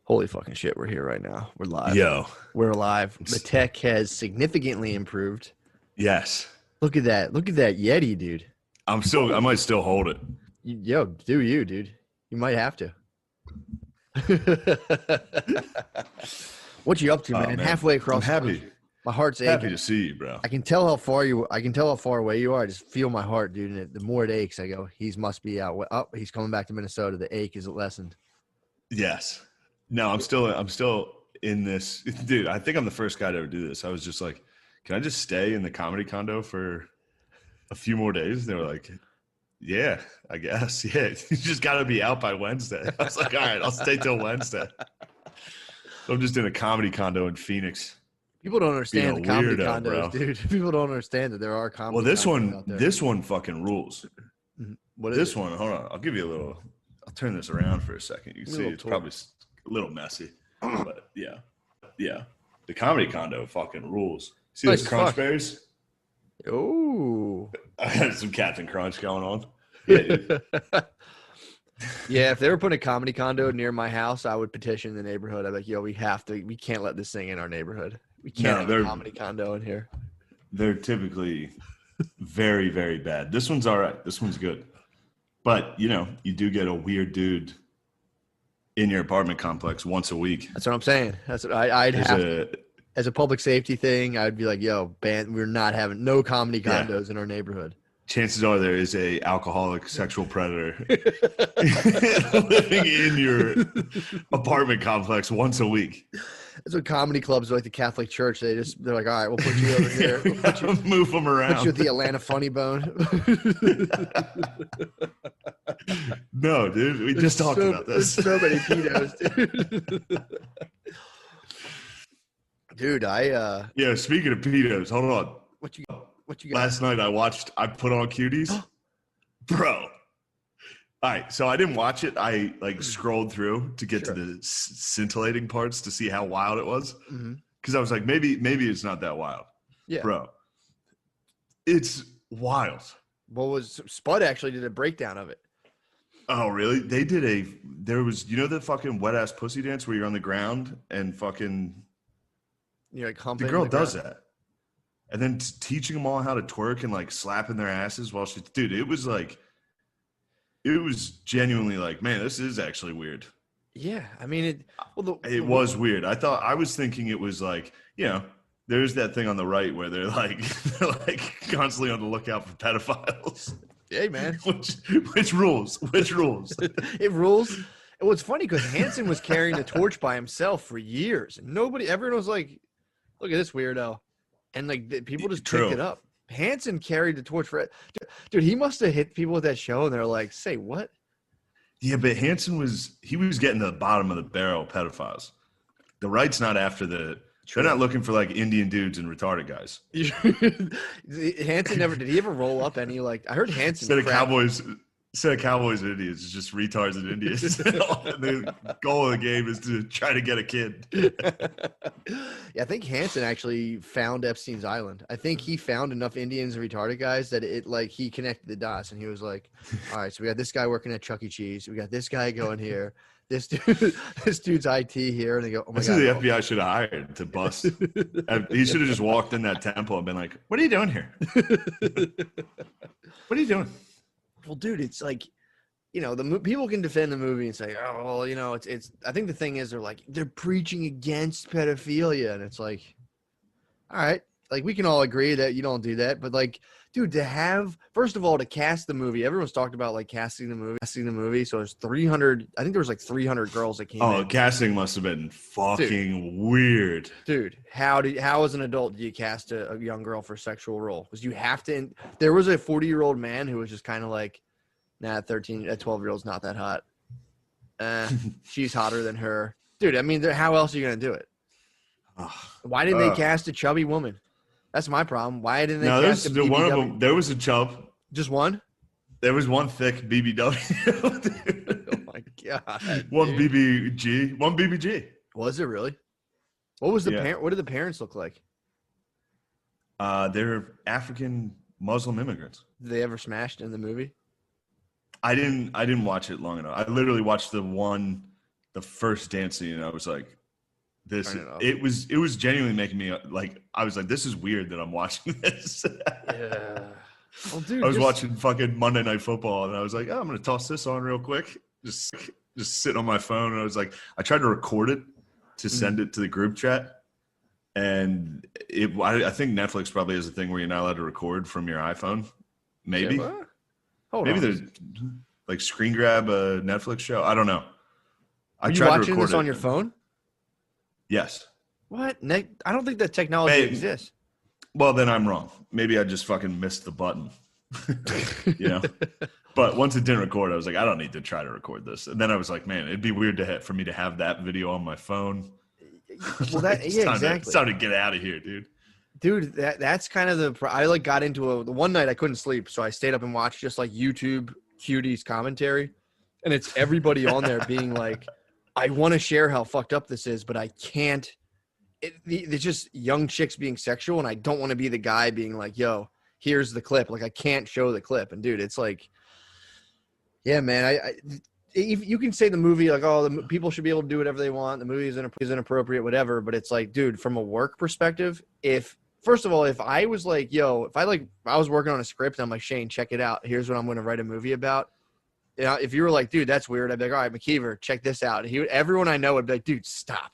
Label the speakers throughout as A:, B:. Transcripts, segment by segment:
A: Holy fucking shit, we're here right now. We're live.
B: Yo.
A: We're live. The tech has significantly improved.
B: Yes.
A: Look at that. Look at that Yeti, dude.
B: I might still hold it.
A: Yo, do you, dude. You might have to. What you up to, man?
B: Man.
A: Halfway across.
B: I'm happy.
A: My heart's aching.
B: Happy to see you, bro.
A: I can tell how far away you are. I just feel my heart, dude. And the more it aches, I go, he must be out. Oh, he's coming back to Minnesota. The ache is lessened.
B: Yes. No, I'm still in this. Dude, I think I'm the first guy to ever do this. I was just like, can I just stay in the comedy condo for a few more days? They were like, yeah, I guess. Yeah, you just got to be out by Wednesday. I was like, all right, I'll stay till Wednesday. So I'm just in a comedy condo in Phoenix.
A: People don't understand the comedy condos,
B: bro.
A: dude. People don't understand that there are comedy.
B: Well,
A: condos out there.
B: this one fucking rules.
A: What is
B: This one, hold on. I'll give you a little. I'll turn this around for a second. You can see it's probably a little messy, but yeah. The comedy condo fucking rules. See those crunch berries?
A: Oh,
B: I got some Captain Crunch going on.
A: Yeah, if they were putting a comedy condo near my house, I would petition the neighborhood. I'd be like, yo, we can't let this thing in our neighborhood. We can't have a comedy condo in here.
B: They're typically very, very bad. This one's all right. This one's good. But, you do get a weird dude in your apartment complex once a week.
A: That's what I'm saying. That's what I'd have to. As a public safety thing, I'd be like, yo, we're not having no comedy condos in our neighborhood.
B: Chances are there is a alcoholic sexual predator living in your apartment complex once a week.
A: That's what comedy clubs are like the Catholic Church. They're like, all right, we'll put you over here. We'll
B: move them around.
A: Put you at the Atlanta Funny Bone.
B: No, dude, we just talked about this.
A: There's so many pedos, dude. Dude,
B: Yeah, speaking of pedos, hold on.
A: What you got?
B: Last night I put on Cuties. Bro. All right, so I didn't watch it. I scrolled through to get to the scintillating parts to see how wild it was. Because I was like, maybe it's not that wild.
A: Yeah.
B: Bro. It's wild.
A: Spud actually did a breakdown of it.
B: Oh, really? They did there was, the fucking wet ass pussy dance where you're on the ground and fucking
A: you're like humping.
B: The girl does that. And then teaching them all how to twerk and slapping their asses while dude, it was genuinely like, man, this is actually weird.
A: Yeah. I mean,
B: it was weird. I was thinking it was there's that thing on the right where they're constantly on the lookout for pedophiles.
A: Hey, man.
B: Which rules? Which rules?
A: It rules. It was funny because Hanson was carrying the torch by himself for years. And everyone was like, look at this weirdo. And people just picked it up. Hanson carried the torch for it. Dude, he must have hit people at that show and they're like, say what?
B: Yeah, but Hanson was getting to the bottom of the barrel pedophiles. The right's not after they're not looking for Indian dudes and retarded guys.
A: Hanson did he ever roll up any I heard Hanson
B: Instead of cowboys and Indians, it's just retards and Indians. The goal of the game is to try to get a kid.
A: Yeah, I think Hanson actually found Epstein's Island. I think he found enough Indians and retarded guys that he connected the dots, and he was like, all right, so we got this guy working at Chuck E. Cheese. We got this guy going here. This dude's IT here. And they go, oh my God.
B: The FBI should have hired to bust. He should have just walked in that temple and been like, what are you doing here? What are you doing?
A: Well, dude, it's the people can defend the movie and say, oh, well, it's. I think the thing is, they're preaching against pedophilia, and it's like, all right, we can all agree that you don't do that, but dude, first of all, to cast the movie, everyone's talked about casting the movie. So there's 300. I think there was 300 girls that came.
B: Oh, casting must have been fucking weird,
A: dude. How as an adult do you cast a young girl for a sexual role? Because you have to. There was a 40-year-old man who was just kind of like, nah, 12-year-old's not that hot. She's hotter than her, dude. I mean, how else are you gonna do it? Why didn't they cast a chubby woman? That's my problem. Why didn't they cast a BBW?
B: One of them, there was a chub.
A: Just one?
B: There was one thick BBW.
A: Oh my God.
B: One BBG. One BBG.
A: Was it really? What was what did the parents look like?
B: They're African Muslim immigrants.
A: Did they ever smashed in the movie?
B: I didn't watch it long enough. I literally watched the the first dance scene, and I was like, this.
A: Turn it off.
B: It was genuinely making me like, I was like, this is weird that I'm watching this.
A: Yeah. Well, dude,
B: I was watching fucking Monday Night Football, and I was like, oh, I'm gonna toss this on real quick. Just sitting on my phone, and I was like, I tried to record it to send it to the group chat, and I think Netflix probably has a thing where you're not allowed to record from your iPhone. Maybe, maybe there's like screen grab a Netflix show. I don't know.
A: Are you watching this on your phone?
B: Yes.
A: What? I don't think that technology exists.
B: Well, then I'm wrong. Maybe I just fucking missed the button. You know? But once it didn't record, I was like, I don't need to try to record this. And then I was like, man, it'd be weird for me to have that video on my phone.
A: Well, exactly.
B: It's time to get out of here, dude.
A: Dude, that's kind of I like got into the one night I couldn't sleep, so I stayed up and watched just like YouTube cuties commentary, and it's everybody on there being like, I want to share how fucked up this is, but I can't. It's just young chicks being sexual, and I don't want to be the guy being like, yo, here's the clip. Like, I can't show the clip. And, dude, it's like, yeah, man, if you can say the movie, like, oh, the people should be able to do whatever they want. The movie is inappropriate, whatever. But it's like, dude, from a work perspective, first of all, if I was like, yo, if I was working on a script and I'm like, Shane, check it out. Here's what I'm going to write a movie about. You know, if you were like, dude, that's weird, I'd be like, all right, McKeever, check this out. Everyone I know would be like, dude, stop.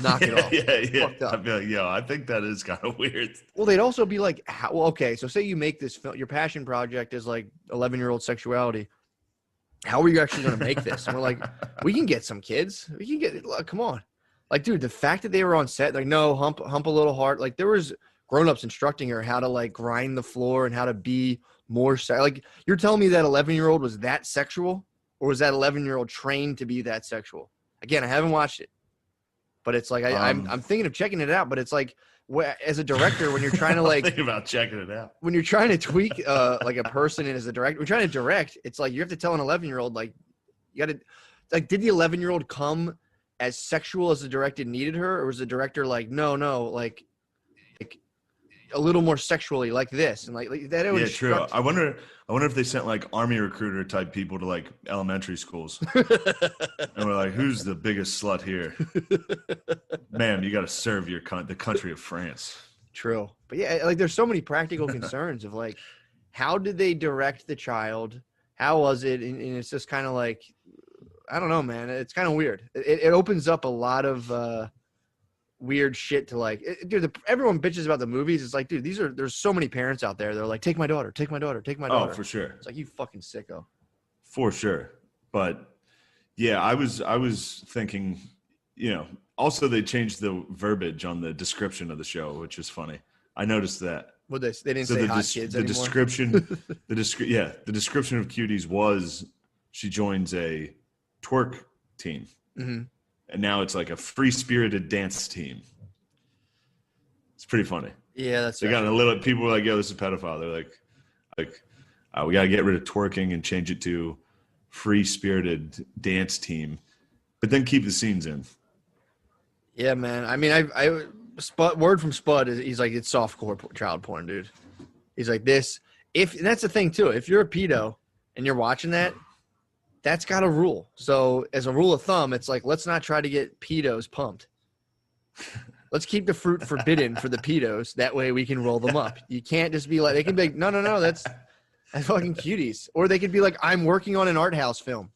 A: Knock it off.
B: Yeah. I'd be like, yo, I think that is kind of weird.
A: Well, they'd also be like, okay, so say you make this film, your passion project is like 11-year-old sexuality. How are you actually going to make this? And we're like, we can get some kids. We can get, look, come on. Like, dude, the fact that they were on set, like, no, hump a little hard. Like, there was grown-ups instructing her how to, like, grind the floor and how to be more like, you're telling me that 11-year-old was that sexual, or was that 11-year-old trained to be that sexual? Again, I haven't watched it, but it's like I'm thinking of checking it out. But it's like, as a director, when you're trying to like
B: think about checking it out,
A: when you're trying to tweak like a person and as a director, we're trying to direct. It's like you have to tell an 11-year-old, like, you got to, like, did the 11-year-old come as sexual as the director needed her, or was the director like, no, like a little more sexually like this, and like that.
B: Yeah, true. I wonder if they sent like army recruiter type people to like elementary schools, and we're like, who's the biggest slut here? Ma'am, you got to serve the country of France.
A: True, but yeah, like there's so many practical concerns of like, how did they direct the child? How was it? And it's just kind of like, I don't know, man. It's kind of weird. It opens up a lot of weird shit to like, dude, everyone bitches about the movies. It's like, dude, there's so many parents out there. They're like, take my daughter, take my daughter, take my daughter.
B: Oh, for sure.
A: It's like, you fucking sicko.
B: For sure. But yeah, I was thinking, you know, also they changed the verbiage on the description of the show, which is funny. I noticed that.
A: Well, they didn't say hot kids
B: the
A: anymore.
B: The description of Cuties was she joins a twerk team. Mm-hmm. And now it's like a free-spirited dance team. It's pretty funny.
A: Yeah,
B: they got a little. People were like, "Yo, this is pedophile." They're like, we got to get rid of twerking and change it to free-spirited dance team, but then keep the scenes in.
A: Yeah, man. I mean, word from Spud is he's like, it's softcore child porn, dude. He's like, this. And that's the thing too. If you're a pedo and you're watching that, that's got a rule. So as a rule of thumb, it's like, let's not try to get pedos pumped. Let's keep the fruit forbidden for the pedos. That way we can roll them up. You can't just be like, they can be like, no, that's fucking Cuties. Or they could be like, I'm working on an art house film.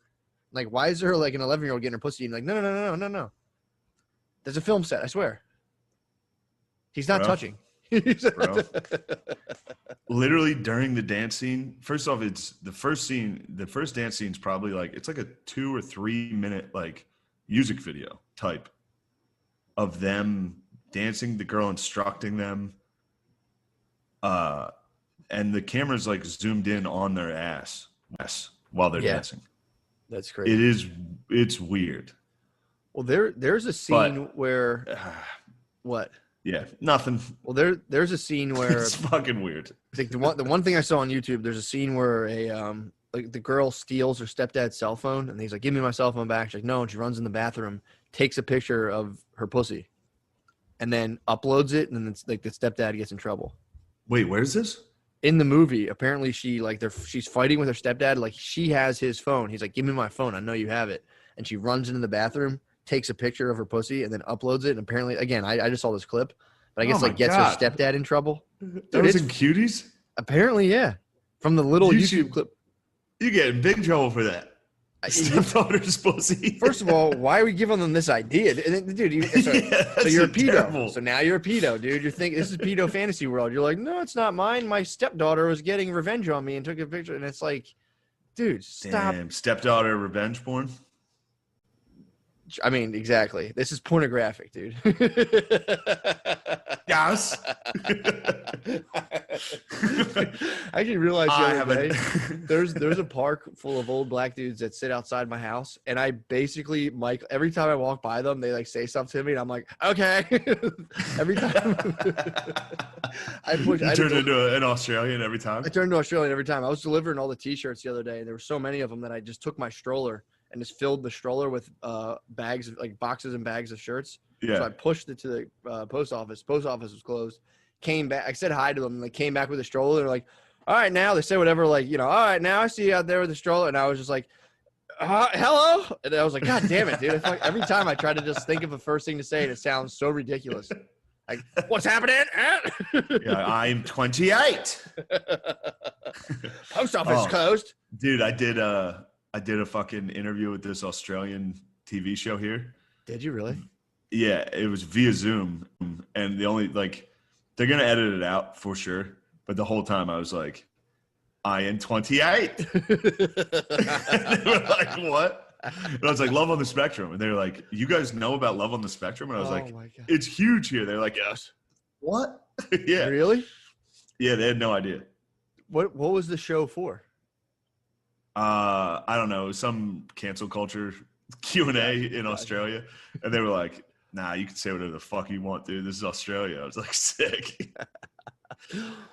A: Like, why is there like an 11-year-old getting her pussy? And like, no. There's a film set, I swear. He's not touching.
B: Bro. Literally during the dance scene, first off, it's the first dance scene is probably like, it's like a 2 or 3 minute like music video type of them dancing, the girl instructing them, and the camera's like zoomed in on their ass while they're dancing. That's crazy. It's weird.
A: Well, there's a scene where what?
B: Yeah, nothing.
A: Well, there's a scene where
B: it's fucking weird.
A: Like the one thing I saw on YouTube, there's a scene where like the girl steals her stepdad's cell phone, and he's like, "Give me my cell phone back." She's like, "No," and she runs in the bathroom, takes a picture of her pussy, and then uploads it, and then it's like the stepdad gets in trouble.
B: Wait, where's this?
A: In the movie, apparently she's fighting with her stepdad. Like, she has his phone. He's like, "Give me my phone. I know you have it." and she runs into the bathroom, takes a picture of her pussy, and then uploads it. And apparently, again, I just saw this clip, but I guess like gets her stepdad in trouble.
B: That was in Cuties?
A: Apparently, yeah. From the little YouTube clip.
B: You get in big trouble for that. Stepdaughter's pussy.
A: First of all, why are we giving them this idea? Dude, so you're a pedo. Terrible. So now you're a pedo, dude. You're thinking this is pedo fantasy world. You're like, no, it's not mine. My stepdaughter was getting revenge on me and took a picture. And it's like, dude, stop.
B: Damn, stepdaughter revenge porn?
A: I mean, exactly. This is pornographic, dude.
B: Yes.
A: I actually realized the other day, there's a park full of old black dudes that sit outside my house, and I basically, Mike, every time I walk by them, they like say something to me, and I'm like, okay. Every time.
B: You turn into an Australian every time?
A: I turn into Australian every time. I was delivering all the T-shirts the other day, and there were so many of them that I just took my stroller and just filled the stroller with bags, like boxes and bags of shirts.
B: Yeah.
A: So I pushed it to the post office. Post office was closed. Came back. I said hi to them. And they came back with a stroller. They're like, all right, now. They say whatever, like, all right, now I see you out there with the stroller. And I was just like, hello? And I was like, God damn it, dude. I feel like every time I try to just think of the first thing to say, and it sounds so ridiculous. Like, what's happening?
B: Yeah, I'm 28.
A: Post office closed.
B: Dude, I did a fucking interview with this Australian TV show here.
A: Did you really?
B: Yeah, it was via Zoom, and the only they're gonna edit it out for sure. But the whole time I was like, I am 28. And they were like, what? And I was like, Love on the Spectrum, and they were like, you guys know about Love on the Spectrum? And I was like, it's huge here. They're like, yes. What? Yeah.
A: Really?
B: Yeah, they had no idea.
A: What was the show for?
B: I don't know, some cancel culture Q&A in Australia, and they were like, nah, you can say whatever the fuck you want, dude. This is Australia. I was like, sick.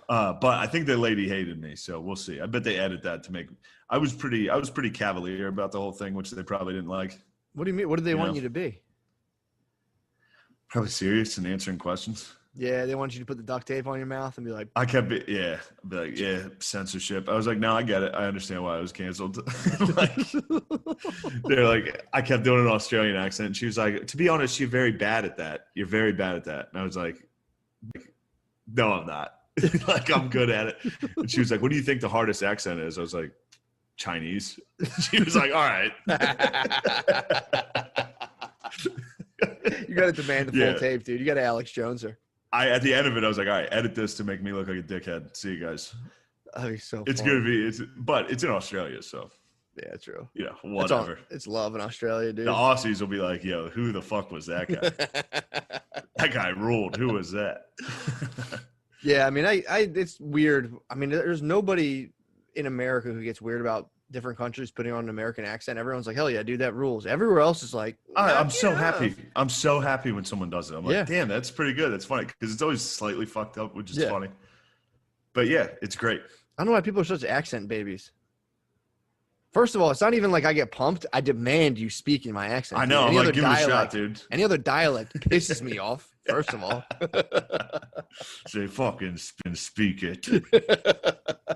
B: But I think the lady hated me, so we'll see. I bet they edit that to make. I was pretty cavalier about the whole thing, which they probably didn't like.
A: What do you mean? What did they want you to be?
B: Probably serious and answering questions.
A: Yeah, they want you to put the duct tape on your mouth and be like,
B: I kept it. Yeah, I'd be like, yeah, censorship. I was like, no, I get it. I understand why it was canceled. They're like, I kept doing an Australian accent. And she was like, to be honest, you're very bad at that. You're very bad at that. And I was like, no, I'm not. Like, I'm good at it. And she was like, what do you think the hardest accent is? I was like, Chinese. She was like, all right.
A: You got to demand the full tape, dude. You got to Alex Jones her.
B: At the end of it, I was like, all right, edit this to make me look like a dickhead. See you guys.
A: That'd be so
B: It's going to be, but it's in Australia, so.
A: Yeah, true.
B: Yeah, whatever.
A: It's love in Australia, dude.
B: The Aussies will be like, yo, who the fuck was that guy? That guy ruled. Who was that?
A: Yeah, I mean, it's weird. I mean, there's nobody in America who gets weird about different countries putting on an American accent. Everyone's like, hell yeah, dude, that rules. Everywhere else is like,
B: I'm so happy. I'm so happy when someone does it. I'm like, damn, that's pretty good. That's funny because it's always slightly fucked up, which is funny. But yeah, it's great.
A: I don't know why people are such accent babies. First of all, it's not even like I get pumped. I demand you speak in my accent.
B: I know. I'm like, give it a shot, dude.
A: Any other dialect pisses me off, first of all.
B: Say fucking speak it.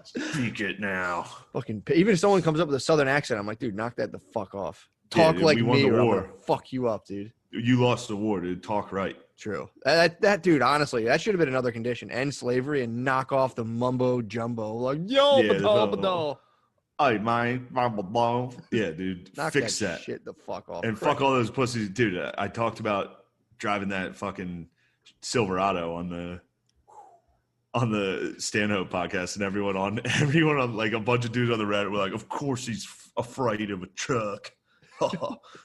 B: Speak it now.
A: Fucking, even if someone comes up with a southern accent, I'm like, dude, knock that the fuck off. Talk like me or I'm gonna fuck you up, dude.
B: You lost the war, dude. Talk right.
A: True. That dude, honestly, that should have been another condition. End slavery and knock off the mumbo jumbo. Like, yo, badal.
B: Hey, man. Yeah, dude.
A: Knock
B: fix that
A: shit the fuck off.
B: And fuck all those pussies. Dude, I talked about driving that fucking Silverado on the Stanhope podcast, and everyone on like a bunch of dudes on the Reddit were like, of course he's afraid of a truck.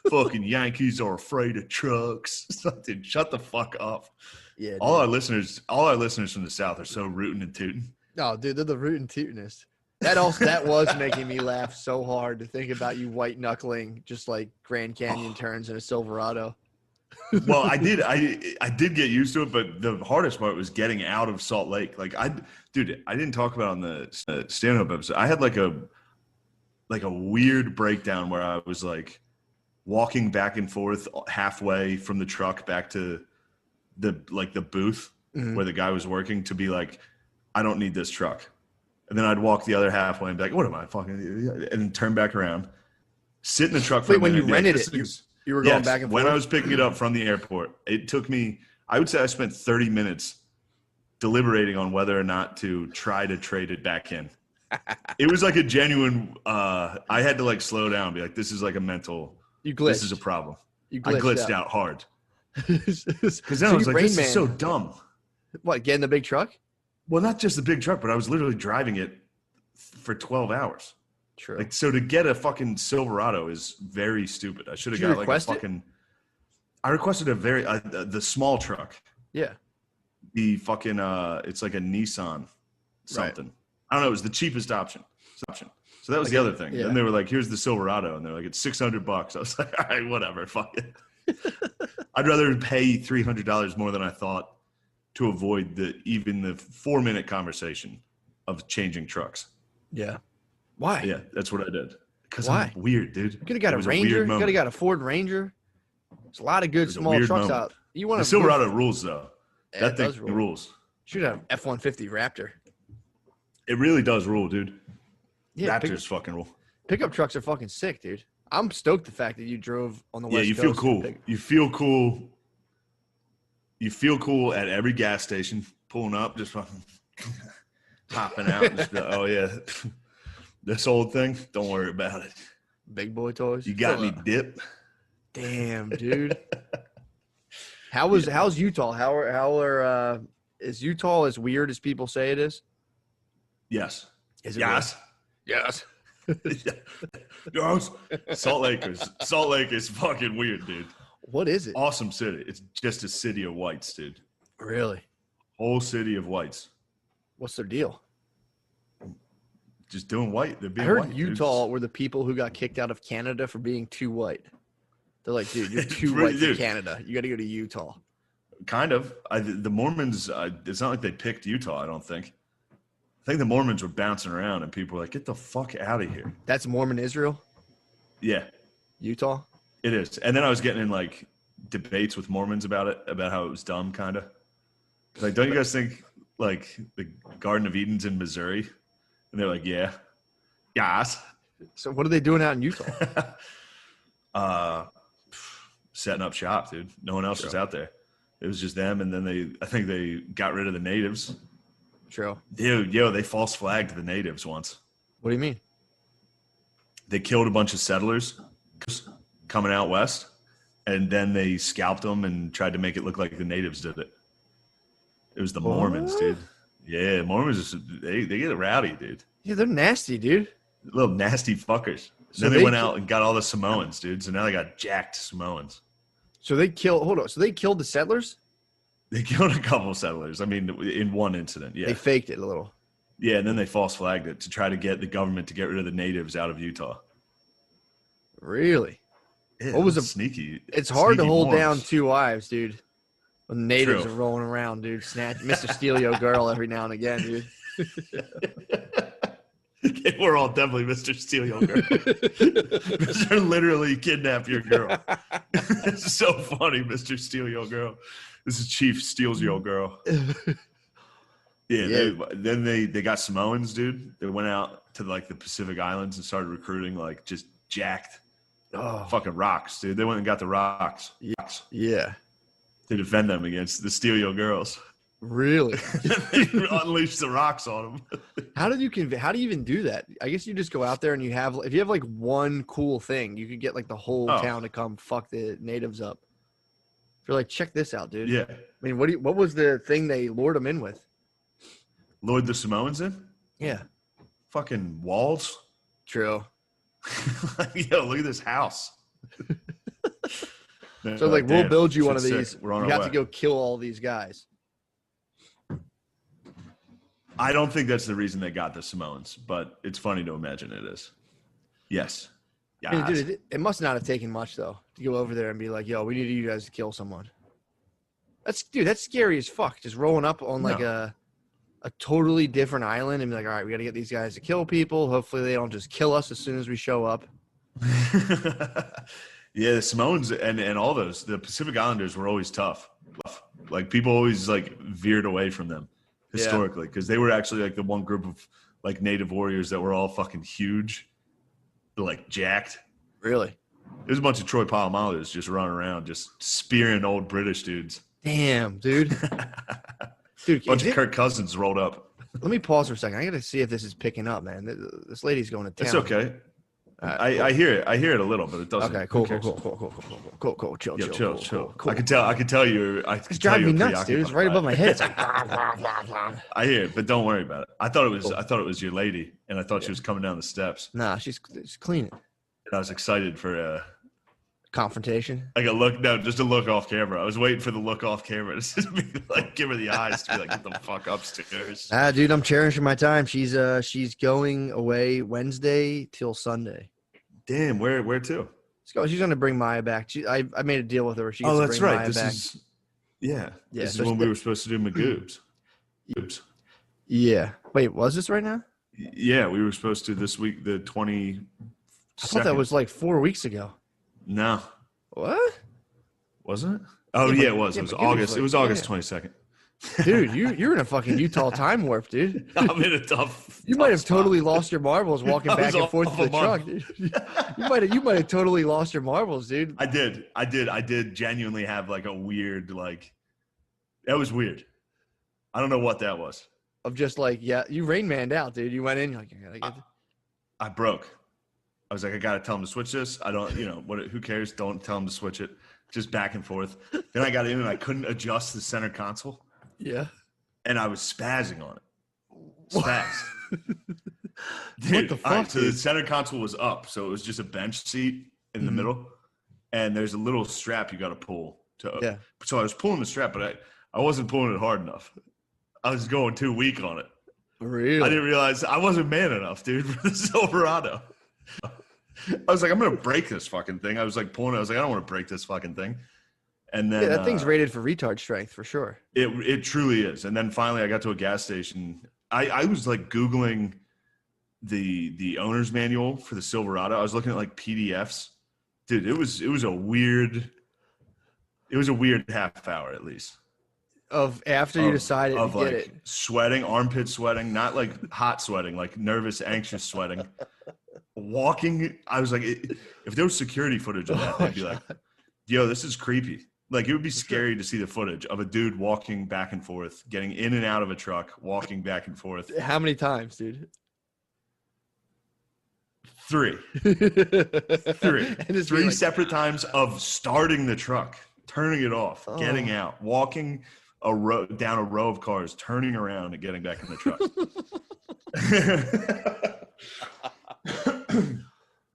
B: Fucking Yankees are afraid of trucks. Dude, shut the fuck up. Yeah. Dude. All our listeners from the South are so rootin' and tootin'.
A: No, dude, they're the rootin' tootin'est. That was making me laugh so hard to think about you white knuckling just like Grand Canyon turns in a Silverado.
B: Well, I did get used to it, but the hardest part was getting out of Salt Lake. Like I didn't talk about on the stand-up episode. I had like a weird breakdown where I was like walking back and forth halfway from the truck back to the booth where the guy was working to be like, I don't need this truck. And then I'd walk the other halfway and be like, what am I fucking? And then turn back around, sit in the truck for
A: Wait,
B: a
A: when
B: minute.
A: you rented
B: this
A: it,
B: is-
A: you were going
B: yes,
A: back and
B: when
A: forth?
B: I was picking it up from the airport, it took me, I would say I spent 30 minutes deliberating on whether or not to try to trade it back in. It was like a genuine, I had to like slow down and be like, this is like a mental,
A: You glitched.
B: this is a problem.
A: You
B: I glitched
A: out.
B: out hard.
A: Because
B: Because then I was like, this is so dumb.
A: What, get in the big truck?
B: Well, not just the big truck, but I was literally driving it for 12 hours.
A: True.
B: Like, so to get a fucking Silverado is very stupid. I should have got like a fucking. I requested a very the small truck.
A: Yeah.
B: The fucking it's like a Nissan something. Right. I don't know. It was the cheapest option. So that was the other thing. Yeah. Then they were like, "Here's the Silverado," and they're like, "It's $600." I was like, "All right, whatever, fuck it." I'd rather pay $300 more than I thought to avoid even the 4-minute conversation of changing trucks.
A: Yeah. Why?
B: Yeah, that's what I did. Because
A: I'm
B: weird, dude.
A: You could have got a Ranger. You could have got a Ford Ranger. There's a lot of good small trucks out. You want
B: the Silverado rules though.
A: Yeah,
B: that thing rules.
A: Should have F-150 Raptor.
B: It really does rule, dude.
A: Yeah,
B: Raptors fucking rule.
A: Pickup trucks are fucking sick, dude. I'm stoked the fact that you drove on the West Coast.
B: Yeah, you feel cool. You feel cool. You feel cool at every gas station, pulling up, just fucking hopping out. Just oh yeah. This old thing, don't worry about it.
A: Big boy toys.
B: You got me dip.
A: Damn, dude. How's Utah? Is Utah as weird as people say it is?
B: Yes.
A: Is it
B: yes.
A: Yes.
B: Yes. Salt Lake is fucking weird, dude.
A: What is it?
B: Awesome city. It's just a city of whites, dude.
A: Really?
B: Whole city of whites.
A: What's their deal?
B: Just doing white. They're being
A: I heard
B: white,
A: Utah
B: dudes.
A: were the people who got kicked out of Canada for being too white. They're like, dude, you're too white for Canada. You got to go to Utah.
B: Kind of. The Mormons, it's not like they picked Utah, I don't think. I think the Mormons were bouncing around and people were like, get the fuck out of here.
A: That's Mormon Israel?
B: Yeah.
A: Utah?
B: It is. And then I was getting in like debates with Mormons about it, about how it was dumb, kind of. Like, don't you guys think like the Garden of Eden's in Missouri? And they're like, yeah. Yes.
A: So what are they doing out in Utah?
B: Setting up shop, dude. No one else was out there. It was just them, and then I think they got rid of the natives.
A: True.
B: Dude, they false flagged the natives once.
A: What do you mean?
B: They killed a bunch of settlers coming out west, and then they scalped them and tried to make it look like the natives did it. It was the Mormons, dude. Yeah, Mormons, they get rowdy, dude.
A: Yeah, they're nasty, dude.
B: Little nasty fuckers. So then they went out and got all the Samoans, dude. So now they got jacked Samoans.
A: So they killed so they killed the settlers?
B: They killed a couple of settlers. I mean, in one incident, yeah.
A: They faked it a little.
B: Yeah, and then they false flagged it to try to get the government to get rid of the natives out of Utah.
A: Really?
B: Yeah,
A: what was
B: sneaky?
A: It's hard to hold
B: Mormons.
A: down two wives, dude. When natives are rolling around, dude. Snatch Mr. Steal Your Girl every now and again, dude.
B: We're all definitely Mr. Steal Your Girl. Mr. Literally kidnap your girl. It's so funny, Mr. Steal Your Girl. This is Chief Steals Your Girl. Yeah. Then they got Samoans, dude. They went out to like the Pacific Islands and started recruiting like just jacked fucking rocks, dude. They went and got the rocks.
A: Yeah.
B: To defend them against the Steal Your Girls.
A: Really?
B: They unleashed the rocks on them.
A: How do you even do that? I guess you just go out there and if you have like one cool thing, you could get like the whole town to come fuck the natives up. If you're like, check this out, dude.
B: Yeah.
A: I mean, what was the thing they lured them in with?
B: Lured the Samoans in?
A: Yeah.
B: Fucking walls.
A: True.
B: Yo, look at this house.
A: So like, we'll build you one of these.
B: We're on
A: you
B: our
A: have to go kill all these guys.
B: I don't think that's the reason they got the Samoans, but it's funny to imagine it is. Yes.
A: Yeah. I mean, dude, it must not have taken much though to go over there and be like, "Yo, we need you guys to kill someone." That's scary as fuck. Just rolling up on like a totally different island and be like, "All right, we got to get these guys to kill people. Hopefully, they don't just kill us as soon as we show up."
B: Yeah, the Samoans and all those, the Pacific Islanders were always tough. Like people always like veered away from them historically because they were actually like the one group of like native warriors that were all fucking huge, like jacked.
A: Really?
B: There's a bunch of Troy Polamalu's just running around, just spearing old British dudes.
A: Damn, dude. Dude,
B: Bunch of Kirk Cousins rolled up.
A: Let me pause for a second. I got to see if this is picking up, man. This lady's going to town.
B: It's okay.
A: Right, cool.
B: I hear it. I hear it a little, but it doesn't.
A: Okay, cool. Chill.
B: I can tell you.
A: It's driving me nuts, dude. It's right above my head. It's like,
B: I hear it, but don't worry about it. I thought it was your lady, and I thought she was coming down the steps.
A: Nah, she's cleaning.
B: And I was excited for
A: confrontation.
B: like a look. No, just a look off camera. I was waiting for the look off camera to be like, give her the eyes to be like, get the fuck upstairs.
A: Dude, I'm cherishing my time. She's going away Wednesday till Sunday.
B: Damn, where to?
A: She's gonna bring Maya back. I made a deal with her. She gets
B: Oh,
A: to
B: that's
A: bring
B: right.
A: Maya back.
B: This is when we were supposed to do Magoobs.
A: Yeah. Wait, was this right now?
B: Yeah, we were supposed to this week, the 20.
A: I thought that was like 4 weeks ago.
B: No.
A: What?
B: Wasn't it? Oh, yeah, it was. It was August. It was August 22nd.
A: Dude, you're in a fucking Utah time warp, dude.
B: I'm in a tough.
A: You might have totally lost your marbles walking back and forth to the truck, dude. You might have totally lost your marbles, dude.
B: I did genuinely have like a weird, like, that was weird. I don't know what that was.
A: Of just like, yeah, you Rain Man'd out, dude. You went in, you're like, I gotta get
B: I broke. I was like, I gotta tell him to switch this. I don't, who cares? Don't tell him to switch it. Just back and forth. Then I got in and I couldn't adjust the center console.
A: Yeah.
B: And I was spazzing on it. Spazzed. Dude,
A: what the fuck?
B: So the center console was up, so it was just a bench seat in the middle, and there's a little strap you got to pull.
A: Yeah.
B: So I was pulling the strap, but I wasn't pulling it hard enough. I was going too weak on it.
A: Really?
B: I didn't realize I wasn't man enough, dude, for the Silverado. I was like, I'm gonna break this fucking thing. I was like pulling it. I was like, I don't want to break this fucking thing. And then
A: that thing's rated for retard strength for sure.
B: It truly is. And then finally, I got to a gas station. I was like Googling the owner's manual for the Silverado. I was looking at like PDFs. Dude, it was a weird half hour at least.
A: Of after you decided to get it.
B: Sweating, armpit sweating, not like hot sweating, like nervous, anxious sweating. Walking, I was like, if there was security footage of that, I'd be like, yo, this is creepy. Like, it would be scary to see the footage of a dude walking back and forth, getting in and out of a truck, walking back and forth.
A: How many times, dude?
B: 3.
A: And
B: 3 separate times of starting the truck, turning it off, getting out, walking down a row of cars, turning around and getting back in the truck.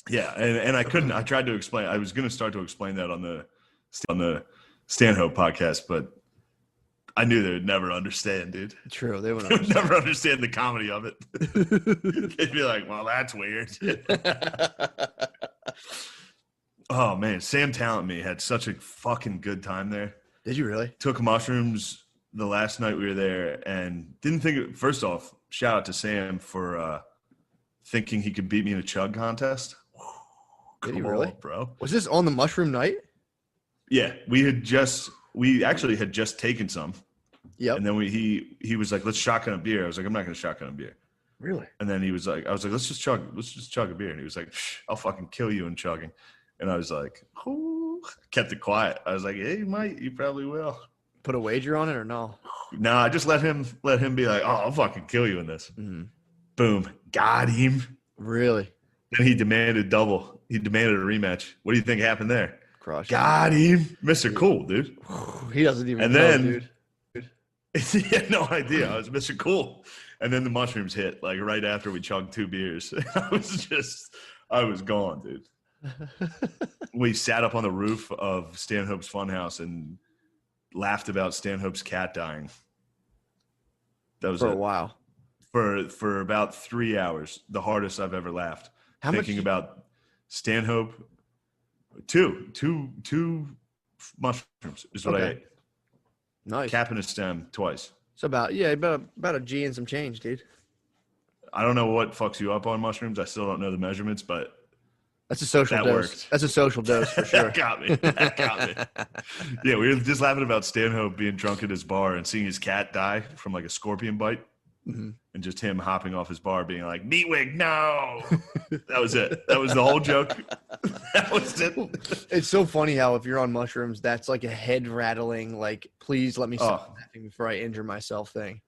B: Yeah, and I couldn't. I tried to explain. I was going to start to explain that on the Stanhope podcast, but I knew they would never understand, dude.
A: True, they would
B: never understand the comedy of it. They'd be like, "Well, that's weird." Oh man, Sam Talent Me had such a fucking good time there.
A: Did you really?
B: Took mushrooms the last night we were there, and didn't think. First off, shout out to Sam for thinking he could beat me in a chug contest.
A: Did he really,
B: bro?
A: Was this on the mushroom night?
B: Yeah, we actually had just taken some.
A: Yep.
B: And then he was like, let's shotgun a beer. I was like, I'm not gonna shotgun a beer.
A: Really?
B: And then I was like, let's just chug a beer. And he was like, I'll fucking kill you in chugging. And I was like, ooh. Kept it quiet. I was like, yeah, you probably will.
A: Put a wager on it or no?
B: No, I just let him be like, oh, I'll fucking kill you in this.
A: Mm-hmm.
B: Boom. Got him.
A: Really?
B: Then he demanded double. He demanded a rematch. What do you think happened there?
A: Crush.
B: Got him. Mr. Cool, dude.
A: He doesn't even
B: and
A: know,
B: then,
A: dude.
B: He had no idea. I was Mr. Cool. And then the mushrooms hit, like right after we chugged 2 beers. I was gone, dude. We sat up on the roof of Stanhope's Funhouse and laughed about Stanhope's cat dying. That was
A: for a while.
B: For about 3 hours, the hardest I've ever laughed. Thinking about Stanhope. Two mushrooms is what I ate.
A: Nice.
B: Cap and a stem twice.
A: So about a G and some change, dude.
B: I don't know what fucks you up on mushrooms. I still don't know the measurements, but
A: that's a social dose.
B: Worked.
A: That's a social dose for sure.
B: That got me. Yeah, we were just laughing about Stanhope being drunk at his bar and seeing his cat die from like a scorpion bite.
A: Mhm.
B: and just him hopping off his bar being like, Meatwig, no. That was it. That was the whole joke. That was it.
A: It's so funny how if you're on mushrooms, that's like a head rattling, like, please let me stop laughing before I injure myself thing.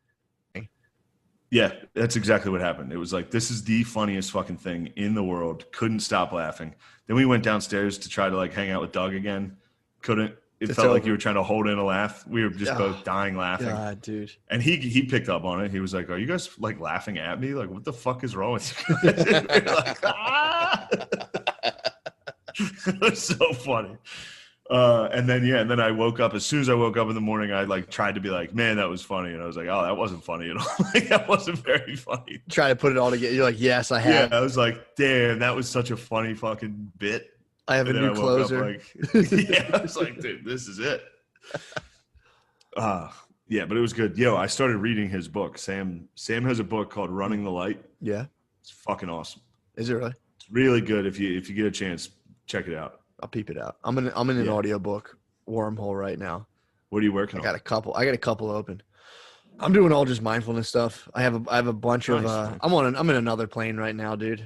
B: Yeah, that's exactly what happened. It was like, this is the funniest fucking thing in the world. Couldn't stop laughing. Then we went downstairs to try to like hang out with Doug again. Couldn't. It felt like you were trying to hold in a laugh. We were just both dying laughing.
A: God, dude.
B: And he picked up on it. He was like, are you guys like laughing at me? Like, what the fuck is wrong with you guys? We were like, ah! It was so funny. And then I woke up. As soon as I woke up in the morning, I like tried to be like, man, that was funny. And I was like, oh, that wasn't funny at all. Like, that wasn't very funny.
A: Try to put it all together. You're like, yes, I have.
B: Yeah, I was like, damn, that was such a funny fucking bit.
A: I have a new closer.
B: Yeah, I was like, dude, this is it. Yeah, but it was good. Yo, I started reading his book. Sam has a book called Running the Light.
A: Yeah.
B: It's fucking awesome.
A: Is it really?
B: It's really good. If you get a chance, check it out.
A: I'll peep it out. I'm in an audiobook wormhole right now.
B: What are you working on?
A: I got a couple open. I'm doing all just mindfulness stuff. I have a bunch of I'm in another plane right now, dude.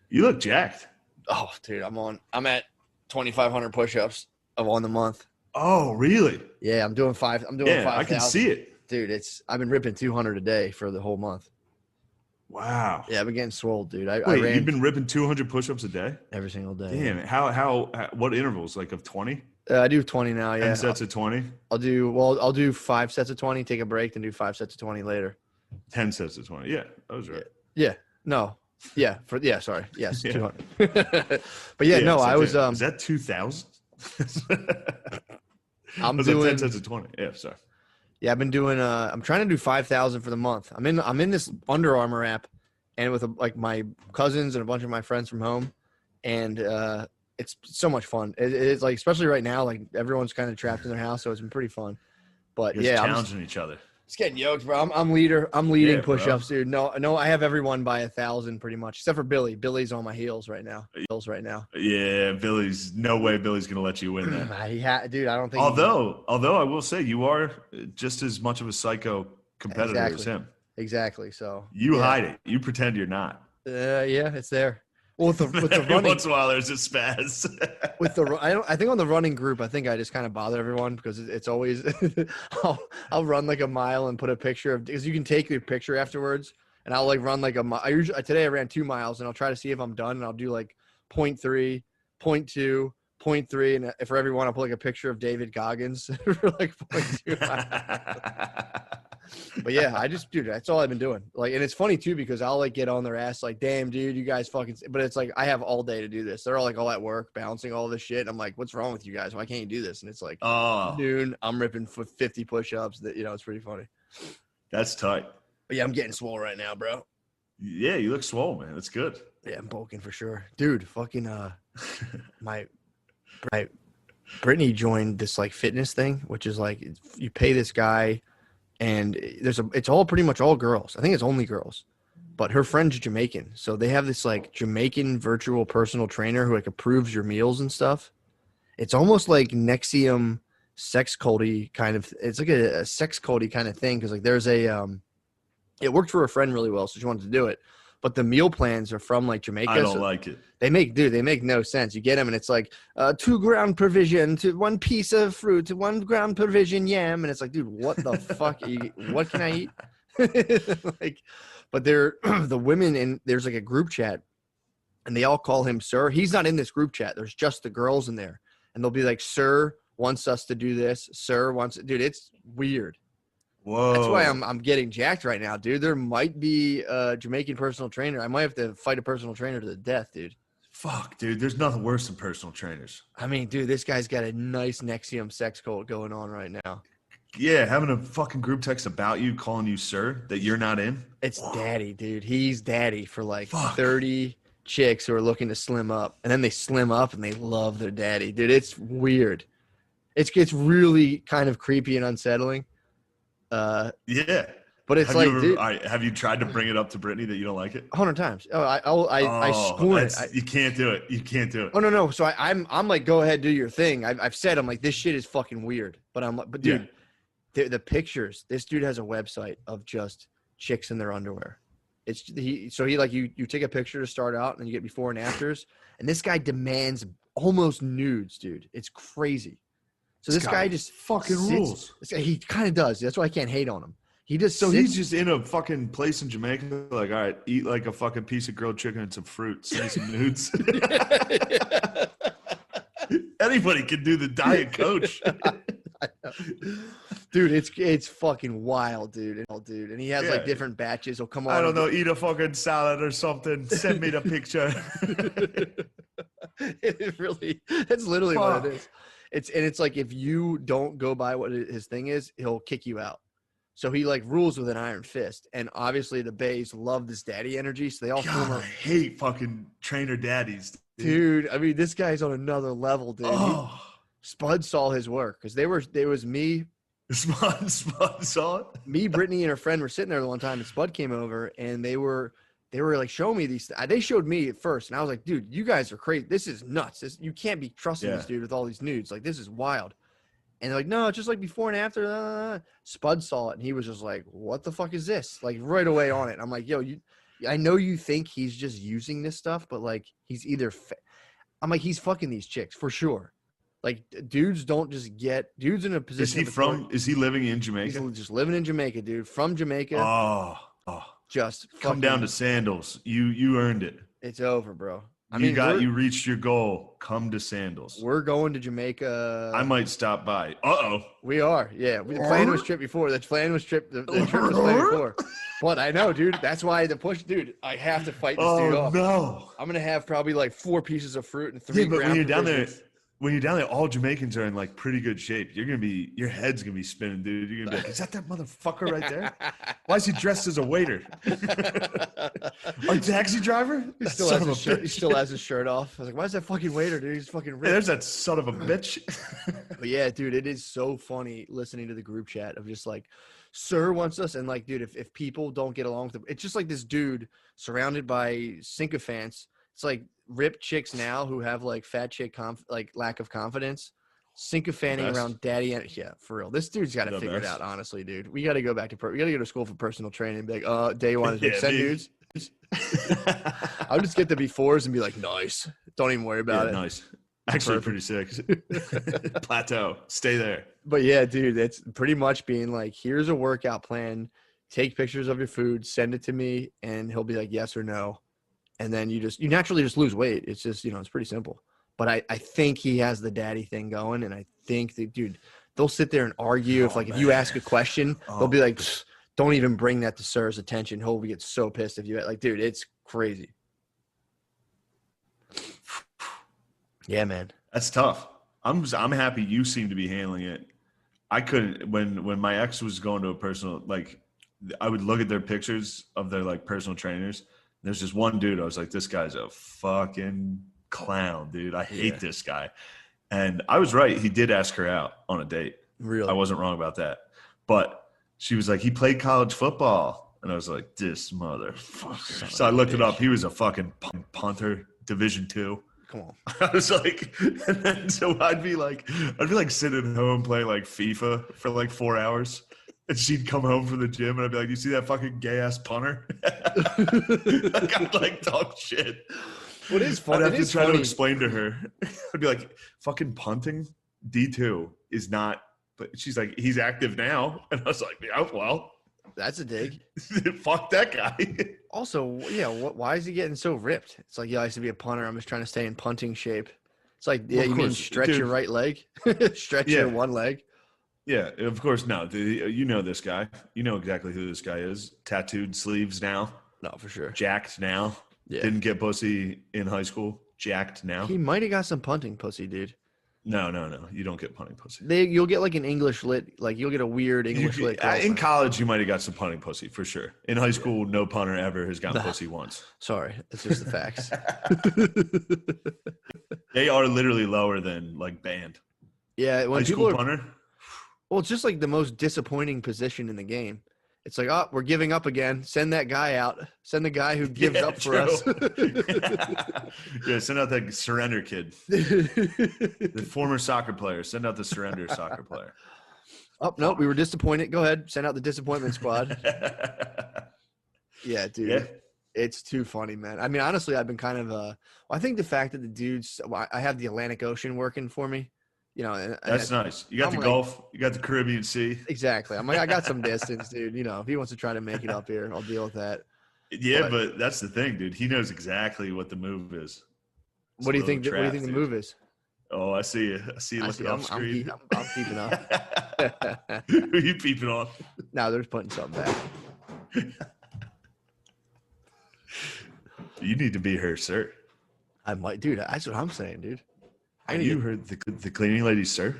B: You look jacked.
A: Oh, dude, I'm at 2,500 push-ups on the month.
B: Oh, really?
A: Yeah, I'm doing 5,000.
B: I can see it.
A: Dude, I've been ripping 200 a day for the whole month.
B: Wow.
A: Yeah, I've been getting swole, dude.
B: You've been ripping 200 push-ups a day?
A: Every single day.
B: Damn it. How what intervals? Like of 20?
A: I do 20 now, yeah.
B: 10 sets of 20?
A: I'll do 5 sets of 20, take a break, then do 5 sets of 20 later.
B: 10 sets of 20. Yeah, that was right.
A: Yeah. No. Yeah. Sorry. Yes. Yeah. 200. But yeah, no, I was.
B: Is that 2,000?
A: I'm
B: doing 10 sets of 20. Yeah, sorry.
A: Yeah, I've been doing. I'm trying to do 5,000 for the month. I'm in this Under Armour app, and with like my cousins and a bunch of my friends from home, and it's so much fun. It's like, especially right now, like everyone's kind of trapped in their house, so it's been pretty fun. But
B: You're challenging each other.
A: It's getting yoked, bro. I'm leading push-ups,
B: bro.
A: dude. No, I have everyone by 1,000 pretty much, except for Billy. Billy's on my heels right now.
B: Yeah, no way Billy's gonna let you win that.
A: Dude, I don't think.
B: Although I will say you are just as much of a psycho competitor as him.
A: Exactly. So
B: you hide it. You pretend you're not.
A: Yeah, it's there. Well, with the
B: Every
A: running,
B: once in a while there's a spaz.
A: I think on the running group, I think I just kind of bother everyone because it's always I'll run like a mile and put a picture of, because you can take your picture afterwards, and I'll like run like a mile. Today I ran 2 miles, and I'll try to see if I'm done, and I'll do like 0.3, 0.2, 0.3, and for everyone I'll put like a picture of David Goggins for like 0.2. But yeah, dude, that's all I've been doing. Like, and it's funny too, because I'll like get on their ass like, damn, dude, you guys fucking, but it's like, I have all day to do this. They're all like all at work, balancing all this shit. I'm like, what's wrong with you guys? Why can't you do this? And it's like, noon, I'm ripping 50 push-ups. That, it's pretty funny.
B: That's tight.
A: But yeah, I'm getting swole right now, bro.
B: Yeah, you look swole, man. That's good.
A: Yeah, I'm bulking for sure. Dude, fucking, my Brittany joined this like fitness thing, which is like, you pay this guy, and it's all pretty much all girls. I think it's only girls, but her friend's Jamaican. So they have this like Jamaican virtual personal trainer who like approves your meals and stuff. It's almost like Nexium sex culty kind of, it's like a sex culty kind of thing. Cause like there's it worked for a friend really well. So she wanted to do it, but the meal plans are from like Jamaica.
B: I don't like it.
A: They make no sense. You get them and it's like 2 ground provision to 1 piece of fruit to 1 ground provision yam. And it's like, dude, what the fuck? What can I eat? Like, but they're the women, and there's like a group chat, and they all call him sir. He's not in this group chat. There's just the girls in there, and they'll be like, sir wants us to do this. Sir wants, dude, it's weird.
B: Whoa.
A: That's why I'm getting jacked right now, dude. There might be a Jamaican personal trainer. I might have to fight a personal trainer to the death, dude.
B: Fuck, dude. There's nothing worse than personal trainers.
A: I mean, dude, this guy's got a nice Nexium sex cult going on right now.
B: Yeah, having a fucking group text about you, calling you sir, that you're not in.
A: It's daddy, dude. He's daddy for like 30 chicks who are looking to slim up. And then they slim up and they love their daddy. Dude, it's weird. It's really kind of creepy and unsettling.
B: Yeah.
A: But it's dude,
B: have you tried to bring it up to Brittany that you don't like it?
A: 100 times. Oh, I scorn it.
B: You can't do it. You can't do it.
A: Oh no. So I'm like, go ahead, do your thing. I've said, I'm like, this shit is fucking weird. But I'm like, but dude, the pictures. This dude has a website of just chicks in their underwear. He like you take a picture to start out and you get before and afters, and this guy demands almost nudes, dude. It's crazy. So this guy just
B: fucking rules.
A: He kind of does. That's why I can't hate on him. He just
B: so he's just in a fucking place in Jamaica, like, all right, eat like a fucking piece of grilled chicken and some fruit, send me some nudes. Anybody can do the diet coach.
A: Dude, it's fucking wild, dude. And he has like different batches. He'll come on.
B: I don't know, eat a fucking salad or something. Send me the picture.
A: That's literally what it is. It's like if you don't go by what his thing is, he'll kick you out. So he like rules with an iron fist. And obviously the Bays love this daddy energy, so they all
B: I hate fucking trainer daddies.
A: Dude, I mean, this guy's on another level, dude. Spud saw his work because there was me.
B: Spud saw it.
A: Me, Brittany, and her friend were sitting there the one time, and Spud came over, and they were like showing me these. They showed me at first, and I was like, "Dude, you guys are crazy. This is nuts. You can't be trusting this dude with all these nudes. Like, this is wild." And they're like, "No, it's just like before and after." Spud saw it, and he was just like, "What the fuck is this?" Like right away on it. I'm like, "Yo, I know you think he's just using this stuff, but like he's either." I'm like, he's fucking these chicks for sure. Like dudes don't just get dudes in a position.
B: Is he living in Jamaica?
A: He's just living in Jamaica, dude. From Jamaica. Just
B: come down to Sandals. You earned it.
A: It's over, bro.
B: You reached your goal. Come to Sandals.
A: We're going to Jamaica.
B: I might stop by.
A: We are. Yeah. The plan was trip before. The plan was trip. The trip was planned before. But I know, dude. That's why the push, dude. I have to fight this dude off.
B: No.
A: I'm gonna have probably like 4 pieces of fruit and 3
B: but
A: when
B: you're down there, all Jamaicans are in like pretty good shape. Your head's gonna be spinning, dude. You're gonna be like, is that motherfucker right there? Why is he dressed as a waiter? A taxi driver?
A: He still has his shirt off. I was like, why is that fucking waiter, dude? He's fucking rich.
B: Hey, there's that son of a bitch.
A: But yeah, dude, it is so funny listening to the group chat of just like, Sir wants us, and like, dude, if people don't get along with him, it's just like this dude surrounded by sycophants. It's like ripped chicks now who have like fat chick lack of confidence, sycophanting around daddy. Yeah, for real. This dude's got to figure it out, honestly, dude. We got to go back to we got to go to school for personal training and be like, day one is send dudes. I'll just get the befores and be like, nice. Don't even worry about it.
B: Nice. Actually, pretty sick. Plateau. Stay there.
A: But yeah, dude, that's pretty much being like, here's a workout plan. Take pictures of your food, send it to me, and he'll be like, yes or no. And then you naturally just lose weight. It's just, it's pretty simple. But I think he has the daddy thing going, and I think that, dude, they'll sit there and argue. If you ask a question, they'll be like, don't even bring that to Sir's attention. He'll get so pissed if you like, dude, it's crazy. Yeah, man.
B: That's tough. I'm happy you seem to be handling it. I couldn't when my ex was going to a personal, like, I would look at their pictures of their like personal trainers. There's just one dude. I was like, this guy's a fucking clown, dude. I hate this guy. And I was right. He did ask her out on a date.
A: Really?
B: I wasn't wrong about that. But she was like, he played college football. And I was like, this motherfucker. So I looked it up. He was a fucking punter, Division II.
A: Come on.
B: I was like, and then so I'd be like sitting at home playing like FIFA for like 4 hours. And she'd come home from the gym and I'd be like, you see that fucking gay ass punter? Like, I'd like talk shit.
A: What is funny?
B: I'd have to try to explain to her. I'd be like, fucking punting D2 is not, but she's like, he's active now. And I was like, yeah, well.
A: That's a dig.
B: Fuck that guy.
A: Also, yeah, why is he getting so ripped? It's like, I used to be a punter. I'm just trying to stay in punting shape. It's like, you mean stretch your right leg? Stretch your one leg?
B: Yeah, of course. No, you know this guy. You know exactly who this guy is. Tattooed sleeves now.
A: No, for sure.
B: Jacked now. Yeah. Didn't get pussy in high school. Jacked now.
A: He might have got some punting pussy, dude.
B: No. You don't get punting pussy.
A: You'll get like an English lit, like you'll get a weird English lit.
B: In college, you might have got some punting pussy for sure. In high school, no punter ever has gotten pussy once.
A: Sorry, it's just the facts.
B: They are literally lower than like band.
A: Yeah, when
B: high school punter.
A: Well, it's just like the most disappointing position in the game. It's like, we're giving up again. Send that guy out. Send the guy who gives up for us.
B: Yeah, send out that surrender kid. The former soccer player. Send out the surrender soccer player.
A: Oh, no, we were disappointed. Go ahead. Send out the disappointment squad. Yeah, dude.
B: Yeah.
A: It's too funny, man. I mean, honestly, I've been kind of I think the fact that the dudes, I have the Atlantic Ocean working for me, you know. And
B: That's nice. You got
A: I'm
B: the
A: like,
B: Gulf. You got the Caribbean Sea.
A: Exactly. I'm like, I got some distance, dude. You know, if he wants to try to make it up here, I'll deal with that.
B: Yeah, but that's the thing, dude. He knows exactly what the move is.
A: What do you think? What do you think the move is?
B: Oh, I see you. I see you looking off screen.
A: I'm peeping up.
B: Who are you peeping on?
A: No, they're just putting something back.
B: You need to be her, sir.
A: I might, dude. That's what I'm saying, dude.
B: Have you heard the cleaning lady, sir?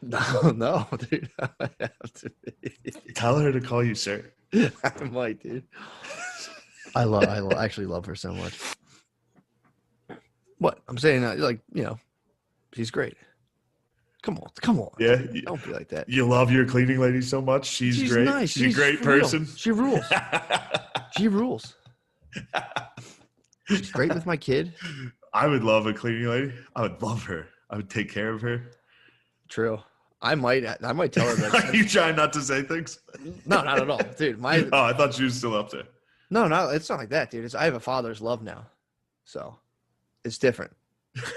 A: No, dude. I have to be.
B: Tell her to call you sir.
A: I might, dude. I actually love her so much. What I'm saying, like, you know, she's great. Come on.
B: Yeah,
A: don't be like that.
B: You love your cleaning lady so much. She's great.
A: Nice.
B: She's a great person.
A: She rules. She rules. She's great with my kid.
B: I would love a cleaning lady. I would love her. I would take care of her.
A: True. I might tell her that.
B: Are you trying not to say things?
A: No, not at all, dude.
B: I thought she was still up there.
A: No, it's not like that, dude. I have a father's love now, so it's different.
B: That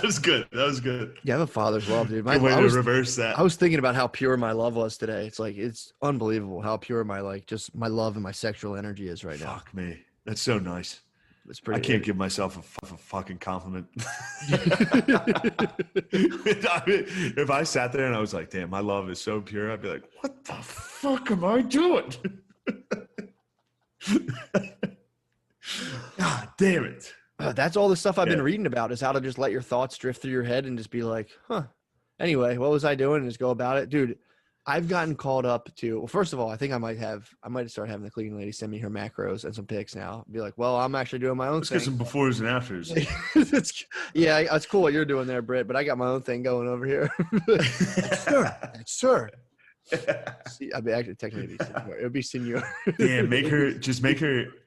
B: was good.
A: You have a father's love, dude.
B: Good way to reverse that.
A: I was thinking about how pure my love was today. It's like, it's unbelievable how pure my love and my sexual energy is right now.
B: Fuck me. That's so nice.
A: It's pretty.
B: I can't give myself a fucking compliment. If I sat there and I was like, damn, my love is so pure, I'd be like, what the fuck am I doing? God damn it.
A: That's all the stuff I've been reading about, is how to just let your thoughts drift through your head and just be like, huh. Anyway, what was I doing? And just go about it. Dude, I've gotten caught up to, well, first of all, I think I might start having the cleaning lady send me her macros and some pics now. Be like, well, I'm actually doing my own
B: Let's
A: thing.
B: get some befores and afters.
A: It's cool what you're doing there, Britt, but I got my own thing going over here. Sir. See, I'd be actually technically senor. It would be senor.
B: Damn, make her.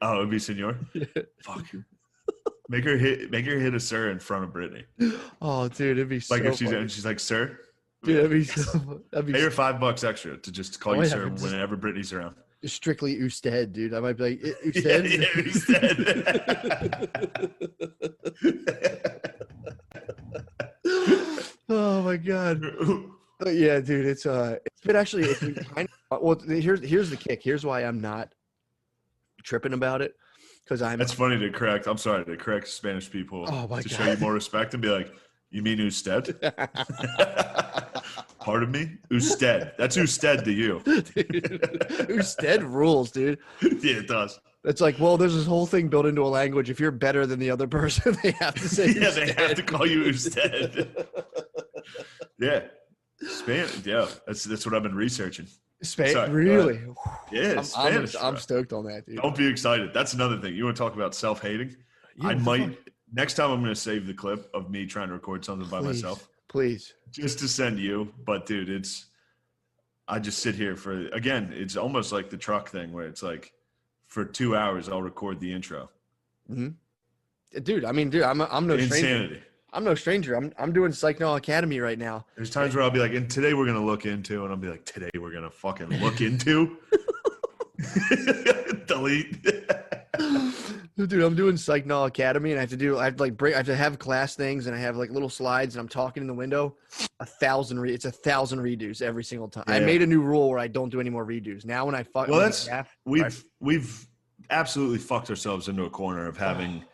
B: Oh, it would be senor.
A: Yeah.
B: Fuck you. Make her hit a sir in front of Brittany.
A: Oh, dude, it'd be
B: like
A: so
B: if she's like, sir.
A: Dude, that'd be
B: pay her $5 extra to just call you sir whenever Brittany's around.
A: Strictly Usted, dude. I might be like, Usted. Usted. Oh my god. Yeah, dude. It's been kind of, well. Here's the kick. Here's why I'm not tripping about it, because
B: That's funny to correct. I'm sorry to correct Spanish people.
A: Oh my
B: to
A: god.
B: Show you more respect and be like, you mean Usted? Pardon me? Usted. That's Usted to you.
A: Usted rules, dude.
B: Yeah, it does.
A: It's like, well, there's this whole thing built into a language. If you're better than the other person, they have to say
B: yeah,
A: Usted.
B: They have to call you Usted. Yeah. Spanish. Yeah, that's what I've been researching.
A: Spain, really?
B: Yeah, Spanish.
A: I'm stoked on that, dude.
B: Don't be excited. That's another thing. You want to talk about self-hating?
A: Yeah,
B: I might next time. I'm going to save the clip of me trying to record something by myself.
A: Please.
B: Just to send you. But dude, I just sit here it's almost like the truck thing where it's like for 2 hours I'll record the intro.
A: Mm-hmm. Dude, I mean, I'm no
B: Insanity.
A: stranger. I'm no stranger. I'm doing Psych Now Academy right now.
B: There's times where I'll be like, and today we're going to look into, and I'll be like, today we're going to fucking look into. Delete.
A: Dude, I'm doing Psych Now Academy, and I have to have class things, and I have like little slides, and I'm talking in the window. It's 1,000 redos every single time. Yeah. I made a new rule where I don't do any more redos. Now when I fuck,
B: we've absolutely fucked ourselves into a corner of having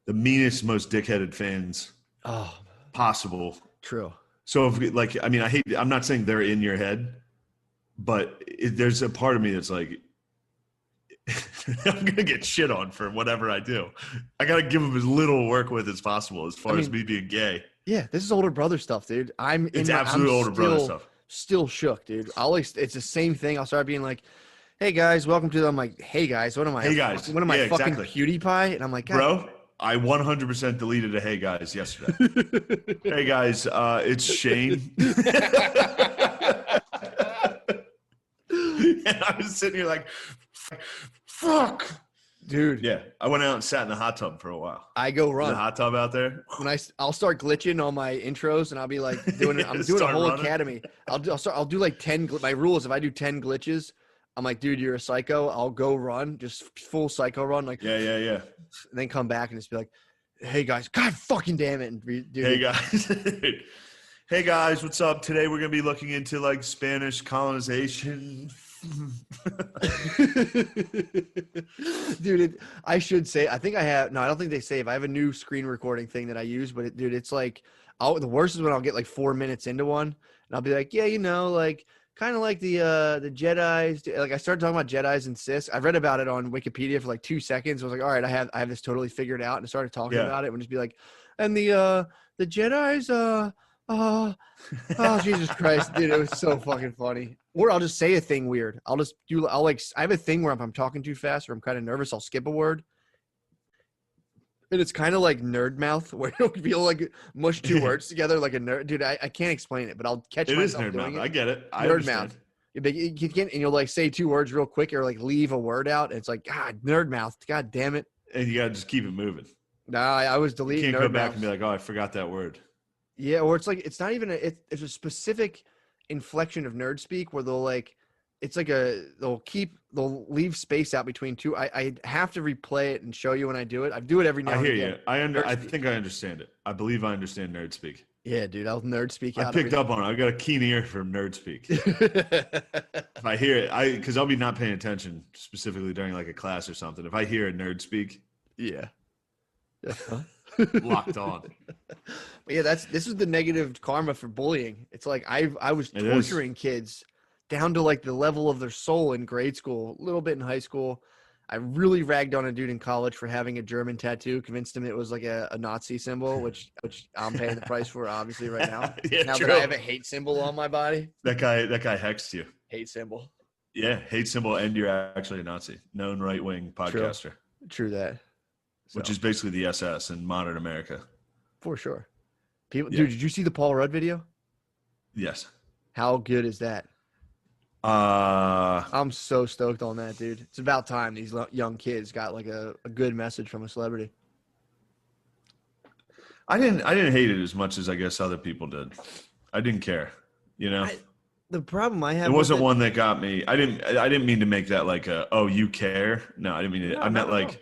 B: the meanest, most dickheaded fans possible.
A: True.
B: So I'm not saying they're in your head, but there's a part of me that's like, I'm going to get shit on for whatever I do. I got to give them as little work with as possible as far as me being gay.
A: Yeah, this is older brother stuff, dude.
B: It's absolute older brother stuff.
A: Still shook, dude. It's the same thing. I'll start being like, hey guys, welcome to I'm like, hey guys, what am I?
B: Hey guys.
A: What am I fucking PewDiePie? And I'm like, God.
B: Bro, I 100% deleted a hey guys yesterday. Hey guys, it's Shane. And I was sitting here like, fuck.
A: Dude.
B: Yeah, I went out and sat in the hot tub for a while.
A: I go
B: There's
A: run.
B: a hot tub out there.
A: When I'll start glitching on my intros and I'll be like doing it. I'm doing a
B: Start
A: whole
B: running.
A: academy. I'll do like 10. My rule is if I do 10 glitches, I'm like, dude, you're a psycho. I'll go run, just full psycho run. Like,
B: Yeah.
A: and then come back and just be like, hey guys, God fucking damn it. And dude,
B: Hey guys. Hey guys, what's up? Today we're gonna be looking into like Spanish colonization.
A: Dude, I should say, I think I have, no, I don't think they save. I have a new screen recording thing that I use, but dude, it's like, the worst is when I'll get like 4 minutes into one and I'll be like, yeah, like kind of like the Jedis. Like I started talking about Jedis and Sith. I read about it on Wikipedia for like 2 seconds. I was like, all right, I have this totally figured out, and I started talking about it and just be like, and the Jedis, oh Jesus Christ, dude, it was so fucking funny. Or I'll just say a thing weird. I have a thing where if I'm talking too fast or I'm kind of nervous, I'll skip a word. And it's kind of like nerd mouth, where it'll feel like mush two words together like a nerd. Dude, I can't explain it, but I'll catch myself
B: nerd
A: doing
B: mouth.
A: it.
B: I get it. I
A: Nerd
B: understand.
A: mouth. You can, and you'll like say 2 words real quick or like leave a word out. And it's like, God, nerd mouth. God damn it.
B: And you gotta just keep it moving.
A: Nah, I was
B: You
A: deleting
B: can't
A: nerd
B: go back
A: mouths.
B: and be like, oh, I forgot that word.
A: Yeah, or it's like it's not even it's a specific inflection of nerd speak where they'll like it's like they'll leave space out between two. I have to replay it and show you when I do it. I do it every now and
B: I
A: again.
B: hear you. I think I understand it. I believe I understand nerd speak.
A: Yeah, dude, I'll nerd speak
B: I
A: out.
B: picked up on it. I got a keen ear for nerd speak. If I hear it, because I'll be not paying attention specifically during like a class or something. If I hear a nerd speak,
A: yeah.
B: locked on.
A: But yeah, this is the negative karma for bullying. It's like I was torturing kids down to like the level of their soul in grade school, a little bit in high school. I really ragged on a dude in college for having a German tattoo, convinced him it was like a Nazi symbol, which I'm paying the price for obviously right now. Now that I have a hate symbol on my body.
B: That guy hexed you.
A: Hate symbol.
B: Yeah, hate symbol, and you're actually a Nazi. Known right-wing podcaster.
A: True that.
B: Which is basically the SS in modern America.
A: For sure. Dude, did you see the Paul Rudd video?
B: Yes.
A: How good is that? I'm so stoked on that, dude. It's about time these young kids got like a good message from a celebrity.
B: I didn't hate it as much as I guess other people did. I didn't care, you know.
A: The problem I have.
B: It wasn't one that got me. I didn't mean to make that like oh, you care. No, I didn't mean it. I meant like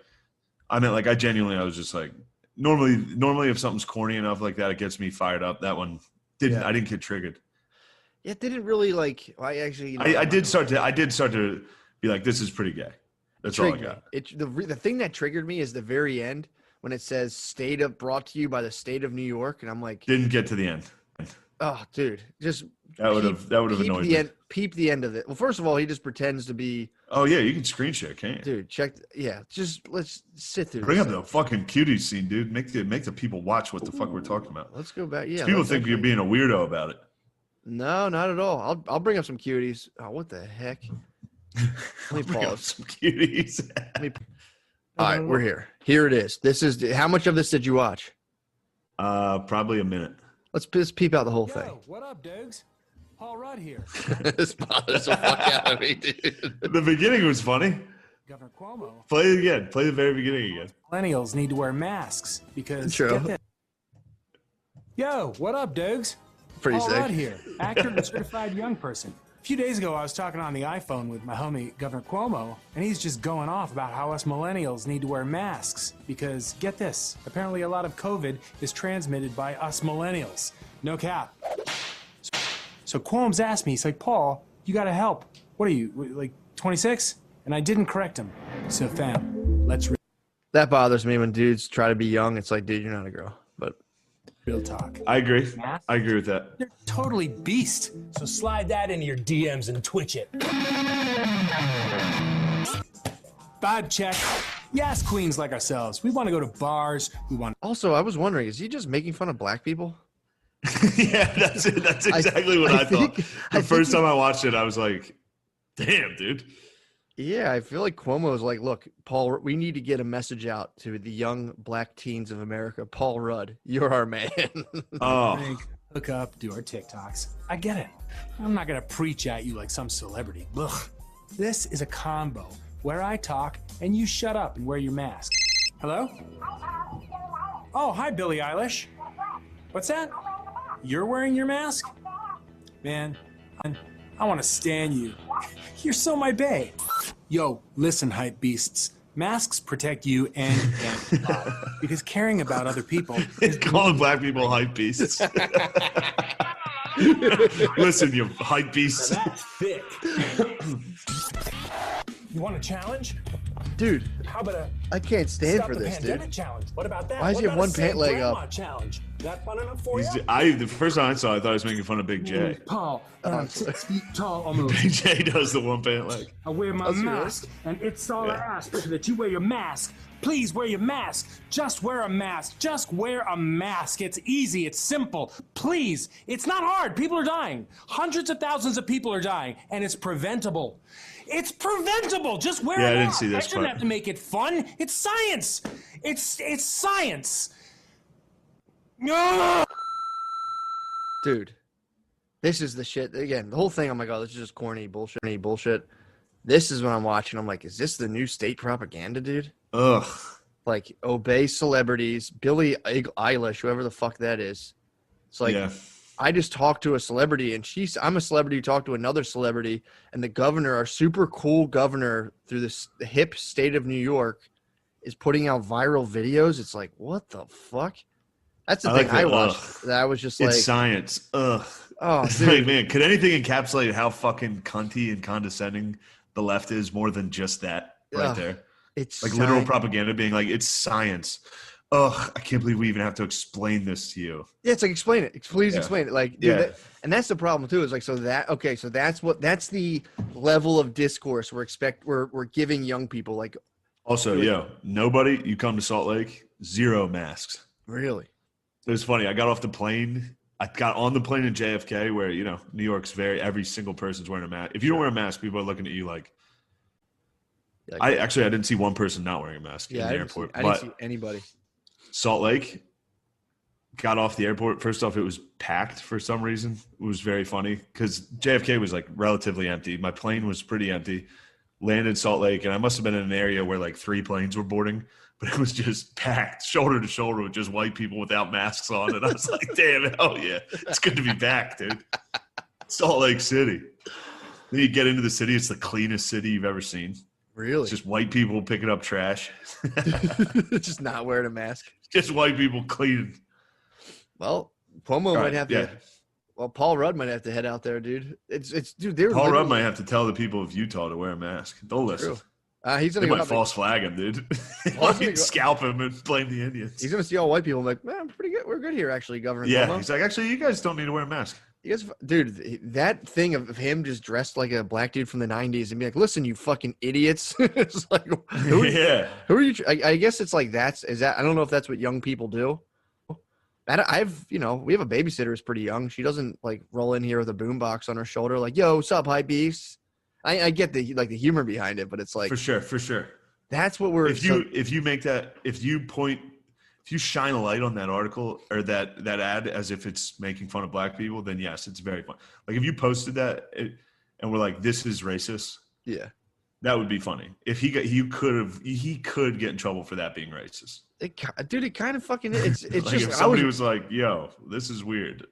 B: I genuinely, I was just like, normally if something's corny enough like that, it gets me fired up. That one didn't. Yeah. I didn't get triggered.
A: It didn't really like. I actually.
B: I did start to be like, this is pretty gay. That's all I got.
A: The thing that triggered me is the very end when it says brought to you by the state of New York, and I'm like,
B: didn't get to the end.
A: Oh, dude, just
B: that would have annoyed me.
A: Peep the end of it. Well, first of all, he just pretends to be.
B: Oh yeah, you can screen share, can't you?
A: Dude, check. Just let's sit through.
B: Bring up the fucking cutie scene, dude. Make the people watch what the fuck we're talking about.
A: Let's go back. Yeah,
B: people think you're being a weirdo about it.
A: No, not at all. I'll bring up some cuties. Oh, what the heck? Let me pause.
B: Some cuties.
A: All right, we're here. Here it is. This is how much of this did you watch?
B: Probably a minute.
A: Let's peep out the whole thing.
C: What up, Dogs? Paul Rudd here.
A: This bothers the fuck out of me, dude.
B: The beginning was funny.
C: Governor Cuomo.
B: Play it again. Play the very beginning again.
C: Millennials need to wear masks because.
A: True.
C: Yo, what up, Dogs?
A: Pretty
C: Paul
A: sick.
C: Rudd here, actor and certified young person. A few days ago, I was talking on the iPhone with my homie, Governor Cuomo, and he's just going off about how us millennials need to wear masks because, get this, apparently a lot of COVID is transmitted by us millennials. No cap. So Cuomo's asked me, he's like, Paul, you gotta help. What are you, like 26? And I didn't correct him. So fam, let's
A: That bothers me when dudes try to be young. It's like, dude, you're not a girl. But
C: real talk.
B: I agree. I agree with that.
C: They're totally beast. So slide that into your DMs and twitch it. Vibe check. Yes, queens like ourselves. We want to go to bars.
A: Also, I was wondering, is he just making fun of black people?
B: Yeah, that's it. That's exactly what I thought. The first time I watched it, I was like, damn, dude.
A: Yeah, I feel like Cuomo is like, look, Paul, we need to get a message out to the young black teens of America. Paul Rudd, you're our man.
B: Oh.
C: Hook up, do our TikToks. I get it. I'm not going to preach at you like some celebrity. Ugh. This is a combo where I talk and you shut up and wear your mask. Hello? Oh, hi, Billie Eilish. What's that? You're wearing your mask? Man, I want to stan you. You're so my bae. Yo, listen, hype beasts. Masks protect you and because caring about other people is
B: Calling black people hype beasts. Listen, you hype beasts.
C: That's thick. You want a challenge?
A: Dude,
C: How about
A: I can't stand
C: stop
A: for
C: the
A: this,
C: pandemic
A: dude.
C: challenge? What about that?
A: Why does
C: What
A: he have
C: about a
A: one pant
C: Save
A: leg
C: Grandma
A: up?
C: challenge? That fun enough for you?
B: The first time I saw it, I thought he was making fun of Big J.
C: Paul, I'm 6 feet tall almost.
B: Big J does the one pant leg.
C: I wear my
A: That's
C: mask, and it's all I ask that you wear your mask. Please wear your mask. Just wear a mask. Just wear a mask. It's easy. It's simple. Please. It's not hard. People are dying. Hundreds of thousands of people are dying, and it's preventable. It's preventable. Just wear
B: Yeah,
C: a
B: I didn't
C: mask.
B: see this
C: I shouldn't
B: part.
C: have to make it fun. It's science. It's science. No.
A: Dude, this is the shit. Again, the whole thing, I'm like, oh, this is just corny bullshit. This is what I'm watching. I'm like, is this the new state propaganda, dude?
B: Ugh.
A: Like, obey celebrities, Billie Eilish, whoever the fuck that is. It's like,
B: Yeah.
A: I just talked to a celebrity, and I'm a celebrity who talked to another celebrity, and the governor, our super cool governor through the hip state of New York, is putting out viral videos. It's like, what the fuck? That's the
B: I
A: thing
B: like
A: I
B: that,
A: watched. That I was just like,
B: It's science. Ugh.
A: oh,
B: It's
A: dude.
B: like, man, could anything encapsulate how fucking cunty and condescending the left is more than just that right
A: Ugh.
B: there?
A: It's
B: Like literal
A: science.
B: propaganda being like, it's science. Ugh, I can't believe we even have to explain this to you.
A: Yeah, it's like explain it. Please
B: Yeah.
A: explain it. Like, dude,
B: Yeah.
A: and that's the problem too. Is like, so that's the level of discourse we're giving young people. Like,
B: Also, nobody, you come to Salt Lake, 0 masks.
A: really?
B: It was funny. I got off the plane. I got on the plane in JFK where, New York's every single person's wearing a mask. If you don't wear a mask, people are looking at you like, I didn't see one person not wearing a mask in the airport.
A: I didn't see anybody.
B: Salt Lake, got off the airport. First off, it was packed for some reason. It was very funny because JFK was like relatively empty. My plane was pretty empty. Landed Salt Lake, and I must have been in an area where like 3 planes were boarding, but it was just packed shoulder to shoulder with just white people without masks on. And I was like, damn, hell yeah. It's good to be back, dude. Salt Lake City. Then you get into the city. It's the cleanest city you've ever seen.
A: Really?
B: It's just white people picking up trash.
A: Just not wearing a mask.
B: Just white people cleaning.
A: Well, Cuomo might have to.
B: Yeah.
A: Well, Paul Rudd might have to head out there, dude. It's dude. They're
B: Paul Rudd
A: literally-
B: might have to tell the people of Utah to wear a mask. They'll listen.
A: True. He's
B: They
A: gonna go
B: might
A: out there-
B: false flag him, dude.
A: Paul's gonna
B: Like,
A: go-
B: scalp him and blame the Indians.
A: He's gonna see all white people. Like, man, I'm pretty good. We're good here, actually, Governor
B: Yeah,
A: Cuomo.
B: he's like, actually, you guys don't need to wear a mask.
A: You guys, dude, that thing of him just dressed like a black dude from the '90s and be like, "Listen, you fucking idiots!" It's like, who,
B: Yeah.
A: who are you? I guess it's like is that? I don't know if that's what young people do. We have a babysitter who's pretty young. She doesn't like roll in here with a boombox on her shoulder, like, "Yo, what's up, hype beast?" I get the humor behind it, but it's like
B: For sure.
A: that's what we're.
B: If you shine a light on that article or that ad as if it's making fun of black people, then yes, it's very fun. Like if you posted that and we're like, this is racist,
A: yeah,
B: that would be funny. If he could get in trouble for that being racist.
A: it kind of fucking is. It's
B: Like
A: just
B: if somebody was like, yo, this is weird.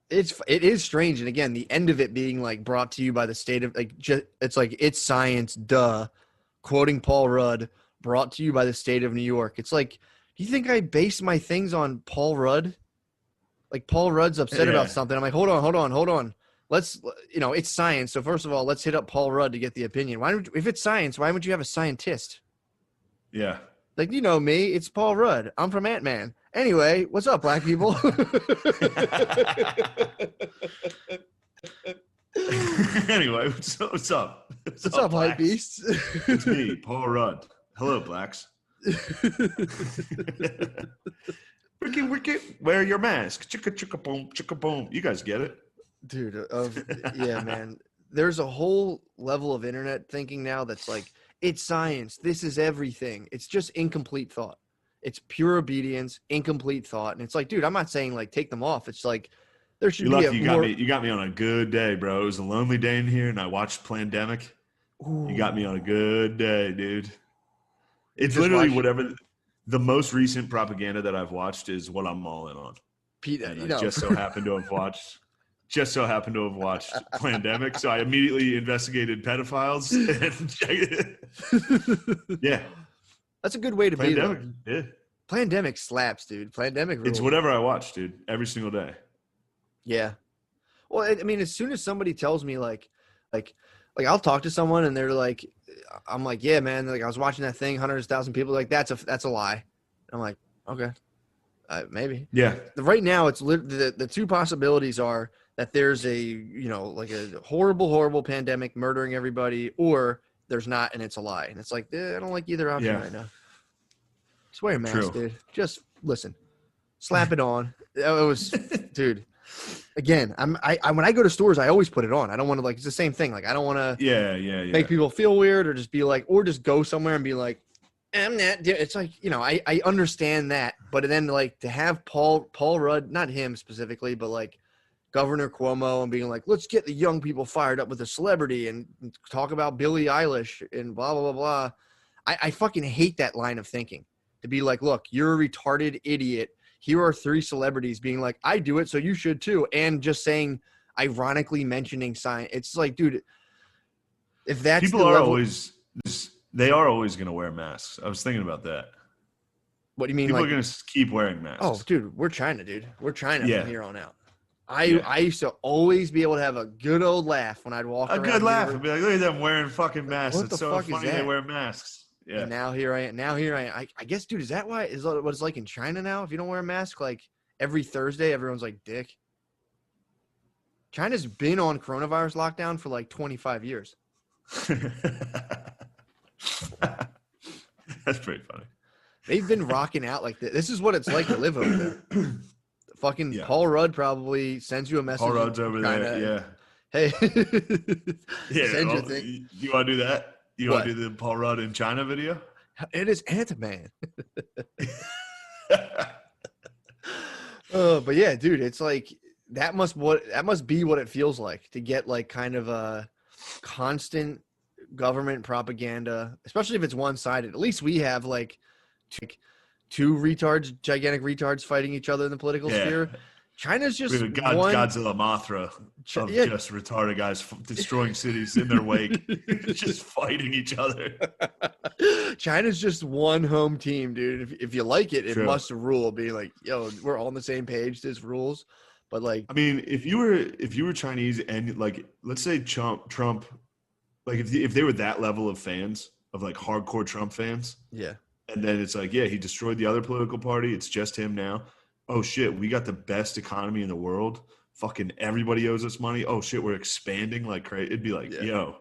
A: it is strange, and again, the end of it being like brought to you by the state of it's like it's science, duh. Quoting Paul Rudd, brought to you by the state of New York. It's like, do you think I base my things on Paul Rudd? Like Paul Rudd's upset
B: Yeah.
A: about something. I'm like, hold on. Let's, it's science. So first of all, let's hit up Paul Rudd to get the opinion. If it's science, why would you have a scientist?
B: Yeah.
A: Like, you know me, it's Paul Rudd. I'm from Ant-Man. Anyway, what's up, black people?
B: Anyway, what's up?
A: What's up, hype
B: blacks?
A: beasts?
B: It's me, Paul Rudd. Hello, blacks. Wicked, wear your mask. Chicka, chicka, boom, chicka, boom. You guys get it?
A: Dude, yeah, man. There's a whole level of internet thinking now that's like, it's science. This is everything. It's just incomplete thought. It's pure obedience, incomplete thought. And it's like, dude, I'm not saying like take them off. It's like there should
B: You're
A: be
B: lucky
A: a more.
B: you got me on a good day, bro. It was a lonely day in here, and I watched Plandemic. You got me on a good day, dude. It's
A: Just
B: literally
A: watch-
B: whatever. The most recent propaganda that I've watched is what I'm all in on.
A: Pete,
B: And
A: you
B: I
A: know,
B: just so happened to have watched Plandemic. So I immediately investigated pedophiles. And yeah,
A: that's a good way to be.
B: Plandemic. Yeah,
A: Plandemic slaps, dude. Plandemic rules.
B: it's whatever I watch, dude. Every single day.
A: Yeah. Well, I mean, as soon as somebody tells me like I'll talk to someone and they're like, I'm like, yeah, man. Like I was watching that thing, hundreds of thousand people. Like that's a lie. I'm like, okay, maybe.
B: Yeah,
A: Right now, it's the two possibilities are that there's a like a horrible pandemic murdering everybody, or there's not and it's a lie. And it's like I don't like either option right now. Just wear a mask,
B: True.
A: dude. Just listen, slap it on. It was, dude. Again, I when I go to stores, I always put it on. I don't want to it's the same thing. Like I don't want to make people feel weird or just be like, or just go somewhere and be like, I'm not. It's like I understand that, but then like to have Paul Rudd, not him specifically, but like Governor Cuomo and being like, let's get the young people fired up with a celebrity and talk about Billie Eilish and blah blah blah blah. I fucking hate that line of thinking. To be like, look, you're a retarded idiot. Here are 3 celebrities being like, I do it, so you should too. And just saying, ironically mentioning science. It's like, dude, if that's
B: people are always going to wear masks. I was thinking about that.
A: What do you mean?
B: People
A: like,
B: are going to keep wearing masks.
A: Oh, dude, we're China, dude. We're China from here on out. I used to always be able to have a good old laugh when I'd walk around.
B: A good laugh and be like, look at them wearing fucking masks.
A: What
B: It's so funny they wear masks. Yeah.
A: And now here I am. I guess, dude, is that why is what it's like in China now? If you don't wear a mask, like every Thursday, everyone's like, dick. China's been on coronavirus lockdown for like 25 years.
B: That's pretty funny.
A: They've been rocking out like this. This is what it's like to live over there. Fucking Paul Rudd probably sends you a message.
B: Paul Rudd's over there, yeah.
A: Hey.
B: Send your thing. You want to do that? You want to do the Paul Rudd in China video?
A: It is Ant-Man. But yeah, dude, it's like that must be what it feels like to get like kind of a constant government propaganda, especially if it's one-sided. At least we have like two gigantic retards fighting each other in the political sphere. China's just
B: Godzilla Mothra of just retarded guys destroying cities in their wake, just fighting each other.
A: China's just one home team, dude. If you like it, it must rule. Being like, yo, we're all on the same page. This rules. But like,
B: I mean, if you were Chinese and like, let's say Trump, like if they were that level of fans of like hardcore Trump fans, and then it's like, he destroyed the other political party. It's just him now. Oh shit, we got the best economy in the world. Fucking everybody owes us money. Oh shit, we're expanding like crazy. It'd be like, yo,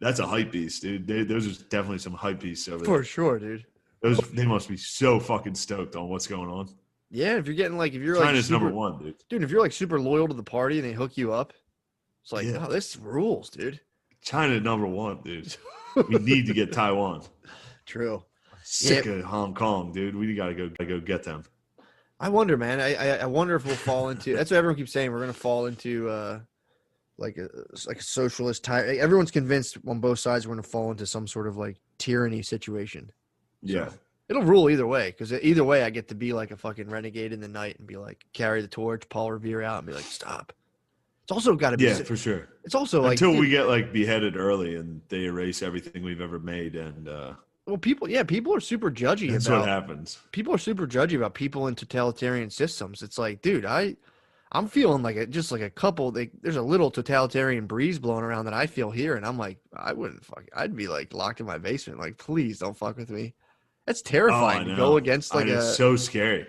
B: that's a hype beast, dude. Those are definitely some hype beasts over there.
A: For sure, dude.
B: They must be so fucking stoked on what's going on.
A: Yeah, if you're getting like, if you're
B: China's
A: like
B: number one, dude.
A: Dude, if you're like super loyal to the party and they hook you up, it's like, oh, this rules, dude.
B: China number one, dude. We need to get Taiwan.
A: True.
B: Sick of Hong Kong, dude. We gotta go get them.
A: I wonder, man. I wonder if we'll fall into. That's what everyone keeps saying. We're gonna fall into like a socialist type. Everyone's convinced on both sides we're gonna fall into some sort of like tyranny situation.
B: Yeah,
A: so it'll rule either way, because either way, I get to be like a fucking renegade in the night and be like, carry the torch, Paul Revere out, and be like, stop. It's also got to be
B: for sure.
A: It's also like
B: until we get like beheaded early and they erase everything we've ever made and.
A: Well, people are super judgy
B: That's what happens.
A: People are super judgy about people in totalitarian systems. It's like, dude, I'm feeling like just like a couple. There's a little totalitarian breeze blowing around that I feel here, and I'm like, I'd be like locked in my basement. Like, please don't fuck with me. That's terrifying to go against like
B: it's so scary.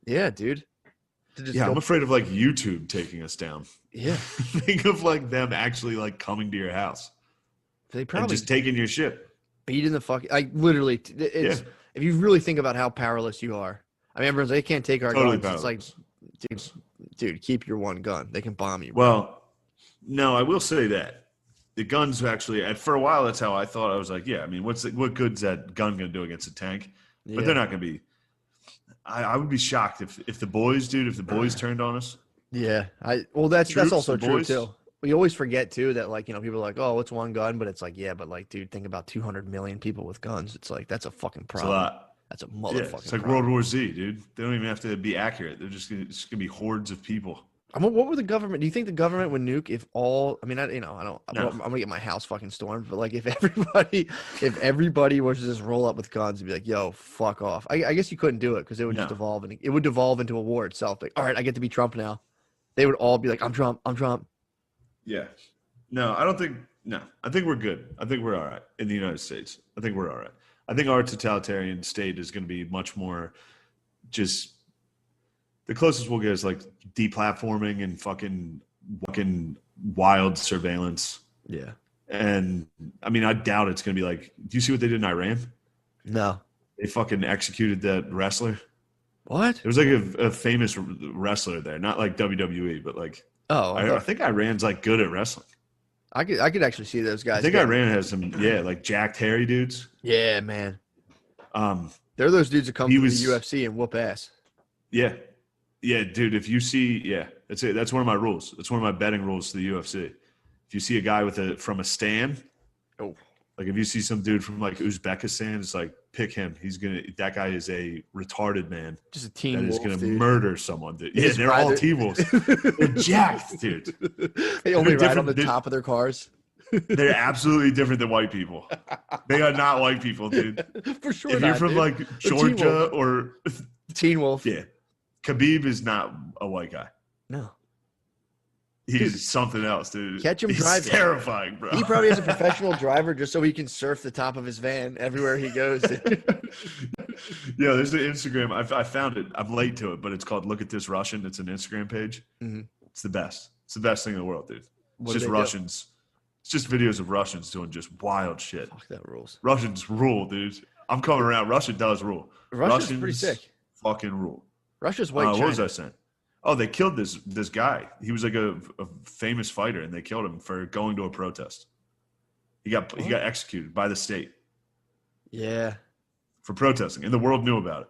A: Yeah, dude.
B: I'm afraid of like YouTube taking us down.
A: Yeah.
B: Think of like them actually like coming to your house.
A: They probably
B: and just taking your shit.
A: Beating the fuck. Like literally, if you really think about how powerless you are. I mean, everyone's like, they can't take our guns. Powerless. It's like, dude, keep your one gun. They can bomb you. Bro.
B: Well, no, I will say that the guns actually. For a while, that's how I thought. I was like, I mean, what good's that gun going to do against a tank? But they're not going to be. I would be shocked if the boys, dude, turned on us.
A: Yeah, that's also true too. We always forget too that like, people are like, oh, it's one gun, but it's like, yeah, but like, dude, think about 200 million people with guns. It's like, that's a fucking
B: It's a
A: problem.
B: lot.
A: That's a
B: Yeah,
A: motherfucking
B: it's like
A: problem.
B: World War Z, dude. They don't even have to be accurate. It's gonna be hordes of people.
A: What would the government? Do you think the government would nuke if all? I mean, I don't.
B: No.
A: I'm gonna get my house fucking stormed. But like, if everybody was to just roll up with guns and be like, "Yo, fuck off," I guess you couldn't do it because it would just evolve and it would devolve into a war itself. Like, all right, I get to be Trump now. They would all be like, "I'm Trump. I'm Trump."
B: Yeah. No, I don't think. No, I think we're good. I think we're all right in the United States. I think we're all right. I think our totalitarian state is going to be much more just the closest we'll get is like deplatforming and fucking wild surveillance.
A: Yeah.
B: And I mean, I doubt it's going to be like, do you see what they did in Iran?
A: No.
B: They fucking executed that wrestler.
A: What?
B: It was like a famous wrestler there, not like WWE, but like, I think Iran's like good at wrestling.
A: I could actually see those guys.
B: I think Iran has some, like jacked hairy dudes.
A: Yeah, man. They're those dudes that come to the UFC and whoop ass.
B: Yeah. Yeah, dude, if you see, that's it. That's one of my rules. That's one of my betting rules to the UFC. If you see a guy from a stand, like if you see some dude from like Uzbekistan, it's like pick him. That guy is a retarded man.
A: Just a teen wolf,
B: that is going to murder someone. Dude. Yeah,
A: His
B: they're all teen wolves. They're jacked, dude.
A: They only ride on the top of their cars.
B: They're absolutely different than white people. They are not white people, dude.
A: For sure.
B: If you're from like Georgia or
A: Teen Wolf.
B: Yeah. Khabib is not a white guy.
A: No.
B: He's something else, dude.
A: Catch him
B: He's
A: driving.
B: Terrifying, bro.
A: He probably has a professional driver just so he can surf the top of his van everywhere he goes.
B: Yeah, there's an Instagram. I found it. I'm late to it, but it's called Look at This Russian. It's an Instagram page.
A: Mm-hmm.
B: It's the best. It's the best thing in the world, dude. It's
A: What
B: just
A: do they
B: Russians. It's just videos of Russians doing just wild shit.
A: Fuck, that rules.
B: Russians rule, dude. I'm coming around. Russia does rule.
A: Russia's pretty sick.
B: Fucking rule.
A: Russia's white China.
B: What was I saying? Oh, they killed this guy. He was like a famous fighter, and they killed him for going to a protest. He got executed by the state.
A: Yeah.
B: For protesting, and the world knew about it.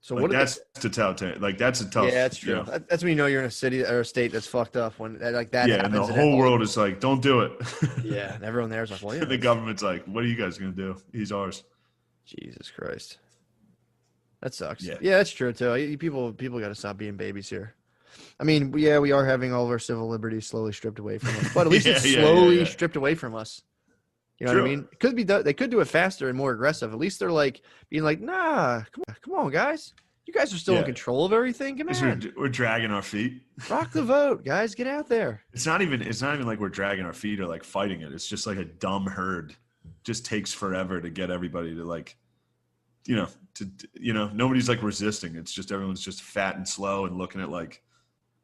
A: So
B: like, that's totalitarian. Like that's a tough.
A: Yeah, that's true. That's when you know you're in a city or a state that's fucked up when like that.
B: Yeah, and the whole world is like, don't do it.
A: Yeah, and everyone there is like, well, yeah.
B: And the government's like, what are you guys gonna do? He's ours.
A: Jesus Christ. That sucks.
B: Yeah,
A: that's true too. People got to stop being babies here. I mean, we are having all of our civil liberties slowly stripped away from us, but at least it's slowly stripped away from us. You know what I mean? It could be they could do it faster and more aggressive. At least they're like being like, nah, come on, guys. You guys are still in control of everything. Come on.
B: We're dragging our feet.
A: Rock the vote, guys. Get out there.
B: It's not even like we're dragging our feet or like fighting it. It's just like a dumb herd. Just takes forever to get everybody to like, nobody's like resisting. It's just everyone's just fat and slow and looking at like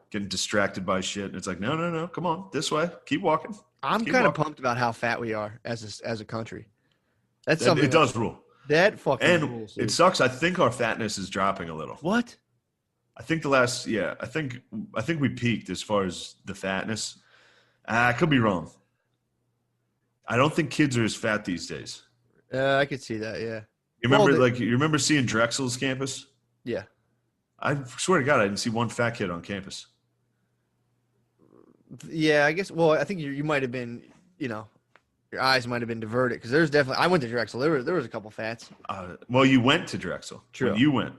B: getting distracted by shit. And it's like, no, come on, this way. Keep walking.
A: I'm kind of pumped about how fat we are as a country. That's something.
B: It does rule.
A: That fucking rules.
B: It sucks. I think our fatness is dropping a little.
A: What?
B: I think I think we peaked as far as the fatness. I could be wrong. I don't think kids are as fat these days.
A: I could see that. Yeah.
B: You remember seeing Drexel's campus?
A: Yeah.
B: I swear to God, I didn't see one fat kid on campus.
A: Yeah, I guess. Well, I think you might have been, your eyes might have been diverted because there's definitely. I went to Drexel. There was a couple fats.
B: Well, you went to Drexel.
A: True.
B: When you went.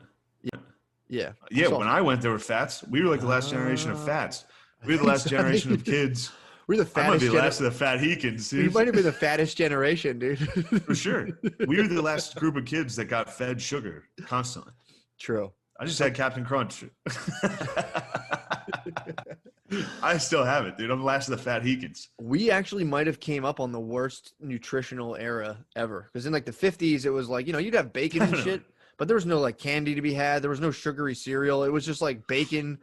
A: Yeah.
B: Yeah. When I went, there were fats. We were like the last generation of fats. We were the last generation of kids.
A: We're the fattest. I might
B: be the last of the fat Heekins, dude.
A: We might have been the fattest generation, dude.
B: For sure. We were the last group of kids that got fed sugar constantly.
A: True.
B: I just had Captain Crunch. I still have it, dude. I'm the last of the fat Heekins.
A: We actually might have came up on the worst nutritional era ever. Because in like the 50s, it was like, you'd have bacon and shit, but there was no like candy to be had. There was no sugary cereal. It was just like bacon,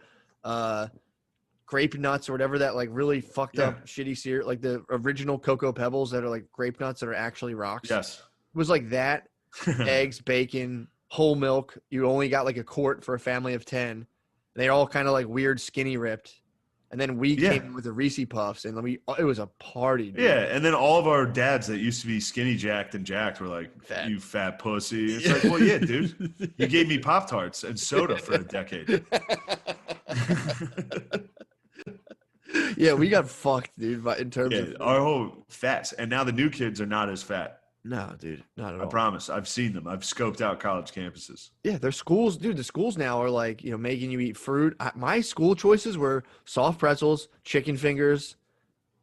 A: grape nuts or whatever that like really fucked up shitty cereal, like the original Cocoa Pebbles that are like grape nuts that are actually rocks.
B: Yes.
A: It was like that, eggs, bacon, whole milk. You only got like a quart for a family of 10. They all kind of like weird skinny ripped. And then we came in with the Reese Puffs and it was a party. Dude.
B: Yeah. And then all of our dads that used to be skinny jacked and jacked were like, fat. You fat pussy. It's like, well, yeah, dude, you gave me Pop-Tarts and soda for a decade.
A: Yeah, Yeah, we got fucked, dude. But in terms
B: Yeah,
A: of
B: our whole fats, and now the new kids are not as fat.
A: no, dude, not at
B: I
A: all.
B: promise. I've seen them. I've scoped out college campuses.
A: Yeah, their schools, dude. The schools now are like, making you eat fruit. My school choices were soft pretzels, chicken fingers,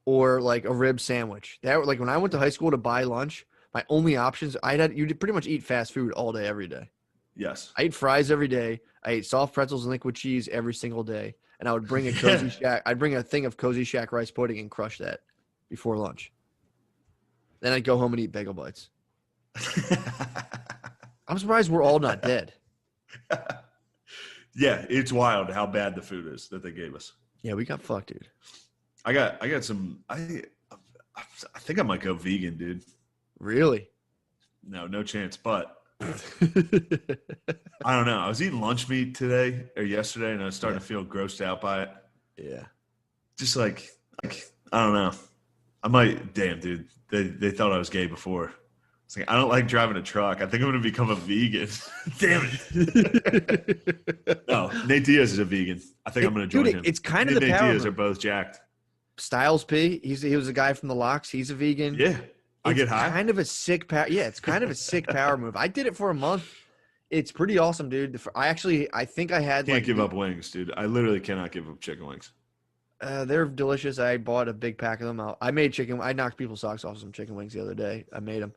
A: or like a rib sandwich. That like when I went to high school to buy lunch, my only options you'd pretty much eat fast food all day, every day.
B: Yes.
A: I ate fries every day. I ate soft pretzels and liquid cheese every single day. And I would bring a Cozy Shack. I'd bring a thing of Cozy Shack rice pudding and crush that before lunch. Then I'd go home and eat bagel bites. I'm surprised we're all not dead.
B: Yeah, it's wild how bad the food is that they gave us.
A: Yeah, we got fucked, dude.
B: I got some. I think I might go vegan, dude.
A: Really?
B: No chance. But I don't know. I was eating lunch meat today or yesterday, and I was starting to feel grossed out by it.
A: Yeah.
B: Just like I don't know. I might. Damn, dude. They thought I was gay before. It's like I don't like driving a truck. I think I'm gonna become a vegan. Damn it. No, Nate Diaz is a vegan. I think I'm gonna join him.
A: It's kind of
B: Me
A: the
B: and Nate
A: power
B: Diaz
A: move.
B: are both jacked.
A: Styles P. He was a guy from the Locks. He's a vegan.
B: Yeah. I get high.
A: Kind of a sick power. Yeah, it's kind of a sick power move. I did it for a month. It's pretty awesome, dude. I think I had
B: Can't give up wings, dude. I literally cannot give up chicken wings.
A: They're delicious. I bought a big pack of them out. I made chicken. I knocked people's socks off some chicken wings the other day. I made them,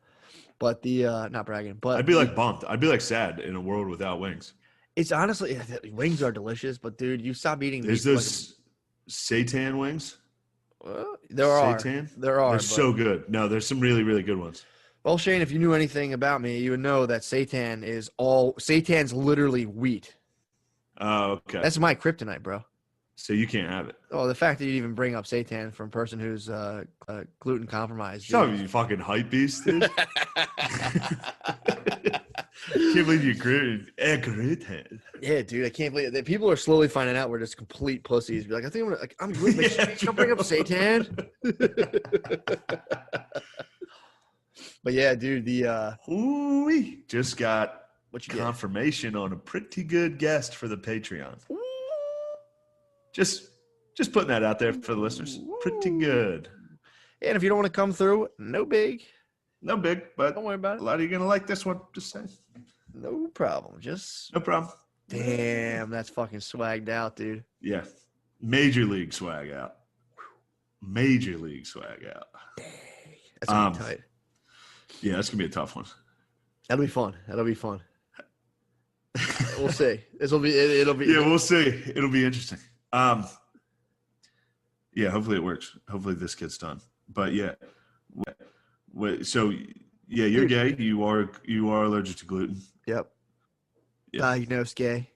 A: but not bragging. But
B: I'd be like bummed. I'd be like sad in a world without wings.
A: it's honestly wings are delicious. But dude, you stop eating.
B: There's
A: meat for
B: those seitan wings.
A: there are.
B: Seitan?
A: There are.
B: They're
A: but-
B: so good. No, there's some really, really good ones.
A: Well, Shane, if you knew anything about me, you would know that seitan's literally wheat.
B: Oh, okay.
A: That's my kryptonite, bro.
B: So you can't have it.
A: Oh, the fact that you even bring up seitan from a person who's gluten compromised.
B: Shut up, you fucking hype beast, dude. Can't believe you gluten.
A: Yeah, dude, I can't believe that people are slowly finding out we're just complete pussies. Be like, I think I'm gluten. Like, don't bring up seitan. But yeah, dude,
B: Ooh-wee. Just got
A: what you get?
B: confirmation on a pretty good guest for the Patreon. Just putting that out there for the listeners. Pretty good.
A: And if you don't want to come through, no big.
B: No big, but
A: Don't worry about
B: a
A: it.
B: lot of you gonna like this one. Just saying.
A: No problem. Just
B: No problem.
A: damn, that's fucking swagged out, dude.
B: Yeah. Major league swag out. Major league swag out.
A: That's gonna be tight.
B: Yeah, that's gonna be a tough one.
A: That'll be fun. We'll see. It'll be.
B: Yeah, we'll see. It'll be interesting. Yeah, hopefully it works. Hopefully this gets done. But yeah, so yeah, you're gay. You are allergic to gluten.
A: Yep.
B: Yeah.
A: Diagnosed gay.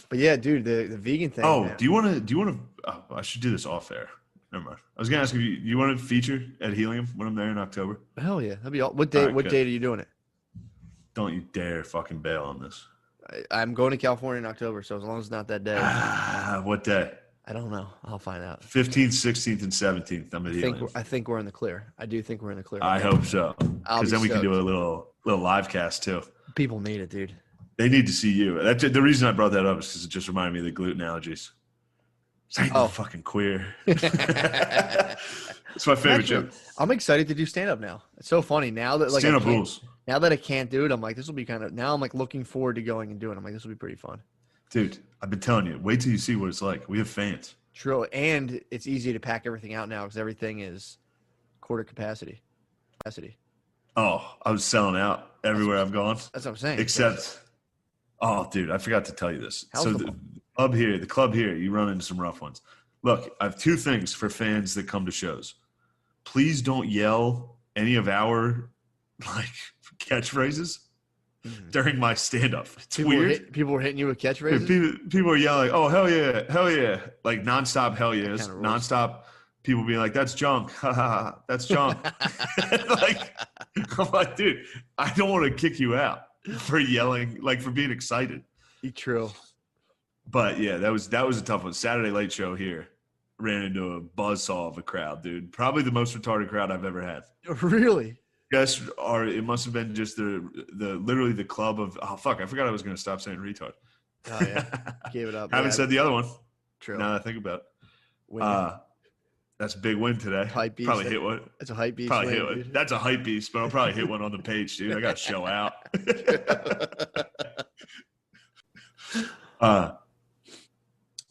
A: But yeah, dude, the vegan thing.
B: Oh,
A: man.
B: do you want to? Oh, I should do this off air. Never mind. I was gonna ask if you want to feature at Helium when I'm there in October.
A: Hell yeah, that'd be all. What day?
B: right,
A: what
B: good.
A: date are you doing it?
B: Don't you dare fucking bail on this.
A: I'm going to California in October, so as long as it's not that day,
B: What day?
A: I don't know. I'll find out.
B: 15th, 16th, and 17th. I'm at Helium.
A: I think we're in the clear. I do think we're in the clear.
B: I hope so.
A: I'll
B: Because
A: be
B: then we can do
A: stoked.
B: a little live cast too.
A: People need it, dude.
B: They need to see you. That's the reason I brought that up is because it just reminded me of the gluten allergies.
A: Oh.
B: Fucking queer. It's my favorite
A: Actually,
B: joke.
A: I'm excited to do stand up now. It's so funny now that like
B: Stand
A: I
B: up
A: can't-
B: rules.
A: Now that I can't do it, I'm like, this will be kind of. Now I'm like looking forward to going and doing it. I'm like, this will be pretty fun.
B: Dude, I've been telling you. Wait till you see what it's like. We have fans.
A: True, and it's easy to pack everything out now because everything is quarter capacity.
B: Oh, I was selling out everywhere I've gone.
A: That's what I'm saying.
B: Except, oh, dude, I forgot to tell you this.
A: How's
B: So
A: the-
B: the club here, you run into some rough ones. Look, I have two things for fans that come to shows. Please don't yell any of our like catchphrases during my stand-up. It's weird.
A: People were hitting you with catchphrases.
B: People are yelling, "Oh hell yeah!" Like nonstop hell yes,
A: kinda rules.
B: nonstop. People being like, "That's junk, that's junk." Like, I'm like, dude, I don't want to kick you out for yelling, like for being excited.
A: True.
B: But yeah, that was a tough one. Saturday Late Show here ran into a buzzsaw of a crowd, dude. Probably the most retarded crowd I've ever had.
A: Really?
B: Yes, or it must have been just the literally the club of I forgot I was gonna stop saying retard.
A: Oh yeah. Gave it up.
B: Haven't
A: Yeah.
B: said the other one.
A: True.
B: Now that I think about it.
A: Win.
B: That's a big win today.
A: Hype beast.
B: Probably hit one.
A: That's a hype beast.
B: Probably
A: win,
B: hit one.
A: dude.
B: That's a hype beast, but I'll probably hit one on the page, dude. I got to show out.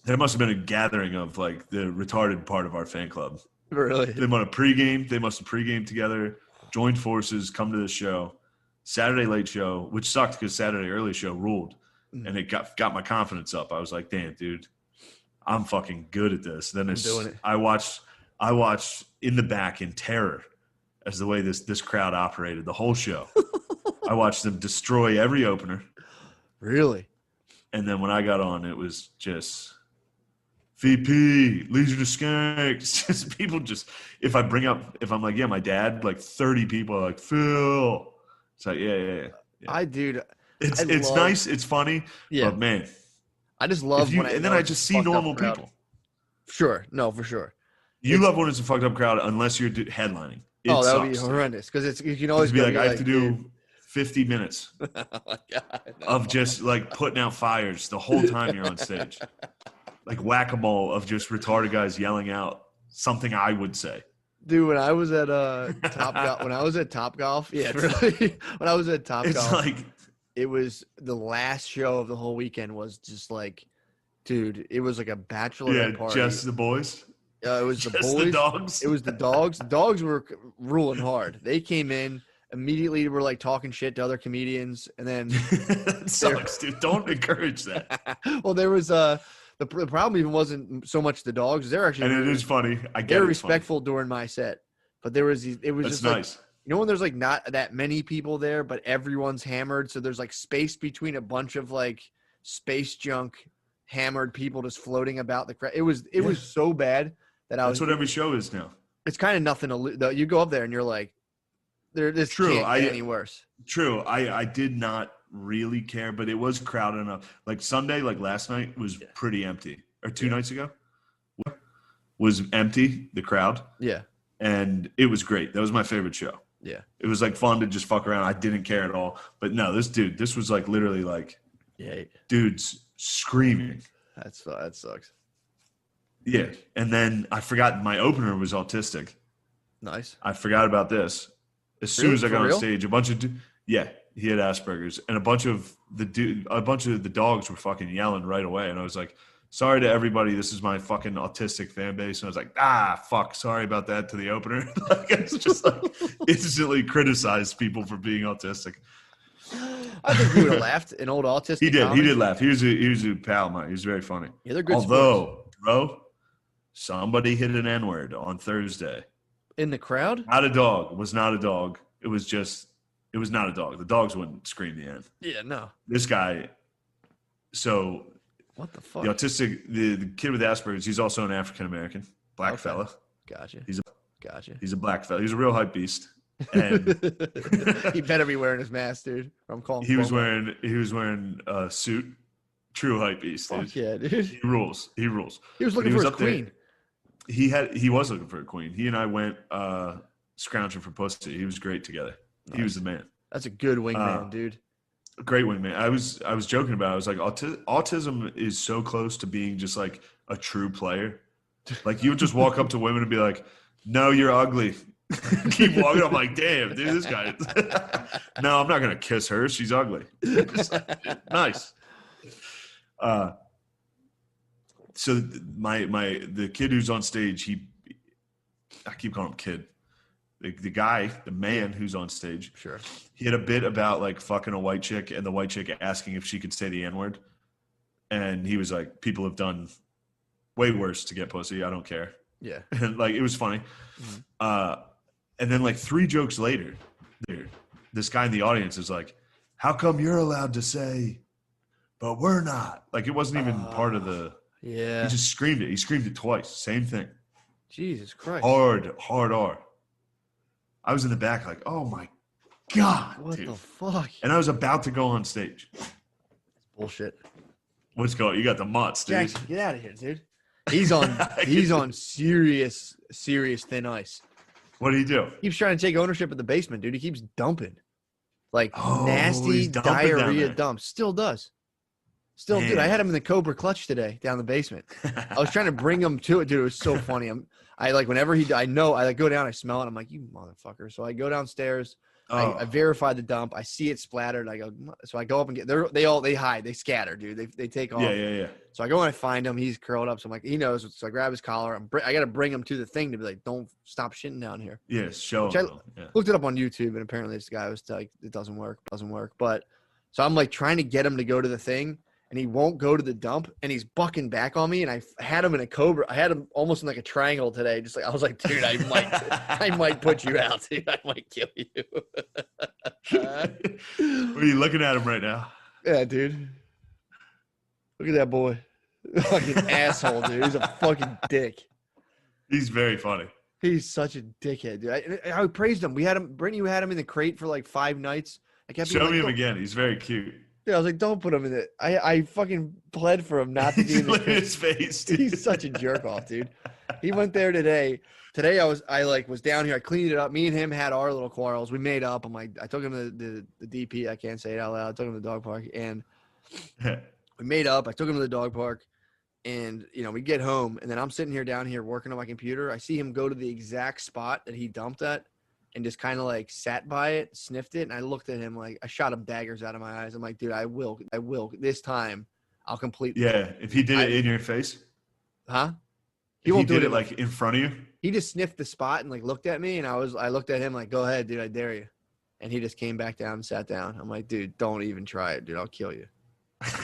B: There must have been a gathering of like the retarded part of our fan club.
A: Really?
B: They want to pregame. They must have pregamed together, joined forces, come to the show. Saturday late show, which sucked because Saturday early show ruled, and it got my confidence up. I was like, damn, dude, I'm fucking good at this. Then
A: doing it.
B: I watched in the back in terror as the way this crowd operated the whole show. I watched them destroy every opener.
A: Really?
B: And then when I got on, it was just VP, Leisure to Skanks. Just people if I'm like, yeah, my dad, like 30 people are like, Phil. It's like, yeah. It's nice. It's funny.
A: Yeah.
B: But man,
A: I just love
B: I just see normal people.
A: Sure. No, for sure.
B: You love when it's a fucked up crowd unless you're headlining.
A: That would be horrendous because you can always
B: be like, I have to do
A: dude.
B: 50 minutes
A: Oh my God, no.
B: of just like putting out fires the whole time you're on stage. Like whack-a-mole of just retarded guys yelling out something I would say.
A: Dude, when I was at Topgolf, yeah, really. When I was at Topgolf,
B: It's like
A: it was the last show of the whole weekend was just like, dude, it was like a bachelorette party.
B: Just the boys.
A: It was the
B: Just
A: boys.
B: the dogs.
A: It was the dogs. The dogs were ruling hard. They came in immediately. Were like talking shit to other comedians, and then
B: That sucks, dude. Don't encourage that.
A: well, there was the problem even wasn't so much the dogs. They're actually
B: And it is funny. I get
A: they're
B: it.
A: respectful during my set, but there was it was
B: That's
A: just
B: nice.
A: like, you know, when there's like not that many people there, but everyone's hammered, so there's like space between a bunch of like space junk hammered people just floating about the crowd. It was so bad that
B: That's what every show is now.
A: it's kind of nothing to you go up there and you're like, this
B: True.
A: can't get any worse.
B: True. I did not really care, but it was crowded enough. Like Sunday, like last night was pretty empty. Or 2 nights ago was empty, the crowd.
A: Yeah.
B: And it was great. That was my favorite show.
A: Yeah.
B: It was like fun to just fuck around. I didn't care at all. But no, this was like literally like dudes screaming.
A: That sucks.
B: Yeah. And then I forgot my opener was autistic.
A: Nice.
B: I forgot about this. As soon as I got on stage, a bunch of he had Asperger's, and a bunch of the dogs were fucking yelling right away, and I was like, sorry to everybody, this is my fucking autistic fan base. And I was like, fuck, sorry about that to the opener. Like, it's just like instantly criticized people for being autistic.
A: I think he would have laughed. An old autistic.
B: He did.
A: comic.
B: He did laugh. He was a pal of mine. He was very funny.
A: Yeah, they're good.
B: Although, bro, somebody hit an N-word on Thursday.
A: In the crowd?
B: Not a dog. Was not a dog. It was not a dog. The dogs wouldn't scream the end.
A: Yeah, no.
B: This guy, so
A: What the fuck?
B: the autistic, the kid with Asperger's, he's also an African-American, black fella.
A: Gotcha.
B: He's
A: He's
B: a black fella. He's a real hype beast. And
A: he better be wearing his mask, dude. I'm calling.
B: he was wearing a suit. True hype beast, dude.
A: Fuck yeah, dude.
B: He rules.
A: He was
B: When
A: looking
B: he
A: for
B: was
A: his
B: up there,
A: queen.
B: He was looking for a queen. He and I went scrounging for pussy. He was great together.
A: Nice.
B: He was the man.
A: That's a good wingman, dude.
B: Great wingman. I was joking about it. I was like, autism is so close to being just like a true player. Like you would just walk up to women and be like, "No, you're ugly." Keep walking. I'm like, damn, dude, this guy. No, I'm not gonna kiss her. She's ugly. Nice. So the kid who's on stage, I keep calling him kid. The guy, the man who's on stage,
A: Sure.
B: he had a bit about like fucking a white chick and the white chick asking if she could say the N-word. And he was like, people have done way worse to get pussy. I don't care.
A: Yeah.
B: And like, it was funny.
A: Mm-hmm.
B: And then like 3 jokes later, this guy in the audience is like, how come you're allowed to say, but we're not? Like, it wasn't even part of the,
A: Yeah.
B: he just screamed it. He screamed it twice. Same thing.
A: Jesus Christ.
B: Hard R. I was in the back like, oh my God,
A: What
B: dude.
A: the fuck?
B: And I was about to go on stage.
A: Bullshit.
B: What's going on? You got the mutts, dude.
A: Jackson, get out of here, dude. He's on serious thin ice.
B: What did he do?
A: Keeps trying to take ownership of the basement, dude. He keeps dumping. Like
B: Oh,
A: nasty
B: he's dumping down
A: diarrhea
B: there.
A: dumps. Still does. Still, dude, I had him in the Cobra clutch today down the basement. I was trying to bring him to it, dude. It was so funny. I like whenever I go down, I smell it. I'm like, you motherfucker. So I go downstairs. I verify the dump. I see it splattered. So I go up and they hide. They scatter, dude. They take off.
B: Yeah.
A: So I go and I find him. He's curled up. So I'm like, he knows. So I grab his collar. I got to bring him to the thing to be like, don't stop shitting down here.
B: Yeah, show
A: him.
B: Yeah.
A: Looked it up on YouTube, and apparently this guy was like, it doesn't work. But so I'm like trying to get him to go to the thing. And he won't go to the dump, and he's bucking back on me. And I had him in a Cobra. I had him almost in like a triangle today. Just like I was like, dude, I might put you out, dude. I might kill you.
B: Are you looking at him right now?
A: Yeah, dude. Look at that boy. Fucking asshole, dude. He's a fucking dick.
B: He's very funny.
A: He's such a dickhead, dude. I praised him. Brittany had him in the crate for like 5 nights. I kept
B: Show me him again. He's very cute.
A: Dude, I was like, don't put him in it. I fucking pled for him not to be in the
B: his face, dude.
A: He's such a jerk off, dude. He went there today. Today I was down here. I cleaned it up. Me and him had our little quarrels. We made up. I'm like, I took him to the DP. I can't say it out loud. I took him to the dog park, and we made up. I took him to the dog park, and we get home, and then I'm sitting here down here working on my computer. I see him go to the exact spot that he dumped at, and just kind of like sat by it, sniffed it, and I looked at him like I shot him daggers out of my eyes. I'm like, dude, I will this time. I'll completely.
B: Yeah, if he did it in your face,
A: huh?
B: He won't do it like in front of you.
A: He just sniffed the spot and like looked at me, and I looked at him like, go ahead, dude, I dare you. And he just came back down and sat down. I'm like, dude, don't even try it, dude. I'll kill you.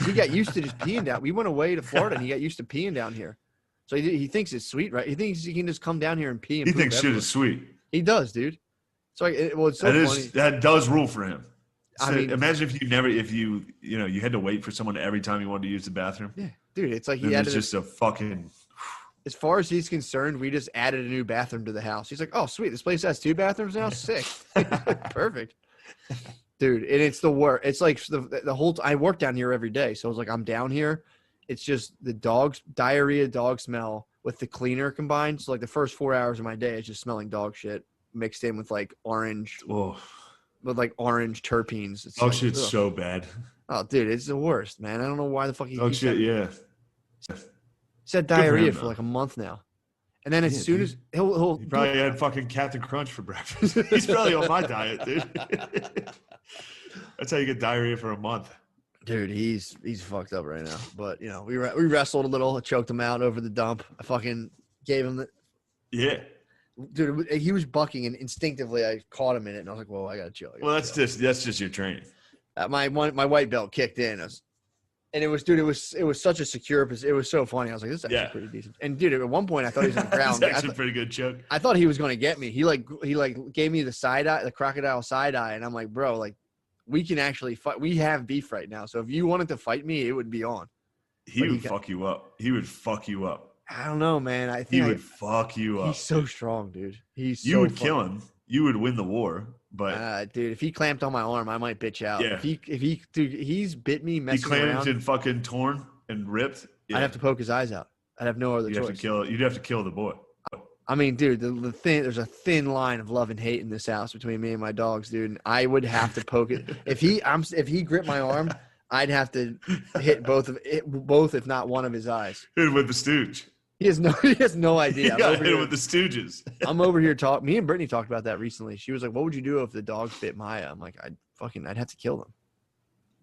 A: He got used to just peeing down. We went away to Florida, and he got used to peeing down here. So he thinks it's sweet, right? He thinks he can just come down here and pee. And
B: he thinks shit is sweet.
A: He does, dude. So it's so funny.
B: That does rule for him. So
A: I mean,
B: imagine if you had to wait for someone every time you wanted to use the bathroom.
A: Yeah, dude, it's like
B: it's just a fucking.
A: As far as he's concerned, we just added a new bathroom to the house. He's like, oh, sweet, this place has 2 bathrooms now. Sick, perfect, dude. And it's the worst. It's like the whole. I work down here every day, so it's like I'm down here. It's just the dog's diarrhea, dog smell with the cleaner combined. So like the first 4 hours of my day is just smelling dog shit mixed in with like orange.
B: Oh.
A: With like orange terpenes.
B: It's shit's so bad.
A: Oh, dude, it's the worst, man. I don't know why the fuck he.
B: Oh shit, yeah.
A: Said diarrhea for like a month now, and then as soon as he'll
B: he probably had fucking Captain Crunch for breakfast. He's probably on my diet, dude. That's how you get diarrhea for a month.
A: Dude, he's fucked up right now. But we wrestled a little. I choked him out over the dump. I fucking gave him the.
B: Yeah.
A: Dude, he was bucking, and instinctively I caught him in it, and I was like, "Whoa, I gotta chill."
B: That's just your training.
A: My white belt kicked in. And it was such a secure position. It was so funny. I was like, this is actually pretty decent. And dude, at one point I thought he was on the ground.
B: That's actually a pretty good choke.
A: I thought he was going to get me. He gave me the side eye, the crocodile side eye. And I'm like, bro, like we can actually fight. We have beef right now. So if you wanted to fight me, it would be on.
B: He would fuck you up. He would fuck you up.
A: I don't know, man. I think
B: he would fuck you up.
A: He's so strong, dude.
B: You would kill him. You would win the war. But
A: dude, if he clamped on my arm, I might bitch out.
B: Yeah.
A: He's bit me messing around.
B: He clamped and fucking torn and ripped. Yeah.
A: I'd have to poke his eyes out. I'd have no other choice.
B: You'd have to kill the boy.
A: I mean, dude, there's a thin line of love and hate in this house between me and my dogs, dude. And I would have to poke it. If he gripped my arm, I'd have to hit both, if not one of his eyes.
B: With the stooge.
A: He has no idea.
B: He got hit with the Stooges.
A: I'm over here talking. Me and Brittany talked about that recently. She was like, "What would you do if the dog bit Maya?" I'm like, I'd have to kill them.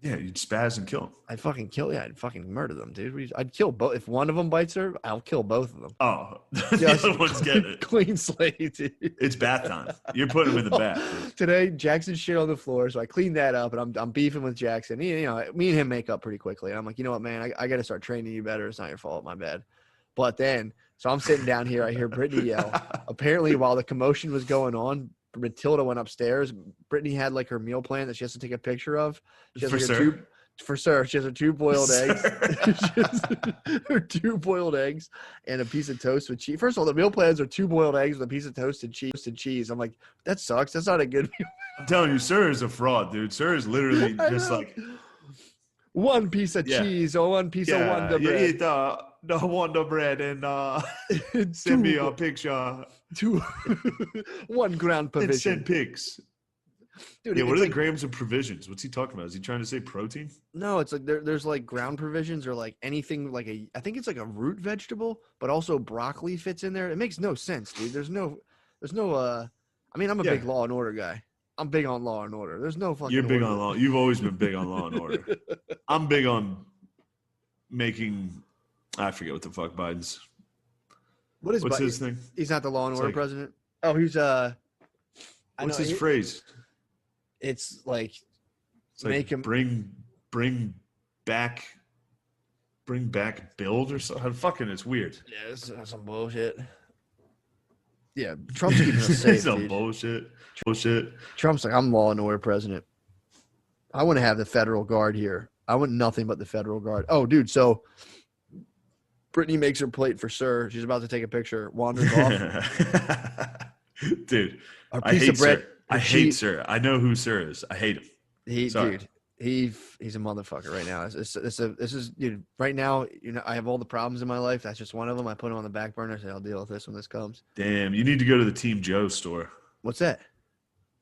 B: Yeah, you'd spaz and kill them.
A: I'd fucking murder them, dude. I'd kill both. If one of them bites her, I'll kill both of them.
B: Oh, the other one's getting it.
A: Clean slate, dude.
B: It's bath time. You're putting him in the bath.
A: Today, Jackson shit on the floor, so I cleaned that up, and I'm beefing with Jackson. Me and him make up pretty quickly. And I'm like, you know what, man? I got to start training you better. It's not your fault. My bad. But then, so I'm sitting down here. I hear Brittany yell. Apparently, while the commotion was going on, Matilda went upstairs. Brittany had like her meal plan that she has to take a picture of. She has
B: for
A: like
B: sure.
A: She has her 2 boiled eggs. She has her 2 boiled eggs and a piece of toast with cheese. First of all, the meal plans are 2 boiled eggs with a piece of toasted cheese. I'm like, that sucks. That's not a good meal.
B: I'm telling you, Sir is a fraud, dude. Sir is literally just like
A: 1 piece of cheese or 1 piece of Wonder Bread.
B: You eat the Wonder Bread and send me a picture.
A: 1 ground provision.
B: And send pics.
A: Dude,
B: Yeah, what
A: it's
B: are
A: like,
B: the grams of provisions? What's he talking about? Is he trying to say protein?
A: no, it's like there's like ground provisions or like anything like I think it's like a root vegetable, but also broccoli fits in there. It makes no sense, dude. There's no I mean, I'm a
B: Yeah.
A: big Law and Order guy. I'm big on Law and Order. There's no fucking
B: You're big
A: order.
B: on law. You've always been big on law and order. I'm big on making. I forget what the fuck Biden's.
A: What's
B: his thing?
A: He's not the Law and
B: It's
A: Order
B: like-
A: president. Oh, he's I
B: What's
A: know,
B: his phrase?
A: It's like
B: It's like
A: make him
B: bring back build or something. Fucking, it's weird.
A: yeah, this is some bullshit. Yeah, Trump's keeping us safe,
B: Some
A: dude.
B: bullshit.
A: Trump's like, I'm Law and Order president. I want to have the federal guard here. I want nothing but the federal guard. Oh, dude, so Brittany makes her plate for Sir. She's about to take a picture. Wanders off.
B: Dude,
A: Our
B: I
A: piece
B: hate
A: of bread.
B: Sir. I hate Sir. I know who Sir is. I hate him. Sorry.
A: Dude, he's a motherfucker right now. This is dude. Right now, I have all the problems in my life. That's just one of them. I put him on the back burner. Say I'll deal with this when this comes.
B: Damn, you need to go to the Team Joe store.
A: What's that?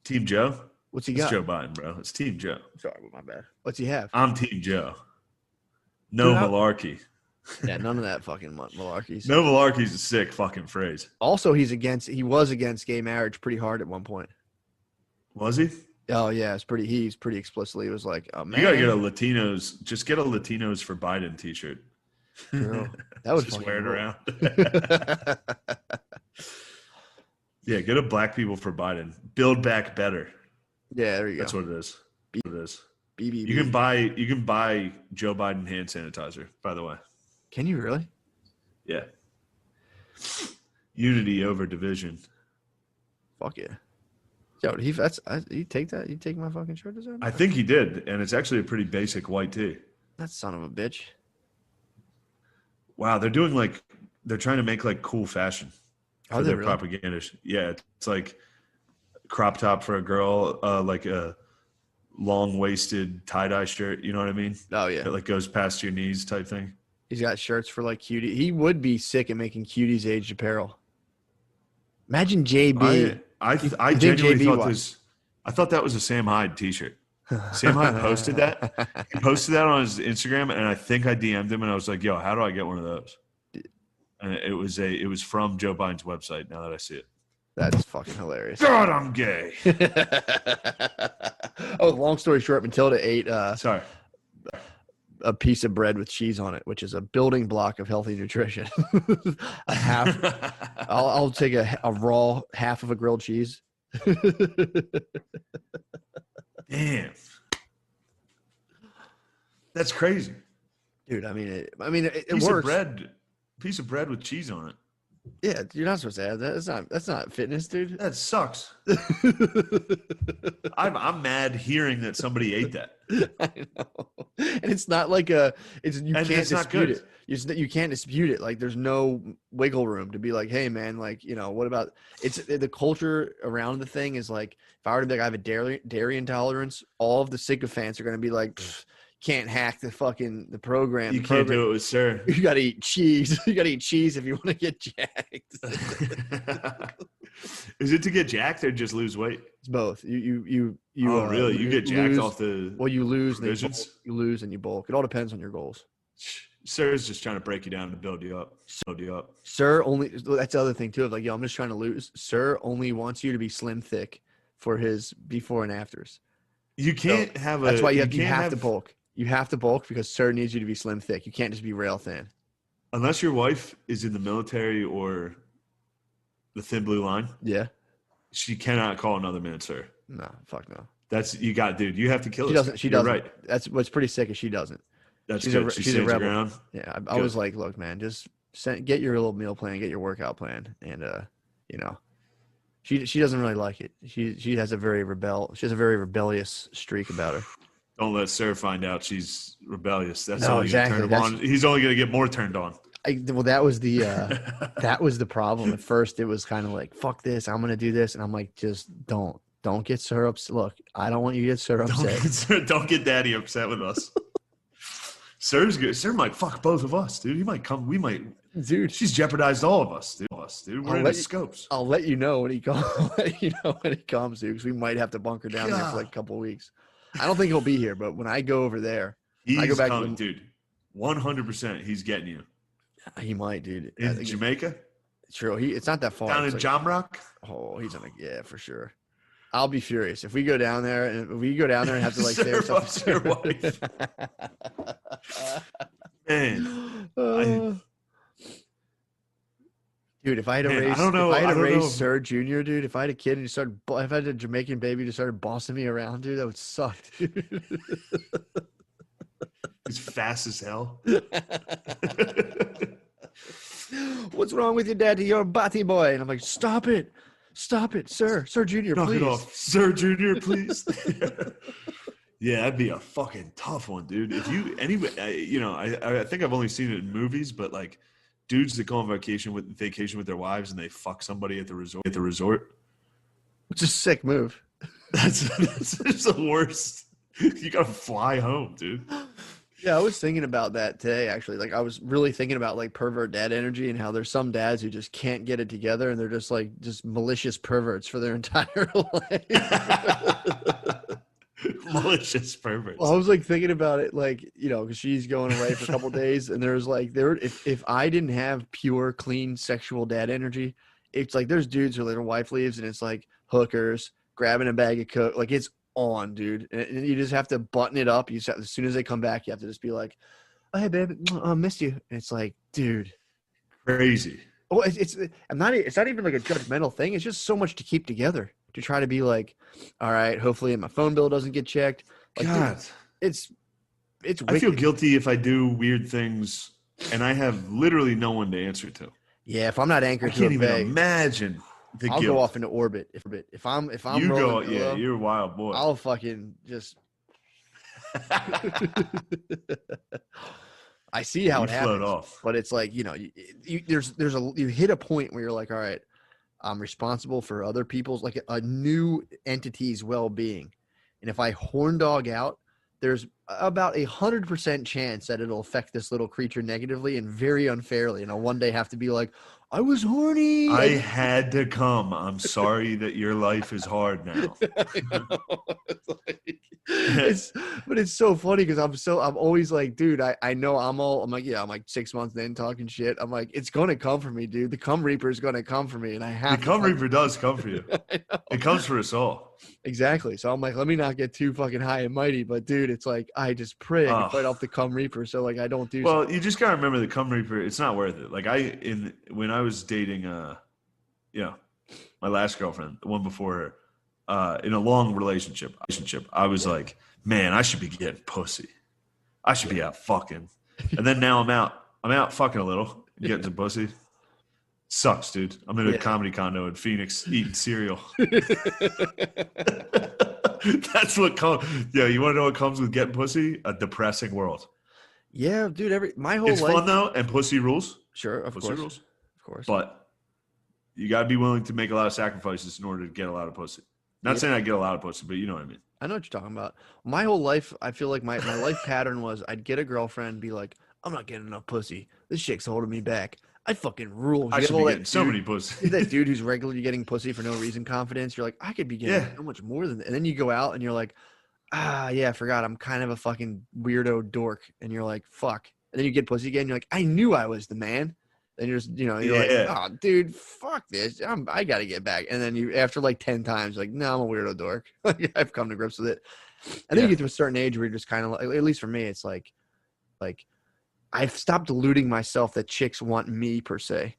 B: Team Joe?
A: What's he
B: It's
A: got?
B: Joe Biden, bro. It's Team Joe.
A: Sorry, my bad. What's he have?
B: I'm Team Joe. No
A: Dude,
B: malarkey.
A: Yeah, none of that fucking malarkey.
B: No malarkey's a sick fucking phrase.
A: Also, he was against gay marriage pretty hard at one point.
B: Was he?
A: Oh yeah, he's pretty explicitly. It was like, oh man,
B: You gotta get a Latinos. Just get a Latinos for Biden T-shirt.
A: True. That was
B: just
A: fucking
B: wear it
A: cool.
B: around. Yeah, get a black people for Biden. Build back better.
A: Yeah, there you
B: That's
A: go.
B: what it is. What it is.
A: BBB.
B: You can buy Joe Biden hand sanitizer. By the way.
A: Can you really?
B: Yeah. Unity over division.
A: Fuck yeah. Yo, you take that? You take my fucking shirt design?
B: I think he did, and it's actually a pretty basic white tee.
A: That son of a bitch.
B: Wow, they're trying to make like cool fashion
A: Are
B: for
A: they
B: their
A: really?
B: propaganda. Yeah, it's like crop top for a girl, like a long-waisted tie-dye shirt. You know what I mean?
A: Oh yeah.
B: That like goes past your knees type thing.
A: He's got shirts for like cutie. He would be sick at making cuties aged apparel. Imagine JB.
B: I
A: think
B: genuinely
A: JB
B: thought
A: was?
B: I thought that was a Sam Hyde T-shirt. Sam Hyde posted that. He posted that on his Instagram, and I think I DM'd him, and I was like, "Yo, how do I get one of those?" And it was from Joe Biden's website. Now that I see it,
A: That's fucking hilarious.
B: God, I'm gay.
A: Oh, long story short, Matilda ate
B: Sorry.
A: a piece of bread with cheese on it, which is a building block of healthy nutrition. A half. I'll take a raw half of a grilled cheese.
B: Damn, that's crazy.
A: Dude, I mean, it
B: Piece
A: works.
B: Piece of bread with cheese on it.
A: Yeah, you're not supposed to have that. That's not fitness, dude.
B: That sucks. I'm mad hearing that somebody ate that.
A: I know. And it's not like you can't dispute it. You can't dispute it. Like there's no wiggle room to be like, hey man, like, what about the culture around the thing is like, if I were to be like, I have a dairy intolerance, all of the sycophants are going to be like, can't hack the program.
B: You can't do it with Sir.
A: You got to eat cheese. You got to eat cheese if you want to get jacked.
B: Is it to get jacked or just lose weight?
A: It's both. You
B: really? You get jacked off the
A: you lose and
B: provisions?
A: you lose and you bulk. It all depends on your goals.
B: Sir's just trying to break you down to build you up.
A: Sir only, that's the other thing too, of like, yo, I'm just trying to lose. Sir only wants you to be slim thick for his before and afters.
B: You can't have a.
A: That's why you have to bulk. You have to bulk because Sir needs you to be slim thick. You can't just be rail thin.
B: Unless your wife is in the military or the thin blue line.
A: Yeah.
B: She cannot call another man Sir.
A: No, fuck no.
B: Dude. You have to kill
A: She
B: this
A: doesn't.
B: guy.
A: She
B: You're
A: doesn't.
B: Right.
A: That's what's pretty sick is she doesn't.
B: That's
A: she's
B: good.
A: A,
B: she
A: she's a
B: stands her
A: rebel.
B: ground.
A: Yeah, I was like, look, man, just get your little meal plan, get your workout plan, and she doesn't really like it. She has a very rebellious streak about her.
B: Don't let Sir find out she's rebellious. That's
A: No,
B: only
A: exactly.
B: going to turn him on. He's only going to get more turned on.
A: Well, that was the problem. At first, it was kind of like, fuck this, I'm gonna do this, and I'm like, just don't get Sir upset. Look, I don't want you to get Sir upset.
B: Don't get Daddy upset with us. Sir's good. Sir might fuck both of us, dude. He might come. We might.
A: Dude,
B: She's jeopardized all of us, dude. We're in the scopes.
A: I'll let you know when he comes. I'll let you know when he comes, dude, because we might have to bunker down there for like a couple of weeks. I don't think he'll be here, but when I go over there, I go back
B: coming, dude. 100%, he's getting you.
A: He might, dude.
B: In Jamaica?
A: True. It's not that far.
B: Down in Jamrock?
A: Oh, he's on yeah, for sure. I'll be furious if we go down there and have to like say
B: fucks your wife. Man.
A: Dude, if I had to raise Sir Junior, dude, if I had a kid and if I had a Jamaican baby who started bossing me around, dude, that would suck, dude.
B: He's fast as hell.
A: What's wrong with your daddy? You're a batty boy. And I'm like, stop it, sir Junior,
B: knock
A: please.
B: It off, Sir Junior, please. Yeah, that'd be a fucking tough one, dude. If you anyway, I think I've only seen it in movies, but like dudes that go on vacation with their wives and they fuck somebody at the resort.
A: It's a sick move.
B: That's just the worst. You gotta fly home, dude.
A: Yeah, I was thinking about that today, actually. Like, I was really thinking about, like, pervert dad energy and how there's some dads who just can't get it together and they're just, like, just malicious perverts for their entire life.
B: Malicious perverts.
A: Well, I was, like, thinking about it, like, because she's going away for a couple days, and there's, like, if I didn't have pure, clean, sexual dad energy, it's, like, there's dudes who their wife leaves, and it's, like, hookers, grabbing a bag of coke. Like, it's on, dude, and you just have to button it up. As soon as they come back, you have to just be like, "Oh, hey, babe, I missed you." And it's like, dude,
B: crazy.
A: Oh, it's not even like a judgmental thing. It's just so much to keep together to try to be like, all right, hopefully my phone bill doesn't get checked. Like,
B: God,
A: dude, it's wicked.
B: I feel guilty if I do weird things and I have literally no one to answer to.
A: Yeah, if I'm not anchored,
B: I can't even imagine.
A: I'll go off into orbit. If I'm
B: you go,
A: below,
B: you're a wild boy.
A: I'll fucking just. I see how it happens,
B: off.
A: But it's like you hit a point where you're like, all right, I'm responsible for other people's, like, a new entity's well-being, and if I horn dog out, there's about 100% chance that it'll affect this little creature negatively and very unfairly, and I'll one day have to be like, I was horny.
B: I had to come. I'm sorry that your life is hard now.
A: But it's so funny because I'm always like, dude, I know I'm like 6 months in talking shit. I'm like, it's gonna come for me, dude. The cum reaper is gonna come for me, and I have
B: the cum reaper does come for you. It comes for us all.
A: Exactly. So I'm like, let me not get too fucking high and mighty, but dude, it's like I just pray I can fight off the cum reaper, so like I don't do.
B: Well, you just gotta remember the cum reaper. It's not worth it. Like when I was dating, my last girlfriend, the one before her, in a long relationship, I was like, man, I should be getting pussy. I should be out fucking. And then now I'm out fucking a little, getting some pussy. Sucks, dude. I'm in a comedy condo in Phoenix eating cereal. That's what comes. Yeah, you want to know what comes with getting pussy? A depressing world.
A: Yeah, dude. My whole
B: it's
A: life.
B: It's fun though, and pussy rules.
A: Sure, of
B: pussy
A: course.
B: Rules.
A: Of course.
B: But you got to be willing to make a lot of sacrifices in order to get a lot of pussy. Not saying I get a lot of pussy, but you know what I mean.
A: I know what you're talking about. My whole life, I feel like my life pattern was I'd get a girlfriend and be like, I'm not getting enough pussy. This chick's holding me back. I fucking rule.
B: I should be getting so many pussy.
A: That dude who's regularly getting pussy for no reason confidence. You're like, I could be getting so much more than that. And then you go out and you're like, I forgot. I'm kind of a fucking weirdo dork. And you're like, fuck. And then you get pussy again. You're like, I knew I was the man. Then you're just, you're like, oh, dude, fuck this. I got to get back. And then you, after like 10 times, like, no, I'm a weirdo dork. I've come to grips with it. And then you get to a certain age where you're just kind of like, at least for me, it's like I've stopped deluding myself that chicks want me per se.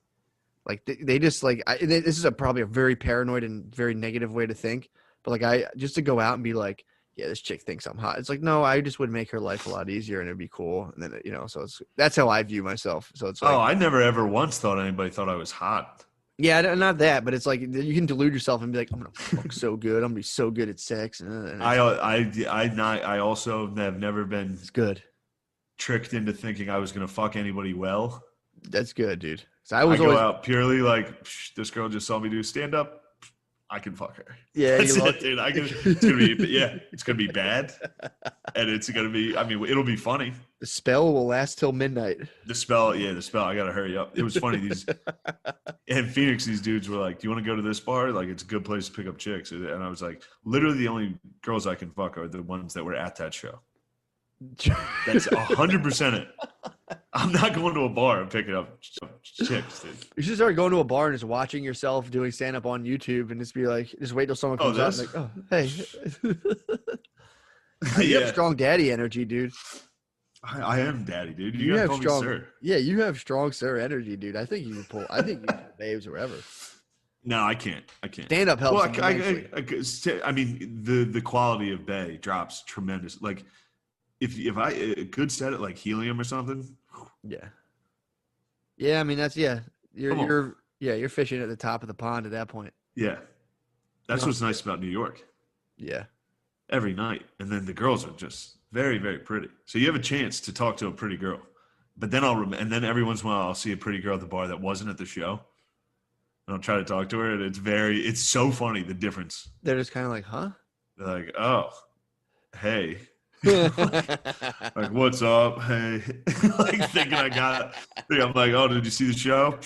A: Like they just like, this is probably a very paranoid and very negative way to think. But like just to go out and be like, yeah, this chick thinks I'm hot. It's like, no, I just would make her life a lot easier and it'd be cool. And then, so that's how I view myself. So it's like,
B: I never ever once thought anybody thought I was hot.
A: Yeah, not that, but it's like you can delude yourself and be like, I'm gonna fuck so good. I'm gonna be so good at sex. And
B: I also have never been
A: good
B: tricked into thinking I was gonna fuck anybody well.
A: That's good, dude. So
B: I go out purely like, this girl just saw me do stand up. I can fuck her.
A: Yeah,
B: That's
A: you
B: it, dude. It's gonna be bad, and it's gonna be. I mean, it'll be funny.
A: The spell will last till midnight.
B: The spell. I gotta hurry up. It was funny. In Phoenix, these dudes were like, "Do you want to go to this bar? Like, it's a good place to pick up chicks." And I was like, "Literally, the only girls I can fuck are the ones that were at that show." That's 100% it. I'm not going to a bar and picking up chicks, dude.
A: You should start going to a bar and just watching yourself doing stand up on YouTube and just be like, just wait till someone comes out and like, oh, hey. You have strong daddy energy, dude.
B: I am daddy, dude.
A: You have
B: call me
A: strong,
B: sir.
A: Yeah, you have strong sir energy, dude. I think you can pull babes wherever.
B: No, I can't.
A: Stand up helps.
B: Well, I mean, the quality of Bay drops tremendous. Like, if I could set it like helium or something.
A: Yeah. I mean, you're fishing at the top of the pond at that point.
B: Yeah, that's what's nice about New York.
A: Yeah,
B: every night, and then the girls are just very, very pretty. So you have a chance to talk to a pretty girl, but then and then every once in a while I'll see a pretty girl at the bar that wasn't at the show, and I'll try to talk to her, and it's so funny the difference.
A: They're just kind of like, huh?
B: They're like, oh, hey. like, what's up? Hey, like thinking I'm like, oh, did you see the show?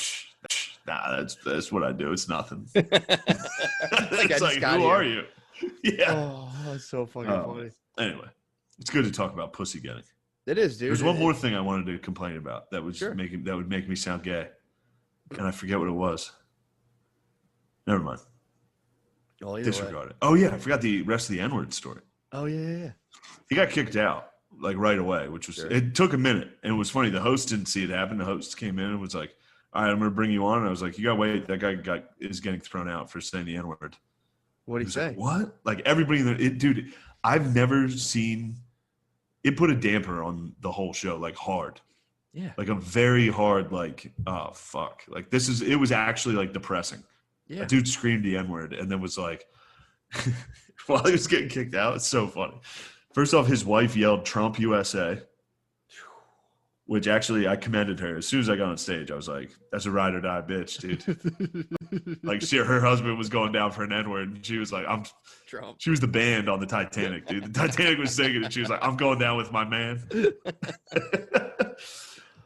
B: Nah, that's what I do. It's nothing. It's like, who are you? Yeah.
A: Oh, that's so fucking funny.
B: Anyway, it's good to talk about pussy getting.
A: It is, dude.
B: There's one more thing I wanted to complain about that would make me sound gay, and I forget what it was. Never mind. Disregard it. Oh yeah, I forgot the rest of the N-word story.
A: Oh yeah.
B: He got kicked out like right away, which was it took a minute, and it was funny. The host didn't see it happen. The host came in and was like, "All right, I'm going to bring you on." And I was like, "You got to wait. That guy is getting thrown out for saying the N-word."
A: What did he say?
B: Like, what? Like everybody dude, I've never seen it put a damper on the whole show, like hard.
A: Yeah.
B: Like a very hard, like, oh fuck. Like it was actually like depressing.
A: Yeah.
B: A dude screamed the N-word and then was like, while he was getting kicked out, it's so funny. First off, his wife yelled Trump USA, which actually I commended her. As soon as I got on stage, I was like, that's a ride or die bitch, dude. Like her husband was going down for an N-word, and she was like, I'm Trump. She was the band on the Titanic, dude. The Titanic was singing, and she was like, I'm going down with my man.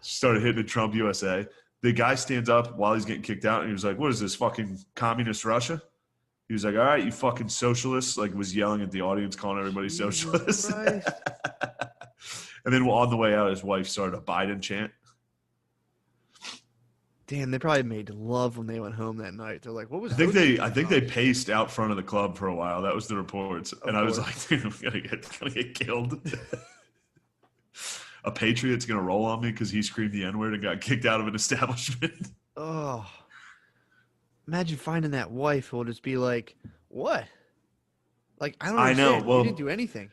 B: She started hitting the Trump USA. The guy stands up while he's getting kicked out, and he was like, what is this, fucking communist Russia? He was like, all right, you fucking socialists, like was yelling at the audience, calling everybody socialists. And then on the way out, his wife started a Biden chant.
A: Damn, they probably made love when they went home that night. They're like, what was
B: I think they paced out front of the club for a while. That was the reports. And I was like, dude, I'm gonna get killed. A patriot's gonna roll on me because he screamed the N-word and got kicked out of an establishment.
A: Oh. Imagine finding that wife who will just be like, what? Like, I don't understand.
B: Well,
A: you didn't do anything.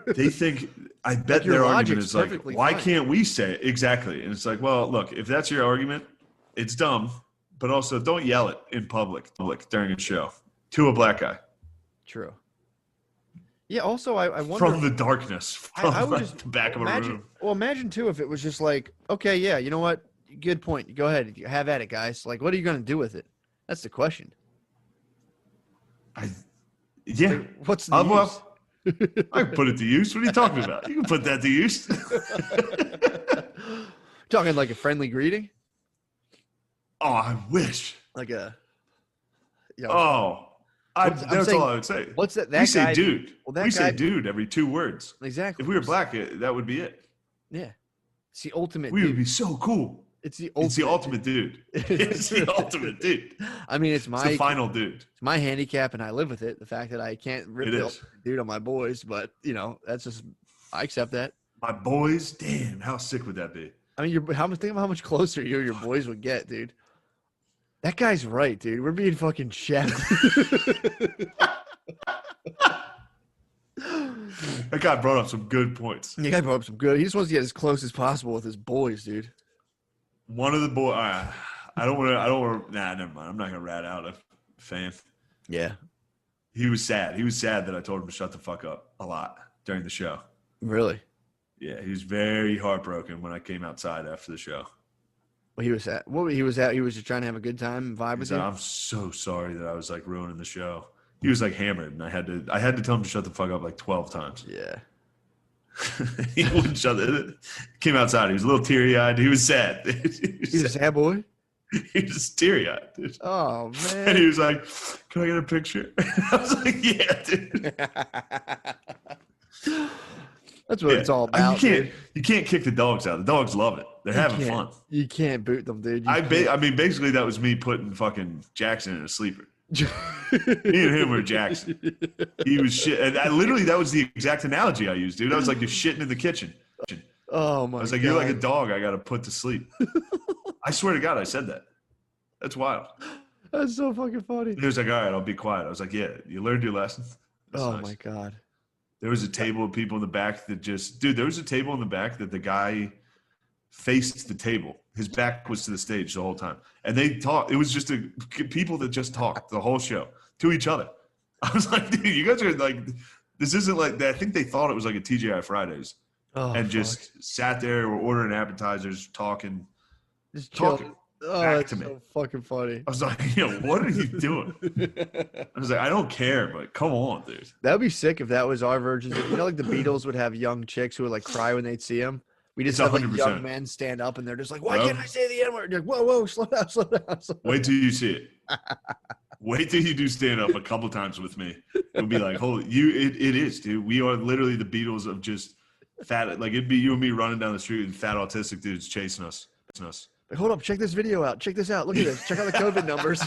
B: They think, I bet their argument is like, why can't we say it? Exactly. And it's like, well, look, if that's your argument, it's dumb, but also don't yell it in public during a show to a black guy.
A: True. Yeah, also, I wonder.
B: From the darkness, from
A: I would just
B: the back of a room.
A: Well, imagine, too, if it was just like, okay, yeah, you know what? Good point. Go ahead. Have at it, guys. Like, what are you going to do with it? That's the question.
B: Like,
A: what's the use?
B: I can put it to use. What are you talking about? You can put that to use.
A: Talking like a friendly greeting?
B: Oh, I wish.
A: Like a.
B: That's all I would say.
A: What's that?
B: We say dude.
A: Well,
B: we say dude every 2 words.
A: Exactly.
B: If we were black, that would be it.
A: Yeah. It's the ultimate
B: We would be so cool.
A: It's the ultimate
B: dude. It's the ultimate dude.
A: I mean, it's the
B: final dude.
A: It's my handicap, and I live with it. The fact that I can't rip the dude on my boys, but that's just I accept that.
B: My boys, damn, how sick would that be?
A: I mean, think about how much closer you and your boys would get, dude. That guy's right, dude. We're being fucking chefed.
B: That guy brought up some good points.
A: Yeah, guy brought up some good. He just wants to get as close as possible with his boys, dude.
B: One of the boys. I don't want to. Nah, never mind. I'm not gonna rat out a fan.
A: Yeah.
B: He was sad. He was sad that I told him to shut the fuck up a lot during the show.
A: Really?
B: Yeah, he was very heartbroken when I came outside after the show.
A: Well, he was at what he was at. He was just trying to have a good time and vibe with
B: He's
A: you.
B: like, I'm so sorry that I was like ruining the show. He was like hammered, and I had to tell him to shut the fuck up like 12 times.
A: Yeah.
B: He wouldn't shut it. Came outside. He was a little teary eyed. He was sad.
A: He's a sad boy.
B: He was teary eyed.
A: Oh man.
B: And he was like, "Can I get a picture?" I was like, "Yeah, dude."
A: That's what it's all about.
B: You can't kick the dogs out. The dogs love it. They're having fun.
A: You can't boot them, dude.
B: I mean, basically, that was me putting fucking Jackson in a sleeper. Me and him were Jackson. He was shit. And that was the exact analogy I used, dude. I was like, you're shitting in the kitchen.
A: Oh my!
B: I was like, you're like a dog. I got to put to sleep. I swear to God, I said that. That's wild.
A: That's so fucking funny.
B: He was like, all right, I'll be quiet. I was like, yeah, you learned your lesson. That's
A: Oh
B: nice.
A: my God.
B: There was a table of people in the back that there was a table in the back that the guy faced the table. His back was to the stage the whole time. And they talked. It was just people that just talked the whole show to each other. I was like, dude, you guys are like, this isn't like that. I think they thought it was like a TGI Fridays. Just sat there, were ordering appetizers, talking.
A: Just
B: talking back to me.
A: So fucking funny.
B: I was like, what are you doing? I was like, I don't care, but come on, dude.
A: That would be sick if that was our version. Like the Beatles would have young chicks who would like cry when they'd see him. We just have like
B: 100%.
A: young men stand up and they're just like, why can't I say the N-word? You're like, whoa, slow down.
B: Wait till you see it. Wait till you do stand up a couple times with me. It'll be like, holy, it is, dude. We are literally the Beatles of just fat. Like it'd be you and me running down the street and fat autistic dudes chasing us.
A: Like, hold up, check this video out. Check this out. Look at this. Check out the COVID numbers.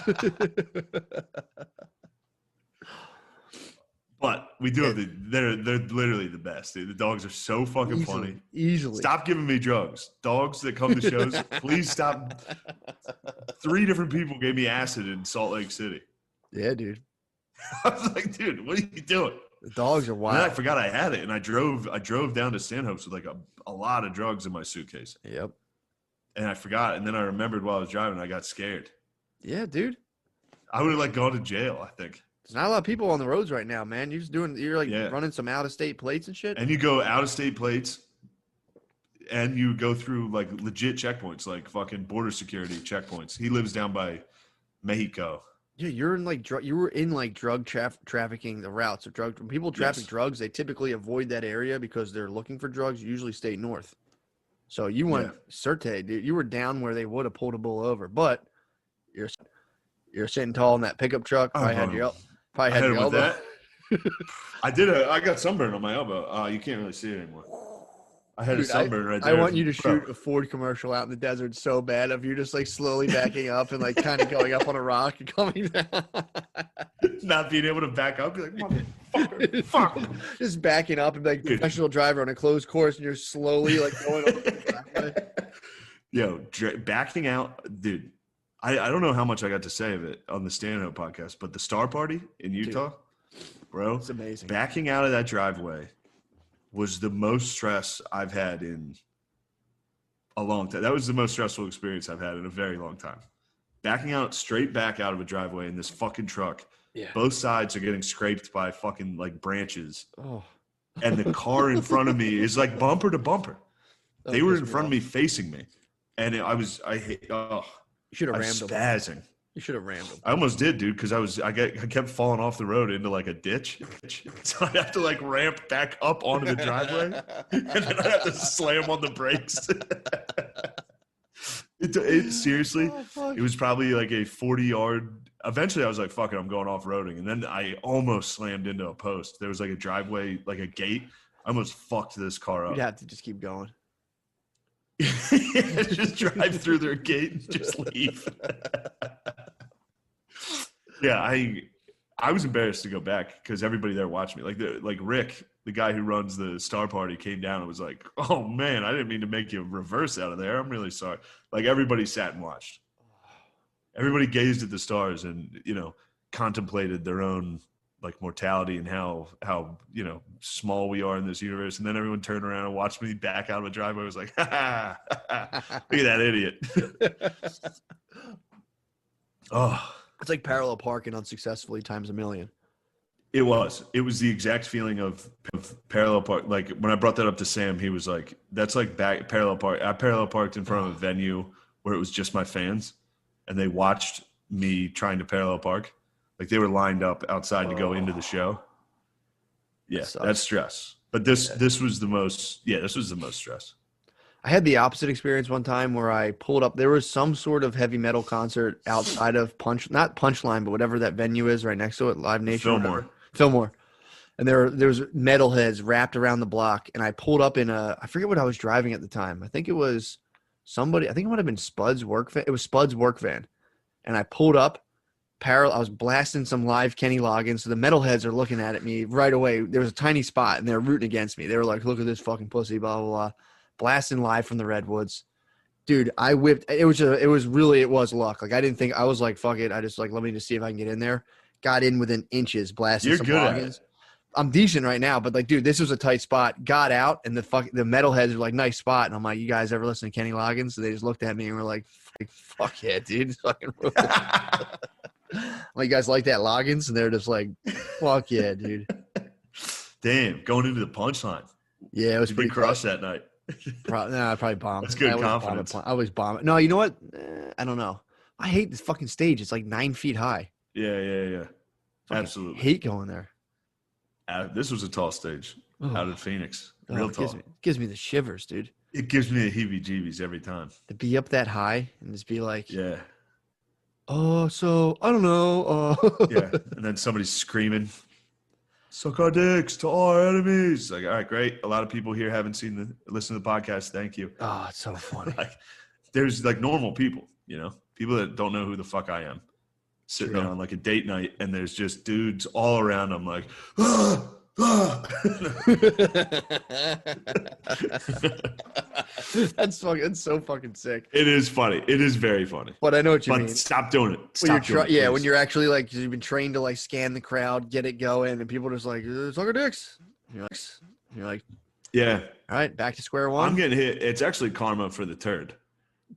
B: But we do have they're literally the best, dude. The dogs are so fucking funny.
A: Easily.
B: Stop giving me drugs. Dogs that come to shows, please stop. 3 different people gave me acid in Salt Lake City.
A: Yeah, dude.
B: I was like, dude, what are you doing?
A: The dogs are wild.
B: And then I forgot I had it, and I drove down to Stanhope's with like a lot of drugs in my suitcase.
A: Yep.
B: And I forgot, and then I remembered while I was driving. I got scared.
A: Yeah, dude.
B: I would have like gone to jail, I think.
A: There's not a lot of people on the roads right now, man. You're running some out of state plates and shit.
B: And you go out of state plates, and you go through like legit checkpoints, like fucking border security checkpoints. He lives down by Mexico.
A: Yeah, you're in like you were in like drug trafficking the routes of drug. When people traffic drugs, they typically avoid that area because they're looking for drugs. You usually stay north. So you went Surte, dude. You were down where they would have pulled a bull over, but you're sitting tall in that pickup truck. Probably had your elbow.
B: I got sunburn on my elbow. You can't really see it anymore. I had a sunburn right there.
A: I want you to shoot a Ford commercial out in the desert so bad of you just like slowly backing up and like kind of going up on a rock and coming down.
B: Not being able to back up. You're like, motherfucker, fuck.
A: Just backing up and like professional driver on a closed course and you're slowly like going up the driveway.
B: Yo, backing out, dude. I don't know how much I got to say of it on the Stanhope podcast, but the Star Party in Utah, bro,
A: it's amazing.
B: Backing out of that driveway was the most stress I've had in a long time. That was the most stressful experience I've had in a very long time. Backing out straight back out of a driveway in this fucking truck. Yeah. Both sides are getting scraped by fucking like branches. Oh. And the car in front of me is like bumper to bumper. They were in front of me facing me. And
A: you should have rammed
B: spazzing.
A: Them. You should have rammed them.
B: I almost did, dude, because I kept falling off the road into like a ditch. So I'd have to like ramp back up onto the driveway, and then I'd have to slam on the brakes. It seriously, it was probably like a 40-yard. Eventually, I was like, "Fuck it, I'm going off-roading," and then I almost slammed into a post. There was like a driveway, like a gate. I almost fucked this car up.
A: You'd have to just keep going.
B: Just drive through their gate and just leave. Yeah, I was embarrassed to go back because everybody there watched me. Like Rick, the guy who runs the Star Party, came down and was like, "Oh man, I didn't mean to make you reverse out of there. I'm really sorry." Like everybody sat and watched. Everybody gazed at the stars and contemplated their own like mortality and how small we are in this universe. And then everyone turned around and watched me back out of a driveway. I was like, look at that idiot. Oh,
A: it's like parallel parking unsuccessfully times a million.
B: It was the exact feeling of parallel park. Like when I brought that up to Sam, he was like, that's like back parallel park. I parallel parked in front of a venue where it was just my fans, and they watched me trying to parallel park. Like they were lined up outside to go into the show. Yeah, that's stress. But this was the most. Yeah, this was the most stress.
A: I had the opposite experience one time where I pulled up. There was some sort of heavy metal concert outside of not Punchline, but whatever that venue is right next to it, Live Nation. Fillmore. And there was metalheads wrapped around the block. And I pulled up in I forget what I was driving at the time. I think it was somebody. I think it might have been Spud's work van. It was Spud's work van. And I pulled up. I was blasting some live Kenny Loggins. So the metalheads are looking at me right away. There was a tiny spot, and they were rooting against me. They were like, "Look at this fucking pussy," blah blah blah. Blasting live from the Redwoods, dude. I whipped. It was luck. Like I didn't think. I was like, "Fuck it." I just like, let me just see if I can get in there. Got in within inches, blasting.
B: You're
A: some
B: good
A: Loggins. At it. I'm decent right now, but like, dude, this was a tight spot. Got out, and the metalheads were like, "Nice spot." And I'm like, "You guys ever listen to Kenny Loggins?" So they just looked at me and were like, "Fuck yeah, dude!" Fucking. Like, you guys like that Loggins? And they're just like, "Fuck yeah, dude."
B: Damn, going into the Punchline.
A: Yeah, it was pretty
B: crushed that night.
A: I probably bombed.
B: That's good confidence.
A: I always bomb it. No, you know what? I don't know. I hate this fucking stage. It's like 9 feet high.
B: Yeah. Absolutely.
A: Hate going there.
B: This was a tall stage out in Phoenix. Real tall.
A: Gives me the shivers, dude.
B: It gives me the heebie-jeebies every time.
A: To be up that high and just be like,
B: yeah.
A: Oh, so I don't know.
B: Yeah, and then somebody's screaming, "Suck our dicks to our enemies!" Like, all right, great. A lot of people here haven't listened to the podcast. Thank you.
A: Oh, it's so funny.
B: Like, there's like normal people, people that don't know who the fuck I am, sitting there on like a date night, and there's just dudes all around them, like, ah, ah.
A: That's so fucking sick.
B: It is funny. It is very funny.
A: But I know what you mean.
B: Stop doing it.
A: When you're actually like, you've been trained to like scan the crowd, get it going, and people are just like, "Suck our dicks." You're like,
B: yeah.
A: All right, back to square one.
B: I'm getting hit. It's actually karma for the turd.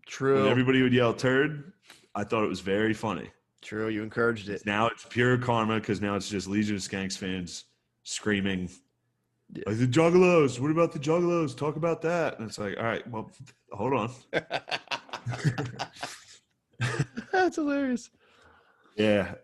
A: True.
B: When everybody would yell "turd," I thought it was very funny.
A: True. You encouraged it.
B: Now it's pure karma because now it's just Legion of Skanks fans screaming. Yeah. Like the Juggalos. What about the Juggalos? Talk about that. And it's like, all right, well, hold on.
A: That's hilarious.
B: Yeah.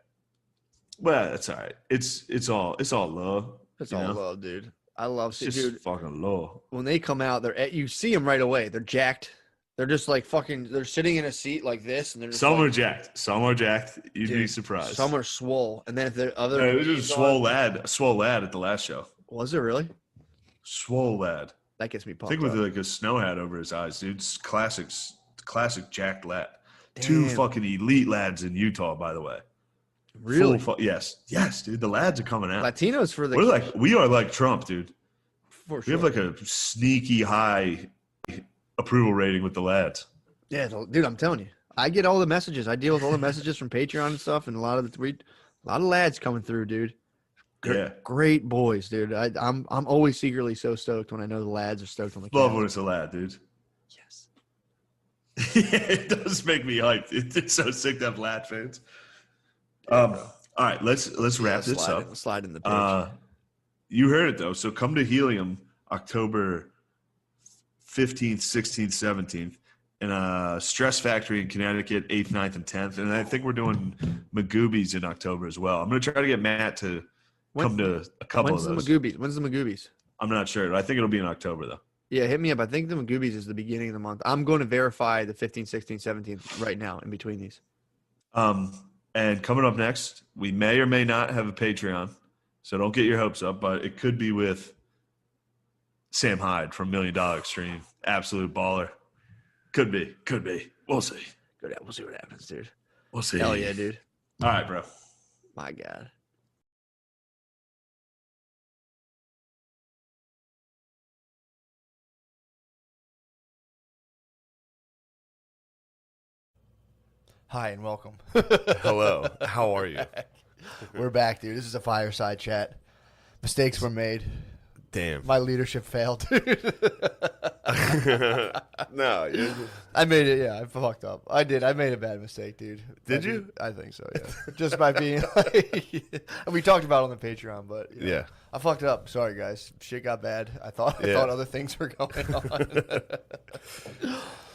B: Well, that's all right. It's all love.
A: It's all love, dude. I love
B: seeing, dude. Fucking love.
A: When they come out, you see them right away. They're jacked. They're just like fucking. They're sitting in a seat like this, and they're just
B: some are jacked. Some are jacked. You'd be surprised.
A: Some are swole, and then if the other,
B: it was just a swole lad at the last show.
A: Was it really?
B: Swole lad.
A: That gets me pumped.
B: I think with like a snow hat over his eyes, dude. It's classic jacked lad.
A: Damn.
B: 2 fucking elite lads in Utah, by the way.
A: Really?
B: Yes, dude. The lads are coming out.
A: Latinos for the.
B: We are like Trump, dude.
A: For sure.
B: We have like a sneaky high approval rating with the lads.
A: Yeah, dude. I'm telling you, I get all the messages. I deal with all the messages from Patreon and stuff, and a lot of lads coming through, dude. Great boys, dude. I'm always secretly so stoked when I know the lads are stoked on the.
B: Love when it's a lad, dude.
A: Yes.
B: It does make me hyped. It's so sick to have lad fans. All right, let's wrap this up.
A: Slide in the page.
B: You heard it though. So come to Helium October 15th, 16th, 17th, and Stress Factory in Connecticut 8th, 9th, and 10th. And I think we're doing Magoobies in October as well. I'm gonna try to get Matt to come to a couple of those.
A: When's the Magoobies?
B: I'm not sure. I think it'll be in October though.
A: Yeah, hit me up. I think the Magoobies is the beginning of the month. I'm going to verify the 15th, 16th, 17th right now in between these.
B: And coming up next, we may or may not have a Patreon, so don't get your hopes up, but it could be with Sam Hyde from $1 Million Extreme. Absolute baller. Could be. We'll see.
A: We'll see what happens, dude.
B: We'll see.
A: Hell yeah, dude.
B: All right, bro.
A: My God. Hi and welcome.
D: Hello. How are you?
A: We're back, dude. This is a fireside chat. Mistakes were made.
D: Damn.
A: My leadership failed.
D: No.
A: I made it. Yeah, I fucked up. I did. I made a bad mistake, dude.
D: Did you?
A: I think so, yeah. Just by being like, we talked about it on the Patreon, but
D: yeah.
A: I fucked up. Sorry, guys. Shit got bad. I thought other things were going on.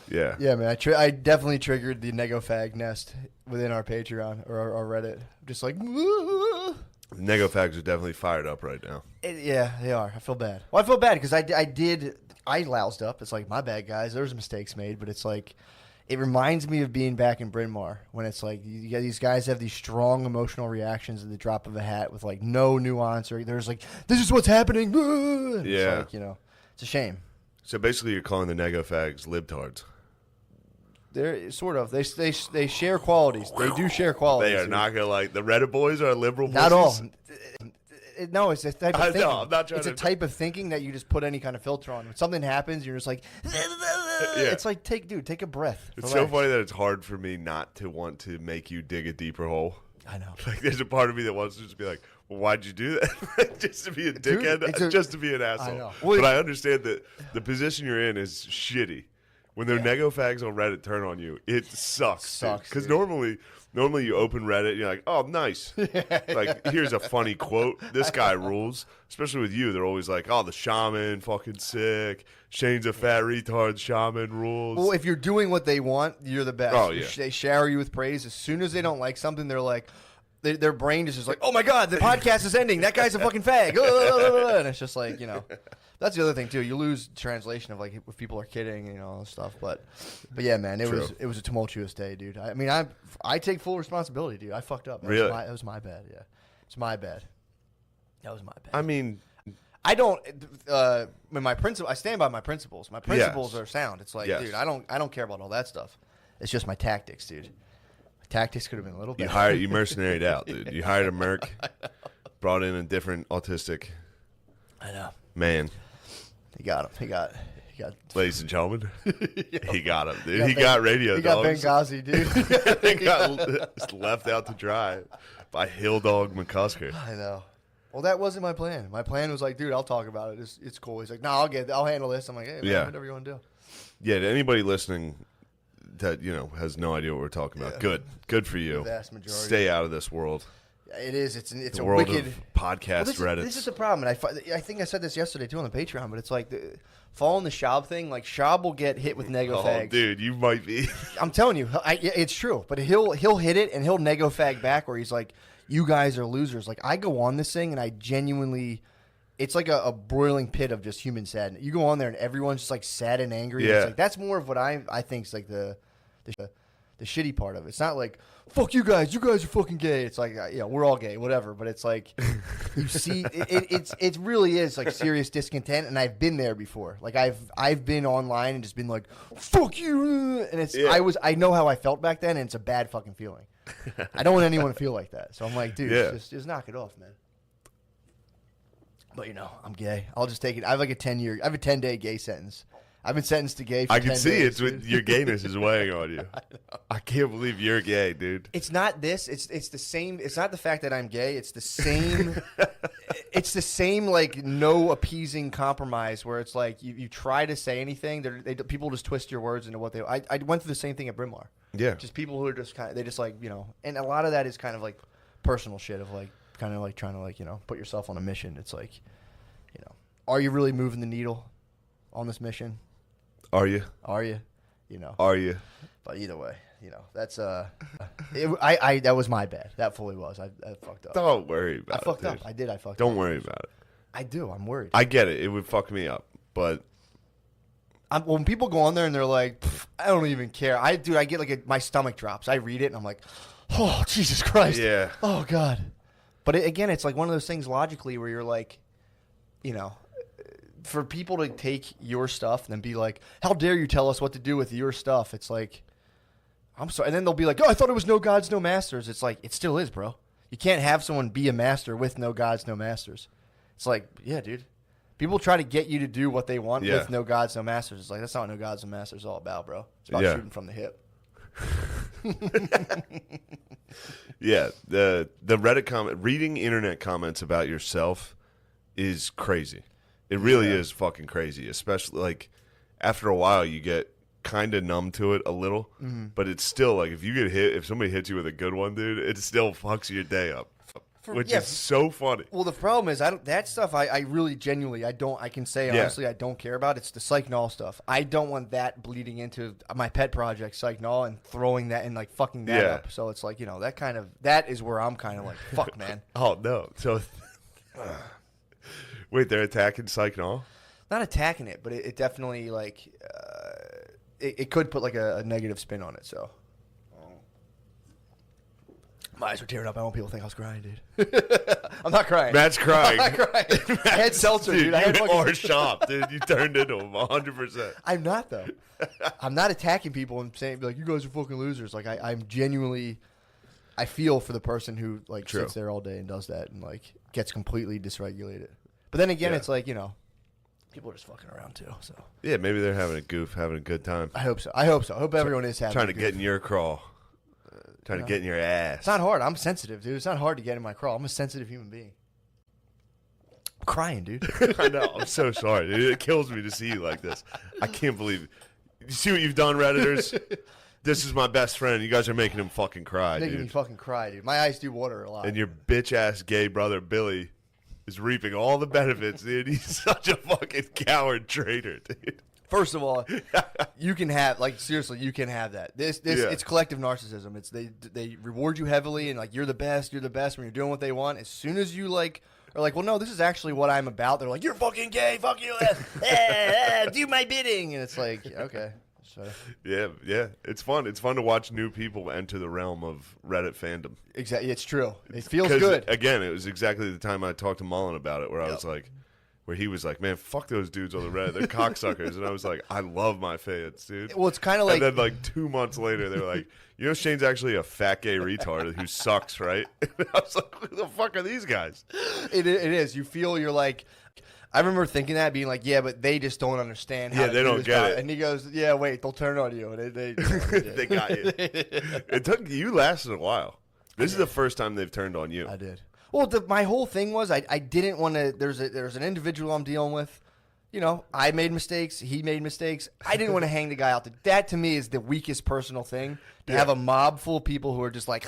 B: Yeah.
A: Yeah, man. I definitely triggered the negofag nest within our Patreon or our Reddit. Just like,
D: Negofags are definitely fired up right now.
A: yeah, they are. I feel bad. Well, I feel bad because I loused up. It's like, my bad, guys. There's mistakes made, but it's like, it reminds me of being back in Bryn Mawr when it's like these guys have these strong emotional reactions at the drop of a hat with like no nuance, or there's like, this is what's happening.
D: Yeah.
A: It's like, it's a shame.
D: So basically, you're calling the negofags libtards.
A: They're sort of. They share qualities. They do share qualities.
D: They are not gonna like the Reddit boys are liberal.
A: Not all.
D: pussies?
A: No, it's a type of thinking.
D: know, I'm not trying
A: it's a
D: to-
A: type of thinking that you just put any kind of filter on. When something happens, you're just like, it's like, take a breath.
D: It's
A: Relax.
D: so funny that it's hard for me not to want to make you dig a deeper hole.
A: I know.
D: Like, there's a part of me that wants to just be like, well, why'd you do that? Just to be a dickhead? Just to be an asshole.
A: know. Well,
D: but I understand that the position you're in is shitty. When their negofags on Reddit turn on you, it sucks. Because normally you open Reddit and you're like, oh, nice. Like, here's a funny quote. This guy rules. Especially with you, they're always like, oh, the shaman, fucking sick. Shane's a fat retard. Shaman rules.
A: Well, if you're doing what they want, you're the best.
D: Oh, yeah.
A: They shower you with praise. As soon as they don't like something, they're like, their brain is just like, oh my God, the podcast is ending. That guy's a fucking fag. And it's just like, that's the other thing too. You lose translation of like if people are kidding and all this stuff. But yeah, man, it was a tumultuous day, dude. I mean, I take full responsibility, dude. I fucked up.
D: Really?
A: It was my bad. Yeah, it's my bad. That was my bad.
D: I mean,
A: I don't. I stand by my principles. My principles are sound. It's like, dude, I don't care about all that stuff. It's just my tactics, dude. Tactics could have been a little better.
D: you mercenaried out, dude. You hired a merc, brought in a different autistic
A: I know.
D: man.
A: He got him. He got.
D: Ladies and gentlemen, he got him, dude. He got radio
A: He got
D: dogs.
A: Benghazi, dude.
D: He got left out to dry by Hill Dog McCusker.
A: I know. Well, that wasn't my plan. My plan was like, dude, I'll talk about it. It's cool. He's like, no, I'll handle this. I'm like, hey, man, whatever you want to do.
D: Yeah, to anybody listening that has no idea what we're talking about, good for you.
A: The vast majority.
D: Stay out of this world.
A: Yeah, it is. It's
D: The
A: a
D: world
A: wicked
D: of podcast Reddit.
A: This is the problem, and I think I said this yesterday too on the Patreon, but it's like following the Shab thing. Like Shab will get hit with negofags.
D: Oh, dude, you might be.
A: I'm telling you, it's true. But he'll hit it and he'll negofag back, where he's like, "You guys are losers." Like I go on this thing and I genuinely, it's like a broiling pit of just human sadness. You go on there and everyone's just like sad and angry.
D: Yeah.
A: It's like that's more of what I think is like the shitty part of it. It's not like, fuck you guys are fucking gay. It's like, we're all gay, whatever. But it's like, you see, it really is like serious discontent. And I've been there before. Like I've been online and just been like, fuck you. And I know how I felt back then, and it's a bad fucking feeling. I don't want anyone to feel like that. So I'm like, dude, just knock it off, man. But I'm gay. I'll just take it. I have like a 10-day gay sentence. I've been sentenced to gay for 10 days.
D: I can see it's with your gayness is weighing on you. I can't believe you're gay, dude.
A: It's not this. It's the same. It's not the fact that I'm gay. It's the same. It's the same like no appeasing compromise where it's like you try to say anything, people just twist your words into what they. I went through the same thing at Bryn Mawr.
D: Yeah.
A: Just people who are just kind of, they just like, and a lot of that is kind of like personal shit of like kind of like trying to like, put yourself on a mission. It's like, are you really moving the needle on this mission?
D: Are you?
A: Are you?
D: Are you?
A: But either way, that's that was my bad. That fully was. I fucked up.
D: Don't worry about it.
A: I fucked
D: dude.
A: up. I did. I fucked up.
D: Don't worry about it.
A: I do. I'm worried.
D: I get it. It would fuck me up, but
A: When people go on there and they're like, I don't even care. I get like my stomach drops. I read it and I'm like, oh Jesus Christ.
D: Yeah.
A: Oh God. But again, it's like one of those things logically where you're like, for people to take your stuff and then be like, how dare you tell us what to do with your stuff? It's like, I'm sorry. And then they'll be like, oh, I thought it was no gods, no masters. It's like, it still is, bro. You can't have someone be a master with no gods, no masters. It's like, yeah, dude. People try to get you to do what they want with no gods, no masters. It's like, that's not what no gods, no masters is all about, bro. It's about shooting from the hip.
D: yeah, the Reddit comment, reading internet comments about yourself is crazy. It really is fucking crazy, especially like after a while you get kind of numb to it a little, but it's still like if somebody hits you with a good one, dude, it still fucks your day up.
B: which is so funny.
E: Well, the problem is that stuff I really genuinely I can say honestly I don't care about. It's the Psych Null stuff. I don't want that bleeding into my pet project Psych Null and throwing that and like fucking that up. So it's like, that is where I'm kind of like, fuck, man.
B: Oh no. So wait, they're attacking Psych Null?
E: Not attacking it, but it definitely like it could put like a negative spin on it. So my eyes were tearing up. I want people to think I was crying, dude. I'm not crying.
B: Matt's crying.
E: I'm not crying. I had seltzer, dude. I had
B: you are sharp, dude. You turned into him 100%.
E: I'm not, though. I'm not attacking people and saying, like, you guys are fucking losers. Like, I'm genuinely, I feel for the person who, like, sits there all day and does that and, like, gets completely dysregulated. But then again, it's like, people are just fucking around, too. So
B: yeah, maybe they're having a goof, having a good time.
E: I hope so. I hope everyone is having
B: trying to get in your crawl. Trying to get in your ass.
E: It's not hard. I'm sensitive, dude. It's not hard to get in my crawl. I'm a sensitive human being. I'm crying, dude.
B: I know. I'm so sorry. It kills me to see you like this. I can't believe it. You see what you've done, Redditors? This is my best friend. You guys are making him fucking cry,
E: Making me fucking cry, dude. My eyes do water a lot.
B: And your bitch-ass gay brother, Billy, is reaping all the benefits, dude. He's such a fucking coward traitor, dude.
E: First of all, you can have, like, seriously, you can have that. It's collective narcissism. It's they reward you heavily and like you're the best when you're doing what they want. As soon as you like are like, well, no, this is actually what I'm about. They're like, you're fucking gay, fuck you, do my bidding, and it's like, okay. So.
B: Yeah, it's fun. It's fun to watch new people enter the realm of Reddit fandom.
E: Exactly, it's true. It feels good.
B: Again, it was exactly the time I talked to Mullen about it, where I was like. Where he was like, man, fuck those dudes on the Reddit. They're cocksuckers. And I was like, I love my fans, dude.
E: Well, it's kind of like...
B: And then like 2 months later, they were like, Shane's actually a fat gay retard who sucks, right? And I was like, who the fuck are these guys?
E: It is. You feel you're like... I remember thinking that, being like, yeah, but they just don't understand how to
B: they don't get it.
E: And he goes, yeah, wait, they'll turn on you. And they
B: got you. You lasted a while. This is the first time they've turned on you.
E: I did. Well, my whole thing was I didn't want to. There's an individual I'm dealing with. I made mistakes. He made mistakes. I didn't want to hang the guy out. That to me is the weakest personal thing. To have a mob full of people who are just like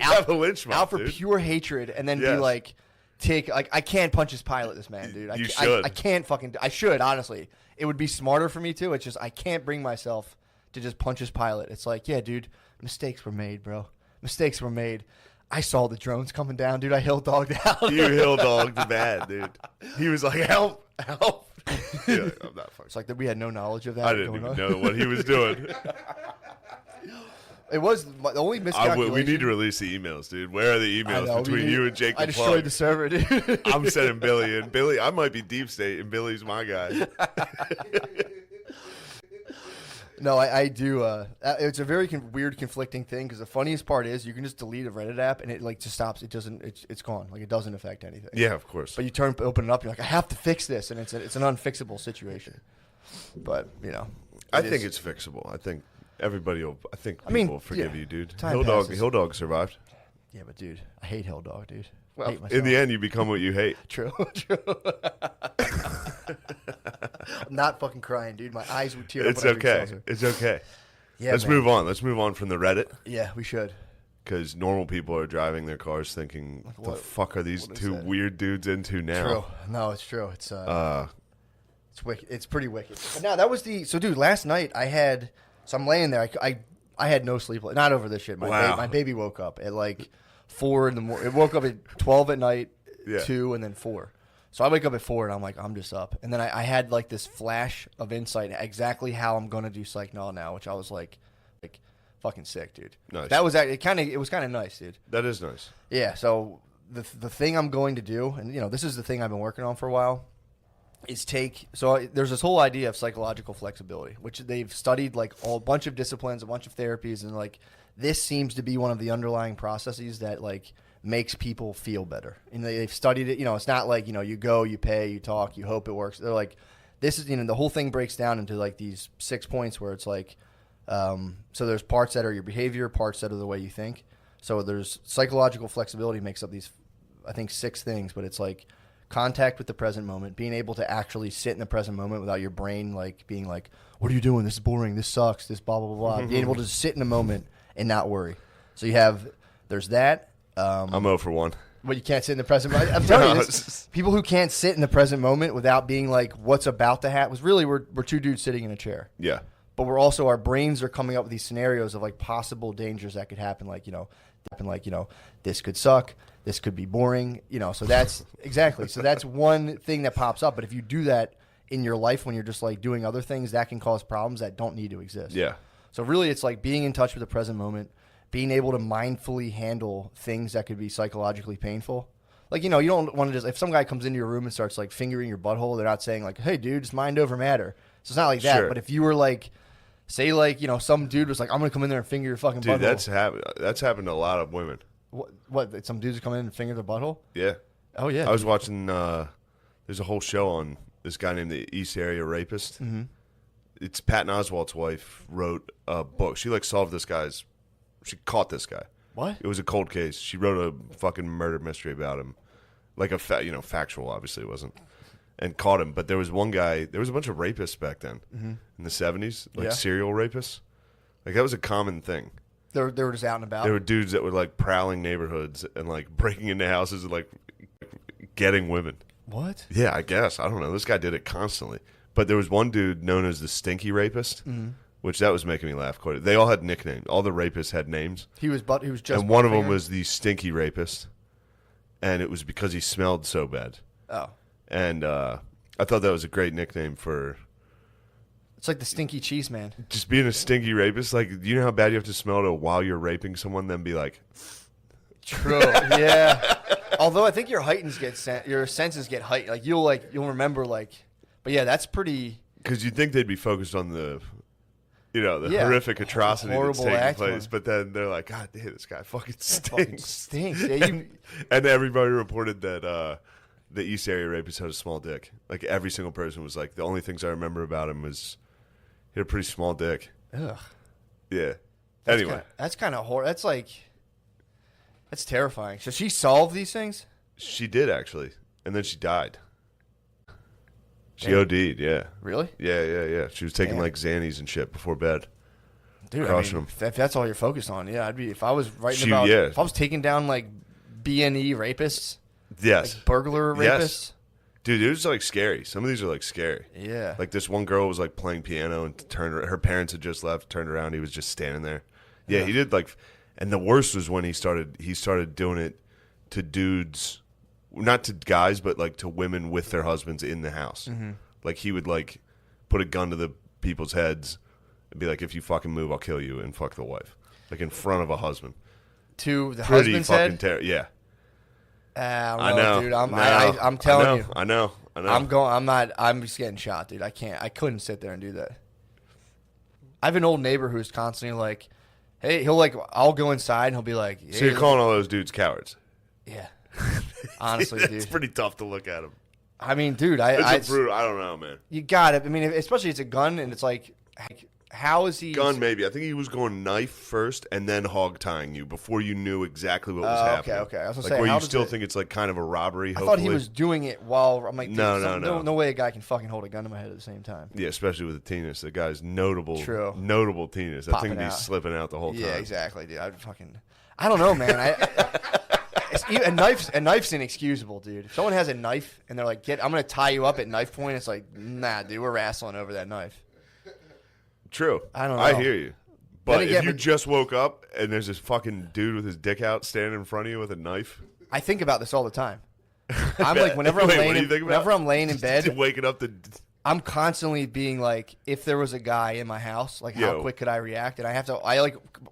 B: out, a lynch mob,
E: out for pure hatred, and then be like, I can't punch his pilot, this man, dude.
B: You should.
E: I can't fucking. I should, honestly. It would be smarter for me too. It's just I can't bring myself to just punch his pilot. It's like, yeah, dude, mistakes were made, bro. Mistakes were made. I saw the drones coming down, dude. I hill dogged out.
B: You hill dogged bad, dude. He was like, help. I'm not fucking.
E: It's like that we had no knowledge of that.
B: I didn't even know what he was doing.
E: It was the only miscalculation.
B: We need to release the emails, dude. Where are the emails between you and Jake?
E: I destroyed the server, dude.
B: I'm sending Billy in. Billy, I might be deep state, and Billy's my guy.
E: No, I do. It's a very weird, conflicting thing because the funniest part is you can just delete a Reddit app and it like just stops. It doesn't. It's gone. Like it doesn't affect anything.
B: Yeah, of course.
E: But you open it up. You're like, I have to fix this, and it's an unfixable situation. But
B: I think it's fixable. I think everybody will. People will forgive you, dude. Hill Dog survived.
E: Yeah, but dude, I hate Hill Dog, dude.
B: Well, in the end, you become what you hate.
E: True. I'm not fucking crying, dude. My eyes would tear up.
B: It's okay. It's okay.
E: Yeah,
B: Let's move on. Let's move on from the Reddit.
E: Yeah, we should.
B: Because normal people are driving their cars thinking, what the fuck are these two weird dudes into now?
E: True. No, it's true. It's wicked. It's pretty wicked. But now that was dude, last night I'm laying there. I had no sleep. Not over this shit. My baby woke up at like 4 in the morning. It woke up at 12 at night, 2, and then 4. So I wake up at 4 and I'm like, I'm just up. And then I had like this flash of insight exactly how I'm gonna do Psych Null now, which I was like fucking sick, dude.
B: Nice.
E: That was it was kind of nice, dude.
B: That is nice.
E: Yeah. So the thing I'm going to do, and this is the thing I've been working on for a while, is there's this whole idea of psychological flexibility, which they've studied like a bunch of disciplines, a bunch of therapies, and like this seems to be one of the underlying processes that like makes people feel better. And they've studied it. It's not like, you go, you pay, you talk, you hope it works. They're like, this is, the whole thing breaks down into like these 6 points where it's like, so there's parts that are your behavior, parts that are the way you think. So there's psychological flexibility makes up these, I think, 6 things, but it's like contact with the present moment, being able to actually sit in the present moment without your brain like being like, what are you doing? This is boring. This sucks. This blah, blah, blah, blah. Being able to sit in the moment and not worry. So there's that.
B: I'm 0 for 1.
E: But you can't sit in the present moment. I'm telling you, people who can't sit in the present moment without being like, what's about to happen. Was really we're two dudes sitting in a chair.
D: Yeah.
E: But we're also, our brains are coming up with these scenarios of like possible dangers that could happen. Like, this could suck. This could be boring. So that's exactly. So that's one thing that pops up. But if you do that in your life when you're just like doing other things, that can cause problems that don't need to exist.
D: Yeah.
E: So really it's like being in touch with the present moment, being able to mindfully handle things that could be psychologically painful. Like, you don't want to just, if some guy comes into your room and starts like fingering your butthole, they're not saying like, hey dude, it's mind over matter. So it's not like that.
D: Sure.
E: But if you were like, say like, some dude was like, I'm going to come in there and finger your fucking
D: Dude,
E: butthole.
D: that's happened to a lot of women.
E: What? Some dudes come in and finger their butthole?
D: Yeah.
E: Oh yeah.
D: I was watching, there's a whole show on this guy named the East Area Rapist.
E: Mm-hmm.
D: It's Patton Oswalt's wife wrote a book. She she caught this guy.
E: What?
D: It was a cold case. She wrote a fucking murder mystery about him. Like factual, obviously it wasn't. And caught him. But there was one guy, there was a bunch of rapists back then in the 70s, like serial rapists. Like that was a common thing.
E: They were just out and about.
D: There were dudes that were like prowling neighborhoods and like breaking into houses and like getting women.
E: What?
D: Yeah, I guess. I don't know. This guy did it constantly. But there was one dude known as the Stinky Rapist, which that was making me laugh quite. They all had nicknames. All the rapists had names.
E: He was just.
D: And one of them was the Stinky Rapist, and it was because he smelled so bad.
E: Oh.
D: And I thought that was a great nickname for.
E: It's like the Stinky Cheese Man.
D: Just being a stinky rapist. Like, you know how bad you have to smell to while you're raping someone, then be like.
E: True. Yeah. Although I think your senses get heightened. Like you'll remember like. But yeah, that's pretty.
D: Because you'd think they'd be focused on the horrific atrocity that's taking place, but then they're like, God damn, this guy fucking stinks.
E: Yeah,
D: and everybody reported that the East Area Rapist had a small dick. Like every single person was like, the only things I remember about him was he had a pretty small dick.
E: Ugh.
D: Yeah.
E: That's kind of horror. That's terrifying. So she solved these things?
D: She did actually, and then she died. She OD'd, yeah.
E: Really?
D: Yeah. She was taking like Xannies and shit before bed.
E: Dude,
D: crushing them.
E: If that's all you're focused on, yeah, I'd be. If I was writing if I was taking down like BNE rapists,
D: yes,
E: like burglar rapists,
D: yes. Dude, it was like scary. Some of these are like scary.
E: Yeah.
D: Like this one girl was like playing piano and her parents had just left, turned around, he was just standing there. Yeah, he did like, and the worst was when he started doing it to dudes. Not to guys, but like to women with their husbands in the house. Mm-hmm. Like he would like put a gun to the people's heads and be like, "If you fucking move, I'll kill you," and fuck the wife, like in front of a husband.
E: To the
D: Pretty
E: husband's
D: fucking
E: head.
D: Yeah.
E: I know, dude. I'm telling you.
D: I know.
E: I'm just getting shot, dude. I couldn't sit there and do that. I have an old neighbor who's constantly like, "Hey," I'll go inside and he'll be like, "Hey."
D: So you're calling all those dudes cowards?
E: Yeah. Honestly,
D: it's
E: dude,
D: pretty tough to look at him.
E: I mean, dude,
D: it's brutal. I don't know, man.
E: You got it. I mean, especially it's a gun, and it's like, how is he?
D: Gun, maybe. I think he was going knife first, and then hog tying you before you knew exactly what was happening.
E: Okay. I was gonna
D: like
E: say,
D: where you still think it's like kind of a robbery.
E: I thought he was doing it while I'm like,
D: no
E: way a guy can fucking hold a gun to my head at the same time.
D: Yeah, especially with the penis. The guy's notable penis. That thing would be slipping out the whole time.
E: Yeah, exactly, dude. I don't know, man. A knife's inexcusable, dude. If someone has a knife and they're like, I'm going to tie you up at knife point, it's like, nah, dude, we're wrestling over that knife.
D: True.
E: I don't know.
D: I hear you. But if you just woke up and there's this fucking dude with his dick out standing in front of you with a knife.
E: I think about this all the time. I'm like, whenever I'm laying in bed,
D: waking up
E: I'm constantly being like, if there was a guy in my house, like how quick could I react? And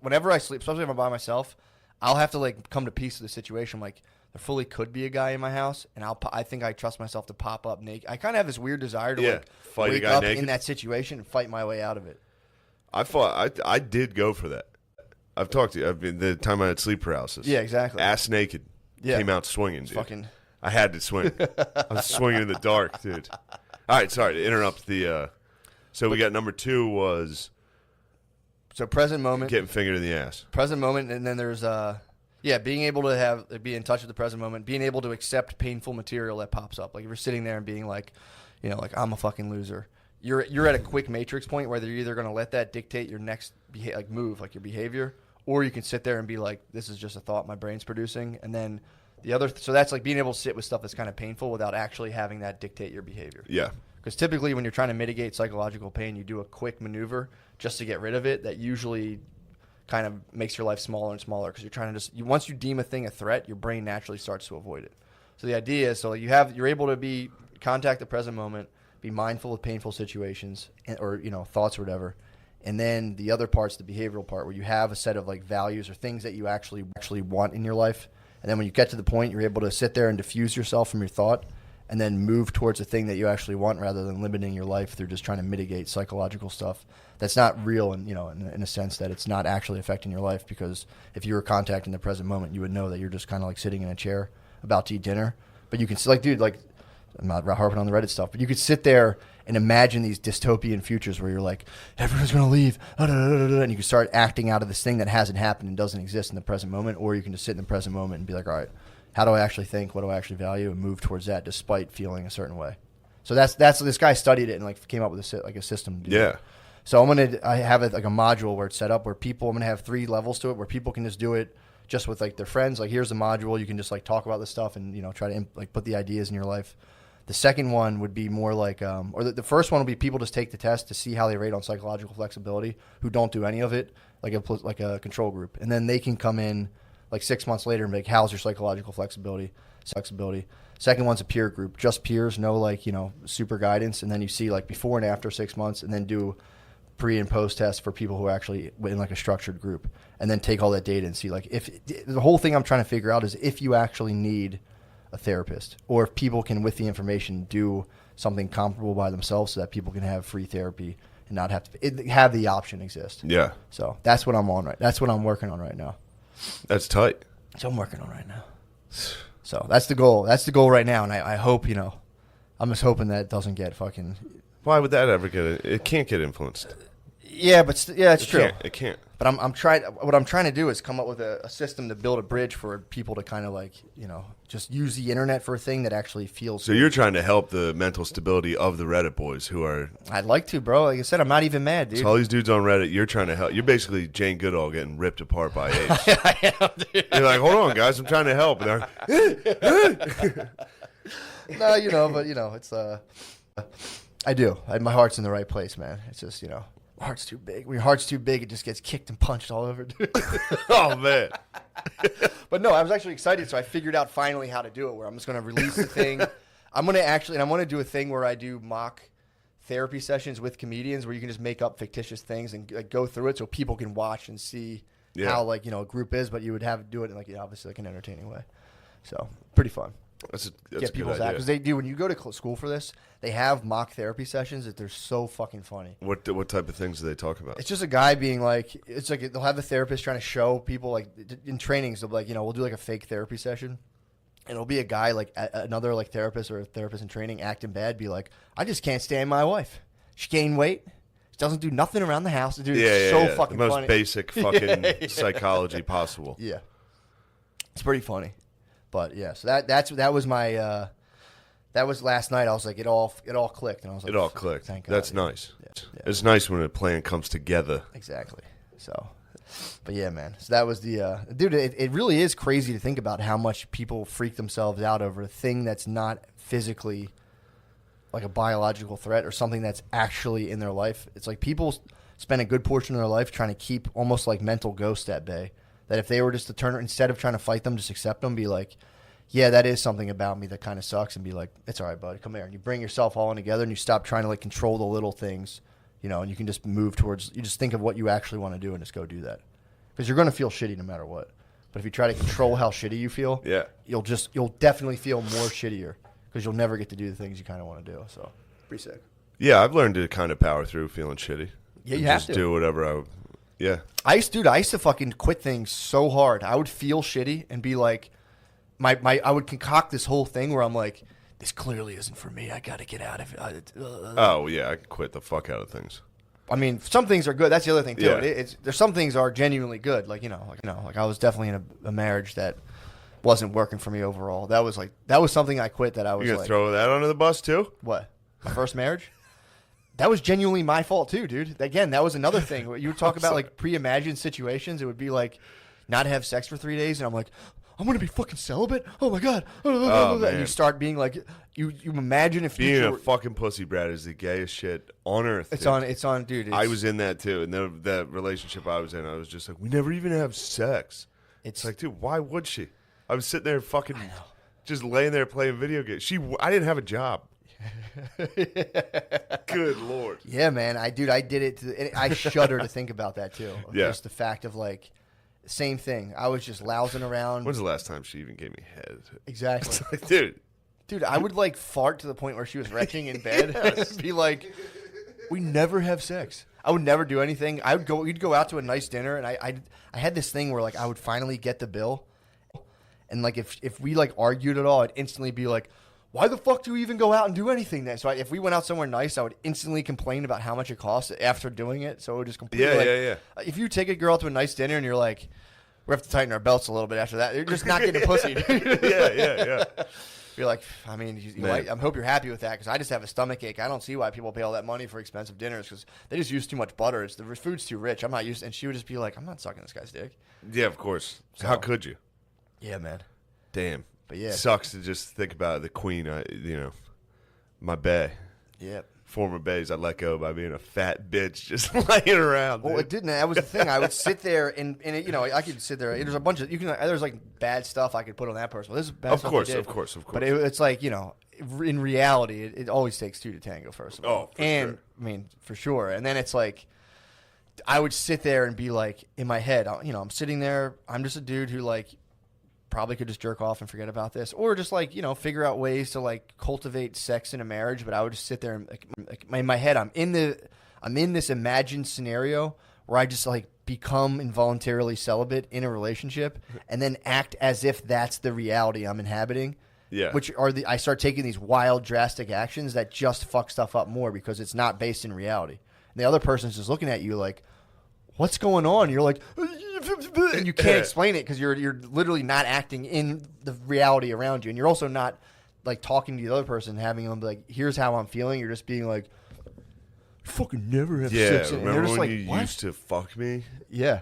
E: whenever I sleep, especially if I'm by myself, I'll have to like come to peace with the situation. Like there fully could be a guy in my house, and I think I trust myself to pop up naked. I kind of have this weird desire to
D: fight
E: wake
D: a guy
E: up
D: naked
E: in that situation and fight my way out of it.
D: I did go for that. I've talked to you. I've been the time I had sleep paralysis.
E: Yeah, exactly.
D: Ass naked.
E: Yeah.
D: Came out swinging, dude.
E: Fucking.
D: I had to swing. I was swinging in the dark, dude. All right, sorry to interrupt the. So we got number 2 was.
E: So present moment.
D: Getting fingered in the ass.
E: Present moment, and then there's being able to be in touch with the present moment, being able to accept painful material that pops up. Like if you're sitting there and being like, like I'm a fucking loser. You're at a quick matrix point where you're either going to let that dictate your next move, like your behavior, or you can sit there and be like, this is just a thought my brain's producing, and then So that's like being able to sit with stuff that's kind of painful without actually having that dictate your behavior.
D: Yeah.
E: Because typically when you're trying to mitigate psychological pain, you do a quick maneuver just to get rid of it that usually kind of makes your life smaller and smaller because you're trying to once you deem a thing a threat, your brain naturally starts to avoid it. So the idea is you're able to contact the present moment, be mindful of painful situations or thoughts or whatever. And then the other part's the behavioral part where you have a set of like values or things that you actually want in your life. And then when you get to the point, you're able to sit there and diffuse yourself from your thought and then move towards the thing that you actually want rather than limiting your life through just trying to mitigate psychological stuff that's not real and in a sense that it's not actually affecting your life, because if you were contacting the present moment, you would know that you're just kind of like sitting in a chair about to eat dinner. But you can I'm not harping on the Reddit stuff, but you could sit there and imagine these dystopian futures where you're like, everyone's going to leave, and you can start acting out of this thing that hasn't happened and doesn't exist in the present moment, or you can just sit in the present moment and be like, all right, how do I actually think? What do I actually value? And move towards that despite feeling a certain way. So that's this guy studied it and like came up with a system.
D: Yeah.
E: So I have it like a module where it's set up where I'm going to have 3 levels to it where people can just do it just with like their friends. Like here's the module. You can just like talk about this stuff and, try to like put the ideas in your life. The second one would be more like, the first one will be people just take the test to see how they rate on psychological flexibility who don't do any of it, like a control group. And then they can come in like 6 months later and be like, how's your psychological flexibility? Second one's a peer group, just peers, no super guidance. And then you see like before and after 6 months and then do pre and post tests for people who are actually in like a structured group and then take all that data and see like if the whole thing I'm trying to figure out is if you actually need a therapist or if people can with the information do something comparable by themselves so that people can have free therapy and not have to have the option exist.
D: Yeah.
E: So that's what I'm on that's what I'm working on right now.
D: That's tight.
E: So I'm working on right now. So that's the goal. That's the goal right now. And I hope, I'm just hoping that it doesn't get fucking.
D: Why would that ever get? It can't get influenced.
E: Yeah, but it's true.
D: It can't.
E: But I'm trying. What I'm trying to do is come up with a system to build a bridge for people to kind of like just use the internet for a thing that actually feels.
D: So you're trying to help the mental stability of the Reddit boys who are.
E: I'd like to, bro. Like I said, I'm not even mad, dude.
D: So all these dudes on Reddit, you're trying to help. You're basically Jane Goodall getting ripped apart by Ace.
E: I am, dude.
D: You're like, hold on, guys, I'm trying to help. And
E: No, but it's I do. My heart's in the right place, man. It's just my heart's too big. When your heart's too big, it just gets kicked and punched all over, dude.
D: Oh man.
E: But no, I was actually excited, so I figured out finally how to do it. Where I'm just going to release the thing. I want to do a thing where I do mock therapy sessions with comedians, where you can just make up fictitious things and like, go through it, so people can watch and see how a group is. But you would have to do it in obviously like an entertaining way. So pretty fun.
D: That's
E: Get
D: a
E: people's
D: good idea.
E: because they do when you go to school for this, they have mock therapy sessions that they're so fucking funny.
D: What type of things do they talk about?
E: It's just a guy being like, it's like they'll have a therapist trying to show people like in trainings. They'll be like, we'll do like a fake therapy session, and it'll be a guy like another like therapist or a therapist in training acting bad, be like, I just can't stand my wife. She gained weight. She doesn't do nothing around the house. Dude, it's so fucking
D: the most
E: funny.
D: basic fucking psychology possible.
E: Yeah, it's pretty funny. But yeah, so that was my that was last night. I was like, it all clicked, and I was like,
D: It all clicked.
E: Thank God.
D: That's nice.
E: Yeah.
D: It's nice when a plan comes together.
E: Exactly. So, but yeah, man. So that was the dude. It really is crazy to think about how much people freak themselves out over a thing that's not physically like a biological threat or something that's actually in their life. It's like people spend a good portion of their life trying to keep almost like mental ghosts at bay. That if they were just to turn, instead of trying to fight them, just accept them, be like, yeah, that is something about me that kind of sucks, and be like, it's all right, buddy, come here. And you bring yourself all in together, and you stop trying to like control the little things, and you can just move towards, you just think of what you actually want to do and just go do that. Because you're going to feel shitty no matter what. But if you try to control how shitty you feel, you'll definitely feel more shittier because you'll never get to do the things you kind of want to do. So, pretty sick.
D: Yeah, I've learned to kind of power through feeling shitty.
E: Yeah, you have
D: just
E: to.
D: do whatever Yeah.
E: I used to fucking quit things so hard. I would feel shitty and be like, I would concoct this whole thing where I'm like, this clearly isn't for me. I got to get out of it.
D: Oh yeah, I can quit the fuck out of things.
E: I mean, some things are good. That's the other thing too.
D: Yeah.
E: There's some things are genuinely good. Like I was definitely in a marriage that wasn't working for me overall. That was something I quit that I was
D: You're gonna
E: like,
D: throw that under the bus too?
E: What? My first marriage? That was genuinely my fault too, dude. Again, that was another thing. You would talk about like pre-imagined situations. It would be like not have sex for 3 days, and I'm like, I'm going to be fucking celibate? Oh, my God.
D: Oh,
E: and you start being like, you imagine if
D: being
E: you
D: a fucking pussy brat is the gayest shit on earth.
E: It's
D: dude.
E: on, dude.
D: I was in that too. And that relationship I was in, I was just like, we never even have sex. It's like, dude, why would she? I was sitting there fucking just laying there playing video games. I didn't have a job. Good Lord.
E: Yeah, man. I did it. I shudder to think about that too.
D: Yeah.
E: Just the fact of like, same thing. I was just lousing around.
D: When's the last time she even gave me head?
E: Exactly.
D: It's like, dude,
E: I would like fart to the point where she was retching in bed and be like, we never have sex. I would never do anything. We'd go out to a nice dinner, and I had this thing where like I would finally get the bill, and like if we like argued at all, I'd instantly be like, why the fuck do we even go out and do anything then? So if we went out somewhere nice, I would instantly complain about how much it costs after doing it. So it would just completely If you take a girl to a nice dinner and you're like, we have to tighten our belts a little bit after that, you're just not getting pussy.
D: yeah.
E: You're like, I mean, I hope you're happy with that because I just have a stomach ache. I don't see why people pay all that money for expensive dinners because they just use too much butter. The food's too rich. I'm not used. And she would just be like, I'm not sucking this guy's dick.
D: Yeah, of course. How could you?
E: Yeah, man.
D: Damn.
E: But yeah,
D: sucks to just think about the queen. My bae.
E: Yep.
D: Former baes I let go by being a fat bitch just laying around.
E: Well, it didn't. That was the thing. I would sit there and I could sit there. There's a bunch of there's like bad stuff I could put on that person. Well, this is bad
D: Of
E: stuff
D: course.
E: But it's like in reality, it always takes two to tango. First of all,
D: sure.
E: I mean, for sure. And then it's like I would sit there and be like in my head, I'm sitting there. I'm just a dude who like probably could just jerk off and forget about this, or just like figure out ways to like cultivate sex in a marriage. But I would just sit there and like in my head, I'm in this imagined scenario where I just like become involuntarily celibate in a relationship, and then act as if that's the reality I'm inhabiting.
D: Yeah,
E: which I start taking these wild, drastic actions that just fuck stuff up more because it's not based in reality. And the other person's just looking at you like, what's going on? And you're like, and you can't explain it because you're literally not acting in the reality around you, and you're also not like talking to the other person, having them be like, "Here's how I'm feeling." You're just being like, "Fucking never have sex." And
D: remember
E: just
D: when
E: like,
D: you
E: what?
D: used to fuck me?
E: Yeah.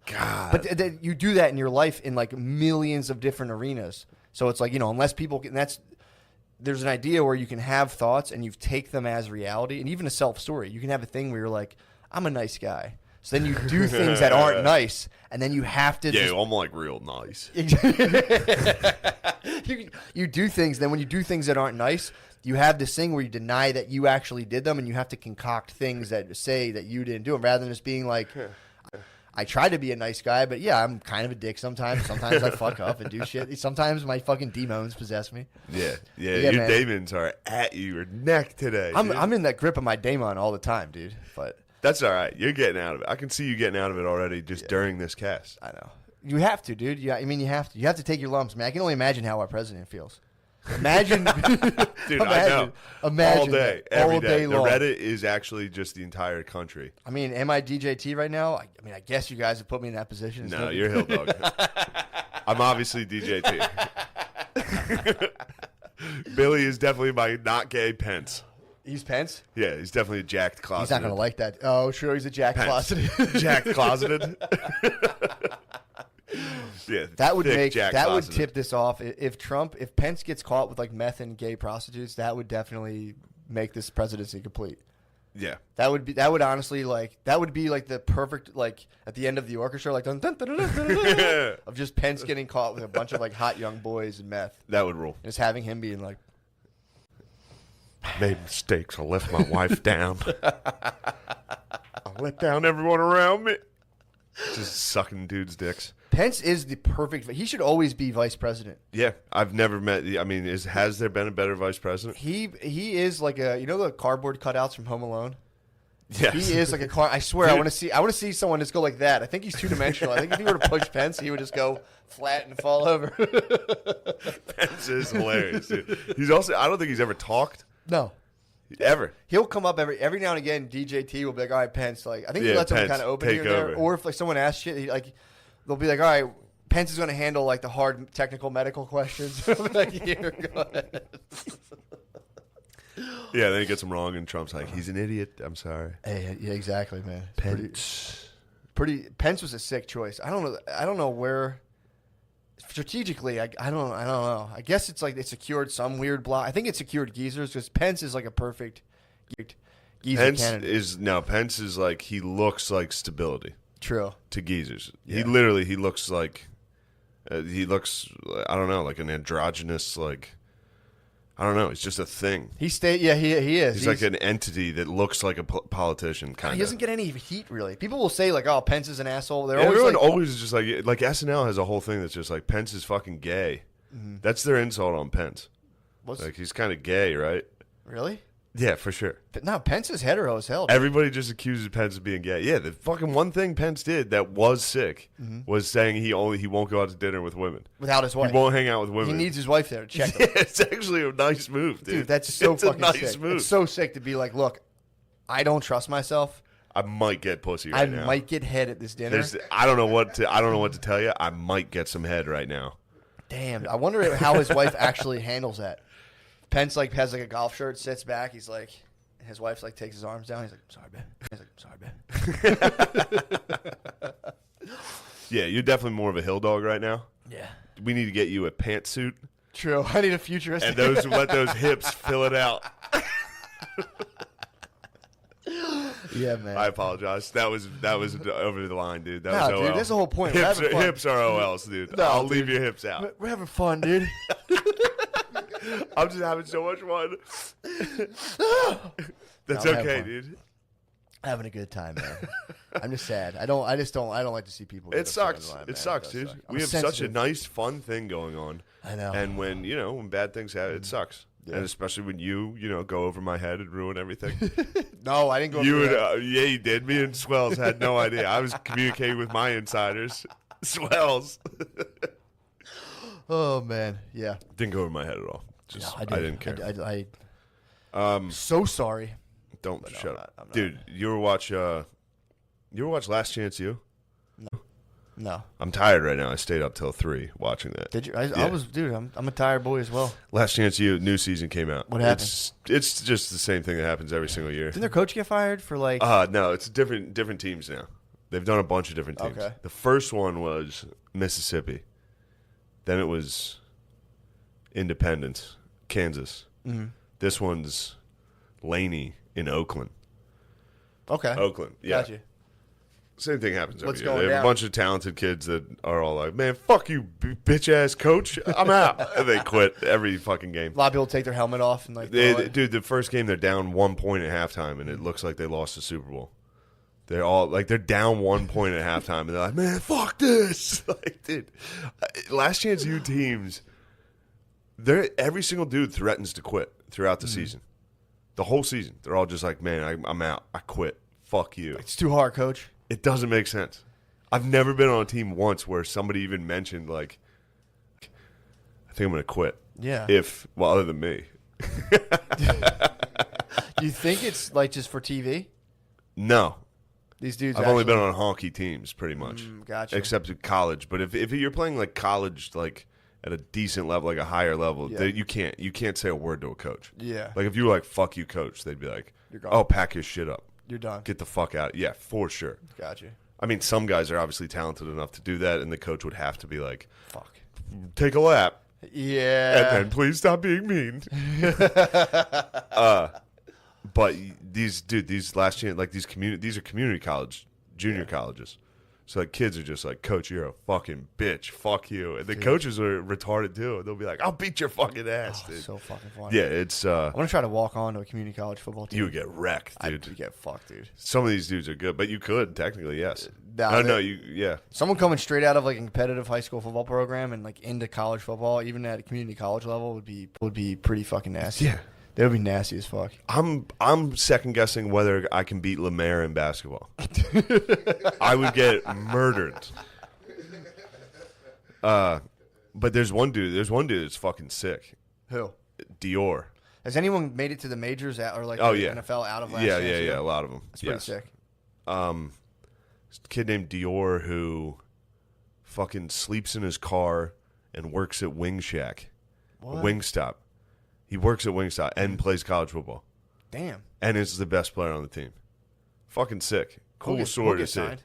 D: God.
E: But you do that in your life in like millions of different arenas. So it's like unless people can, there's an idea where you can have thoughts and you take them as reality, and even a self story. You can have a thing where you're like, I'm a nice guy. So then you do things that aren't nice, and then you have to.
D: Yeah, I'm like real nice.
E: You do things. Then when you do things that aren't nice, you have this thing where you deny that you actually did them, and you have to concoct things that say that you didn't do them, rather than just being like, I try to be a nice guy, but yeah, I'm kind of a dick sometimes. Sometimes I fuck up and do shit. Sometimes my fucking demons possess me.
D: Yeah, your
E: man.
D: demons are at your neck today.
E: I'm in that grip of my daemon all the time, dude. But
D: that's all right. You're getting out of it. I can see you getting out of it already just during this cast.
E: I know. You have to, dude. Yeah, I mean, you have to. You have to take your lumps, man. I can only imagine how our president feels. Imagine,
D: dude. I know.
E: Imagine
D: all day,
E: that,
D: every
E: all day
D: The
E: long.
D: Reddit is actually just the entire country.
E: I mean, am I DJT right now? I mean, I guess you guys have put me in that position.
D: No, you're Hill Dog. I'm obviously DJT. Billy is definitely my not gay Pence.
E: He's Pence?
D: Yeah, he's definitely a jacked closeted.
E: He's not going to like that. Oh, sure, he's a jacked closeted.
D: Jacked closeted. Yeah,
E: that would tip this off. If Pence gets caught with like meth and gay prostitutes, that would definitely make this presidency complete.
D: Yeah,
E: that would be honestly that would be like the perfect like at the end of the orchestra like dun, dun, dun, dun, dun, dun, dun, of just Pence getting caught with a bunch of like hot young boys and meth.
D: That would rule.
E: And just having him being like,
D: made mistakes. I left my wife down. I let down everyone around me. Just sucking dudes' dicks.
E: Pence is the perfect. He should always be vice president.
D: Yeah, I've never met. I mean, has there been a better vice president?
E: He is like the cardboard cutouts from Home Alone.
D: Yes.
E: He is like a car. I swear, I want to see someone just go like that. I think he's two dimensional. I think if he were to push Pence, he would just go flat and fall over.
D: Pence is hilarious, dude. He's also. I don't think he's ever talked.
E: No.
D: Ever.
E: He'll come up every now and again. DJT will be like, "All right, Pence." Like I think he lets him kind of open here and there. Or if like someone asks shit, they'll be like, "All right, Pence is going to handle like the hard technical medical questions." Like, here, go ahead.
D: Yeah, then he gets them wrong, and Trump's like, "He's an idiot." I'm sorry.
E: Hey, yeah, exactly, man.
D: Pence.
E: Pence was a sick choice. I don't know where. strategically, I don't know. I guess it's like they secured some weird block. I think it secured Geezers because Pence is like a perfect Geezer candidate.
D: Pence is like, he looks like stability.
E: True.
D: To Geezers.
E: Yeah.
D: He looks like, I don't know, like an androgynous, like, I don't know. He's just a thing.
E: He is.
D: He's like an entity that looks like a politician, kind of.
E: He doesn't get any heat, really. People will say, like, oh, Pence is an asshole.
D: Everyone always is just like SNL has a whole thing that's just like, Pence is fucking gay.
E: Mm-hmm.
D: That's their insult on Pence. Like, he's kind of gay, right?
E: Really?
D: Yeah, for sure.
E: But no, Pence is hetero as hell.
D: Everybody just accuses Pence of being gay. Yeah, the fucking one thing Pence did that was sick was saying he won't go out to dinner with women.
E: Without his wife.
D: He won't hang out with women.
E: He needs his wife there to check him.
D: Yeah, it's actually a nice move, dude.
E: Dude, that's so fucking
D: nice
E: sick.
D: move.
E: It's so sick to be like, look, I don't trust myself.
D: I might get pussy
E: I
D: now.
E: might get head at this dinner.
D: I don't know what to tell you. I might get some head right now.
E: Damn, I wonder how his wife actually handles that. Pence like has like a golf shirt, sits back. He's like, his wife's like takes his arms down. He's like, sorry, babe.
D: Yeah, you're definitely more of a hill dog right now.
E: Yeah.
D: We need to get you a pantsuit.
E: True. I need a futuristic.
D: And let those hips fill it out.
E: Yeah, man.
D: I apologize. That was over the line, dude. That was OL.
E: Dude, that's the whole point.
D: Hips are OLs, dude.
E: No,
D: I'll
E: dude.
D: leave your hips out.
E: We're having fun, dude.
D: I'm just having so much fun. That's
E: I'm
D: okay,
E: having fun.
D: dude.
E: Having a good time, man. I'm just sad. I don't like to see people.
D: It sucks. It sucks, dude. We have such a nice, fun thing going on.
E: I know.
D: And when bad things happen, it sucks.
E: Yeah.
D: And especially when you go over my head and ruin everything.
E: No, I didn't go.
D: Yeah, you did. Me and Swells had no idea. I was communicating with my insiders. Swells.
E: Oh man, yeah.
D: Didn't go over my head at all. Just I didn't care.
E: I'm so sorry.
D: Don't
E: But
D: shut
E: I'm
D: up,
E: not.
D: dude. You ever watch Last Chance U?
E: No.
D: I'm tired right now. I stayed up till 3 watching that.
E: Did you? I was, dude. I'm a tired boy as well.
D: Last Chance U, new season came out.
E: What happened?
D: It's just the same thing that happens every single year.
E: Didn't their coach get fired for like?
D: No, it's different teams now. They've done a bunch of different teams.
E: Okay.
D: The first one was Mississippi. Then it was Independence, Kansas.
E: Mm-hmm.
D: This one's Laney in Oakland.
E: Okay.
D: Oakland, yeah.
E: Gotcha.
D: Same thing happens every
E: What's
D: year.
E: going
D: They have
E: down?
D: a bunch of talented kids that are all like, man, fuck you, bitch ass coach. I'm out. And they quit every fucking game.
E: A lot of people take their helmet off and like. throw it.
D: Dude, the first game they're down 1 point at halftime, and it looks like they lost the Super Bowl. They're all like they're down 1 point at halftime, and they're like, man, fuck this. Like, dude, Last Chance U teams, every single dude threatens to quit throughout the season. The whole season. They're all just like, man, I'm out. I quit. Fuck you.
E: It's too hard, coach.
D: It doesn't make sense. I've never been on a team once where somebody even mentioned, like, I think I'm going to quit.
E: Yeah.
D: Other than me.
E: Do you think it's like just for TV?
D: No.
E: These dudes.
D: I've only been on honky teams, pretty much.
E: Gotcha.
D: Except at college. But if you're playing, like, college, like, at a decent level, like a higher level,
E: Yeah.
D: you can't say a word to a coach.
E: Yeah.
D: Like, if you were like, fuck you, coach, they'd be like,
E: You're gone.
D: oh, pack your shit up.
E: You're done.
D: Get the fuck out. Yeah, for sure.
E: Gotcha.
D: I mean, some guys are obviously talented enough to do that, and the coach would have to be like,
E: Fuck.
D: take a lap,
E: Yeah.
D: and then please stop being mean. But these Last Chance, like these are community college, junior colleges. So like kids are just like, coach, you're a fucking bitch. Fuck you. And the coaches are retarded too. They'll be like, I'll beat your fucking ass, dude.
E: So fucking funny.
D: Yeah, it's
E: I want to try to walk on to a community college football team.
D: you would get wrecked, dude.
E: I'd get fucked, dude.
D: Some of these dudes are good, but you could technically, yes.
E: Nah,
D: No, yeah.
E: Someone coming straight out of like a competitive high school football program and like into college football, even at a community college level, would be pretty fucking nasty.
D: Yeah.
E: They would be nasty as fuck.
D: I'm second guessing whether I can beat Lemaire in basketball. I would get murdered. But there's one dude that's fucking sick.
E: Who?
D: Dior.
E: Has anyone made it to the majors or like
D: Oh,
E: the
D: yeah.
E: NFL out of last
D: Yeah,
E: chance?
D: yeah, a lot of them.
E: That's pretty
D: yes.
E: sick.
D: This kid named Dior who fucking sleeps in his car and works at Wing Shack.
E: What?
D: Wingstop. He works at Wingstop and plays college football.
E: Damn.
D: And is the best player on the team. Fucking sick. Cool
E: We'll
D: story to
E: get
D: see.
E: signed.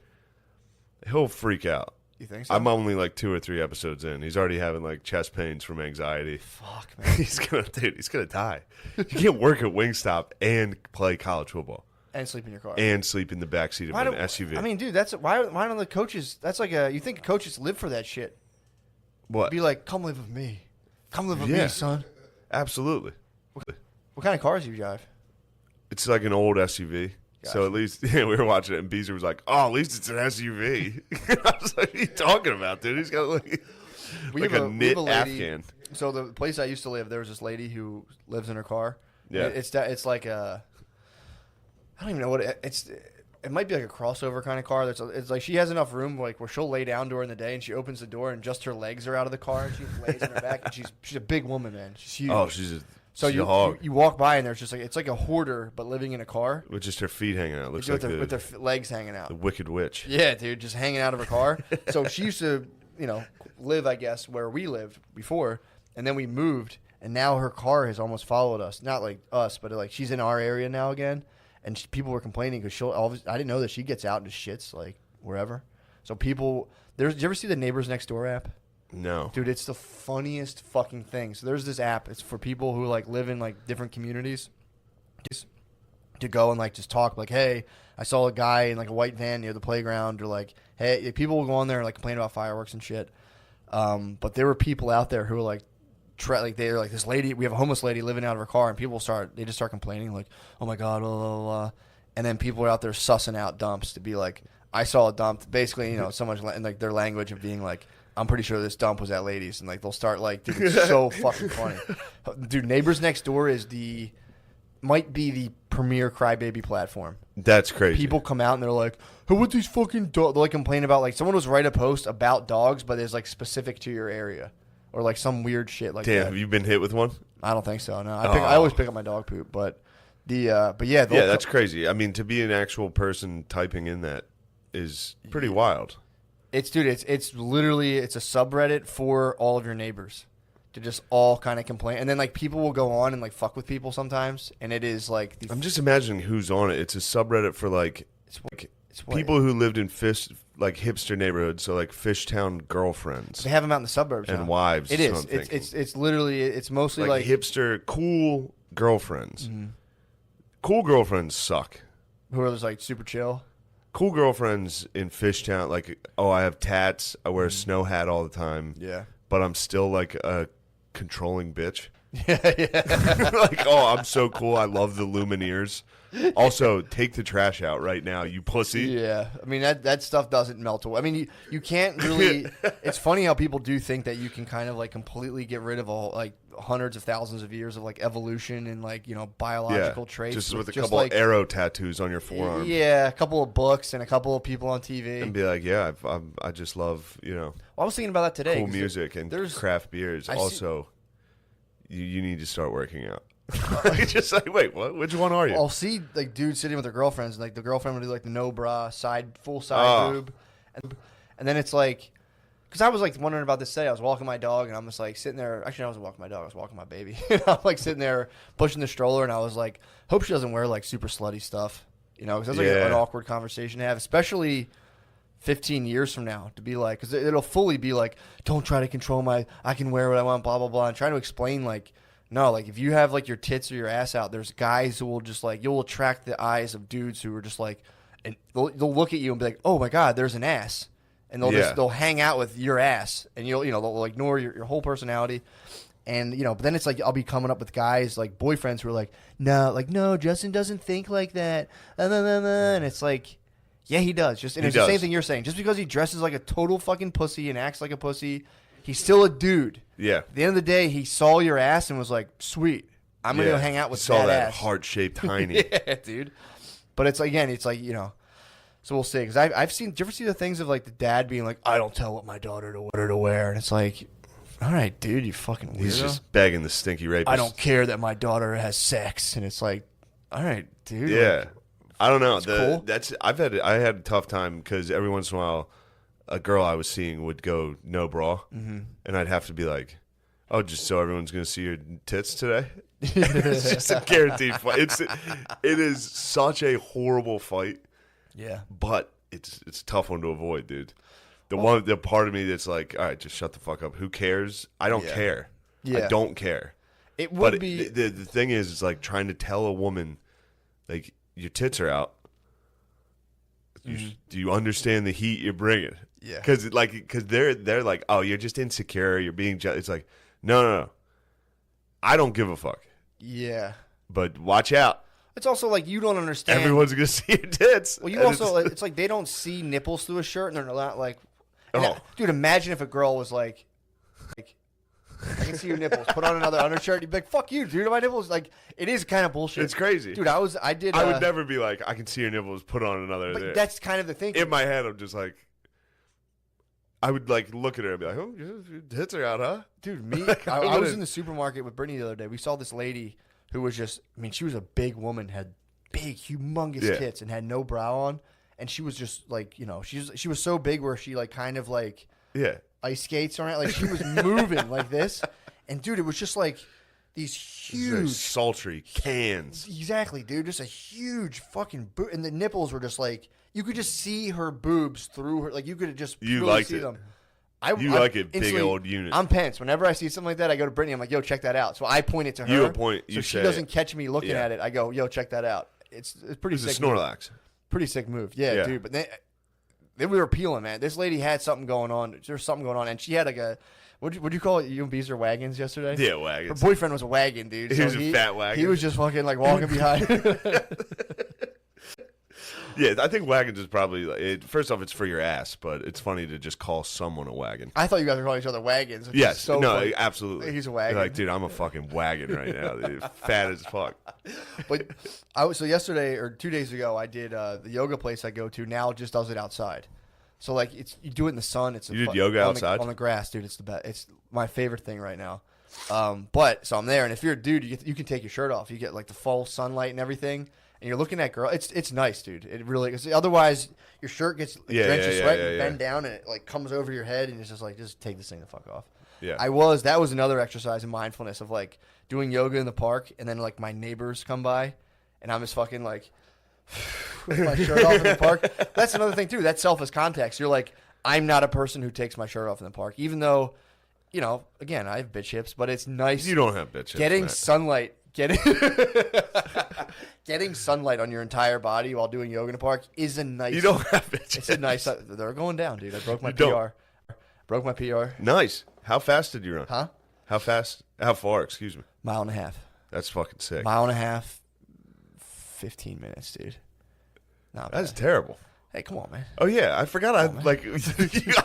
D: He'll freak out.
E: You think so?
D: I'm only like 2 or 3 episodes in. He's already having like chest pains from anxiety.
E: Fuck, man.
D: He's gonna die. You can't work at Wingstop and play college football
E: And sleep in your car.
D: and sleep in the backseat of an SUV.
E: I mean, dude, that's why don't the coaches? That's like you think coaches live for that shit?
D: what?
E: Be like, come live with me. Come live with
D: Yeah.
E: me, son.
D: Absolutely.
E: What kind of cars do you drive?
D: It's like an old SUV.
E: Gotcha.
D: So at least we were watching it, and Beezer was like, "Oh, at least it's an SUV." I was like, "What are you talking about, dude? He's got like
E: We
D: a
E: have we
D: knit
E: have lady-
D: Afghan."
E: So the place I used to live, there was this lady who lives in her car.
D: Yeah.
E: It's like a, I don't even know what it's. It might be like a crossover kind of car. It's like she has enough room like where she'll lay down during the day and she opens the door and just her legs are out of the car and she lays on her back and she's a big woman, man. She's huge.
D: Oh, she's a
E: so
D: hog.
E: you walk by and there's just like it's like a hoarder but living in a car
D: With just her feet hanging out. Looks
E: with,
D: like
E: with their legs hanging out.
D: the Wicked Witch.
E: Yeah, dude, just hanging out of her car. So she used to, live, I guess, where we lived before, and then we moved, and now her car has almost followed us. Not like us, but like she's in our area now again, and people were complaining because I didn't know that she gets out and just shits like wherever. So people, did you ever see the Neighbors Next Door app?
D: No.
E: Dude, it's the funniest fucking thing. So there's this app. It's for people who like live in like different communities. Just to go and like just talk like, hey, I saw a guy in like a white van near the playground, or like, hey, people will go on there and like complain about fireworks and shit. But there were people out there who were like, they're like, this lady, we have a homeless lady living out of her car, and people they just start complaining like, oh my god, blah, blah, blah. And then people are out there sussing out dumps to be like, I saw a dump, basically, so much in like their language of being like, I'm pretty sure this dump was at ladies, and like they'll start like, dude, it's so fucking funny. Dude, Neighbors Next Door might be the premier crybaby platform.
D: That's crazy.
E: People come out and they're like, hey, what these fucking dogs? They'll like complain about like someone was write a post about dogs, but it's like specific to your area, or like some weird shit like
D: Damn,
E: that.
D: have you been hit with one?
E: I don't think so. No, I always pick up my dog poop, but yeah,
D: That's crazy. I mean, to be an actual person typing in that is pretty wild.
E: It's literally a subreddit for all of your neighbors to just all kind of complain, and then like people will go on and like fuck with people sometimes, and it is like
D: I'm just imagining who's on it. It's a subreddit for like people who lived in hipster neighborhoods, so like Fishtown girlfriends.
E: They have them out in the suburbs
D: and
E: now.
D: wives.
E: It is. It's literally it's mostly like
D: hipster cool girlfriends.
E: Mm-hmm.
D: Cool girlfriends suck.
E: who are just like super chill.
D: Cool girlfriends in Fishtown, like, oh, I have tats, I wear a snow hat all the time,
E: Yeah.
D: but I'm still like a controlling bitch.
E: Yeah.
D: Like, oh, I'm so cool. I love the Lumineers. Also, take the trash out right now, you pussy.
E: Yeah, I mean that stuff doesn't melt away. I mean you can't really. It's funny how people do think that you can kind of like completely get rid of all like hundreds of thousands of years of like evolution and like biological traits.
D: Just with a couple of arrow tattoos on your forearm.
E: Yeah, a couple of books and a couple of people on TV.
D: And be like, yeah, I just love
E: Well, I was thinking about that today.
D: cool music and craft beers. Also, you need to start working out. Just like, wait, what? Which one are you?
E: I'll see like dudes sitting with their girlfriends, and like the girlfriend will do like the no bra full side boob, and then it's like, because I was like wondering about this today. I was walking my dog, and I'm just like sitting there. Actually, I wasn't walking my dog. I was walking my baby. I'm like sitting there pushing the stroller, and I was like, hope she doesn't wear like super slutty stuff, because that's like an awkward conversation to have, especially 15 years from now, to be like, because it'll fully be like, don't try to control I can wear what I want, blah blah blah, and trying to explain like. No, like if you have like your tits or your ass out, there's guys who will just like, you'll attract the eyes of dudes who are just like, and they'll look at you and be like, oh my god, there's an ass, and they'll hang out with your ass, and they'll ignore your whole personality, and but then it's like I'll be coming up with guys like boyfriends who are like, no, Justin doesn't think like that, and it's like, yeah, he does. It's the same thing you're saying. Just because he dresses like a total fucking pussy and acts like a pussy, he's still a dude.
D: Yeah.
E: At the end of the day, he saw your ass and was like, sweet, I'm going to go hang out with
D: saw that
E: ass.
D: heart-shaped hiney.
E: Yeah, dude. But it's again, it's like, so we'll see. Because I've seen, do you ever see the things of like the dad being like, I don't tell what my daughter to wear. And it's like, all right, dude, you fucking weirdo.
D: He's just begging the stinky rapist.
E: I don't care that my daughter has sex. And it's like, all right, dude.
D: Yeah.
E: Like,
D: I don't know.
E: cool.
D: I had a tough time because every once in a while, a girl I was seeing would go no bra, and I'd have to be like, "Oh, just so everyone's gonna see your tits today." It's just a guaranteed fight. It is such a horrible fight.
E: Yeah.
D: But it's a tough one to avoid, dude. The part of me that's like, all right, just shut the fuck up. Who cares? I don't care.
E: Yeah.
D: I don't care.
E: It would
D: But
E: be
D: the thing is, it's like trying to tell a woman, like, your tits are out. Do you understand the heat you're bringing?
E: Yeah.
D: Because they're like, oh, you're just insecure. You're being jealous. It's like, no. I don't give a fuck.
E: Yeah.
D: But watch out.
E: It's also like you don't understand.
D: Everyone's gonna see your tits.
E: Well, you also it's like they don't see nipples through a shirt, and they're not like. Dude, imagine if a girl was like, I can see your nipples. Put on another undershirt. You'd be like, "Fuck you, dude." My nipples, like, it is kind of bullshit.
D: It's crazy,
E: dude. I
D: would never be like, "I can see your nipples." Put on another.
E: But that's kind of the thing.
D: In my head, I'm just like, I would like look at her and be like, "Oh, your tits are out, huh?"
E: Dude, me. I was in the supermarket with Brittany the other day. We saw this lady who was just. I mean, she was a big woman, had big, humongous tits, and had no bra on, and she was just like, she was so big where she like kind of like ice skates on it, like she was moving like this. And, dude, it was just like these huge...
D: sultry cans.
E: Exactly, dude. Just a huge fucking... And the nipples were just like... You could just see her boobs through her... Like, you could just really see them.
D: You like it, big old unit.
E: I'm Pence. Whenever I see something like that, I go to Brittany. I'm like, yo, check that out. So I point it to her. So she doesn't catch me looking at it. I go, yo, check that out. It's pretty sick.
D: It's a Snorlax.
E: Pretty sick move. Yeah, dude. But then we were peeling, man. This lady had something going on. There was something going on. And she had like a... What'd you call it? You and Bees are wagons yesterday?
D: Yeah, wagons.
E: Her boyfriend was a wagon, dude.
D: He was a fat wagon.
E: He was just fucking like walking behind.
D: Yeah, I think wagons is probably first off, it's for your ass, but it's funny to just call someone a wagon.
E: I thought you guys were calling each other wagons.
D: Yes,
E: so
D: no,
E: funny.
D: absolutely.
E: He's a wagon.
D: You're like, dude, I'm a fucking wagon right now. Dude. Fat as fuck.
E: But so yesterday or 2 days ago, I did the yoga place I go to. Now just does it outside. So like you do it in the sun.
D: You did yoga outside
E: on the grass, dude. It's the best. It's my favorite thing right now. But so I'm there, and if you're a dude, you can take your shirt off. You get like the full sunlight and everything, and you're looking at girl. It's nice, dude. It really is. Otherwise, your shirt gets drenched in sweat and bend down, and it like comes over your head, and it's just like just take this thing the fuck off.
D: Yeah,
E: that was another exercise in mindfulness of like doing yoga in the park, and then like my neighbors come by, and I'm just fucking like. With my shirt off in the park. That's another thing too. That's self as context. You're like, I'm not a person who takes my shirt off in the park, even though, again, I have bitch hips, but it's nice.
D: You don't have bitch hips.
E: Getting sunlight on your entire body while doing yoga in the park is a nice.
D: You don't have bitch hips.
E: It's a nice. They're going down, dude. I broke my PR. Broke my PR.
D: Nice. How fast did you run?
E: Huh?
D: How fast? How far? Excuse me.
E: 1.5 miles.
D: That's fucking sick.
E: 1.5 miles. 15 minutes, dude. Not
D: That's
E: bad.
D: terrible.
E: Hey, come on, man.
D: Oh yeah, I forgot. I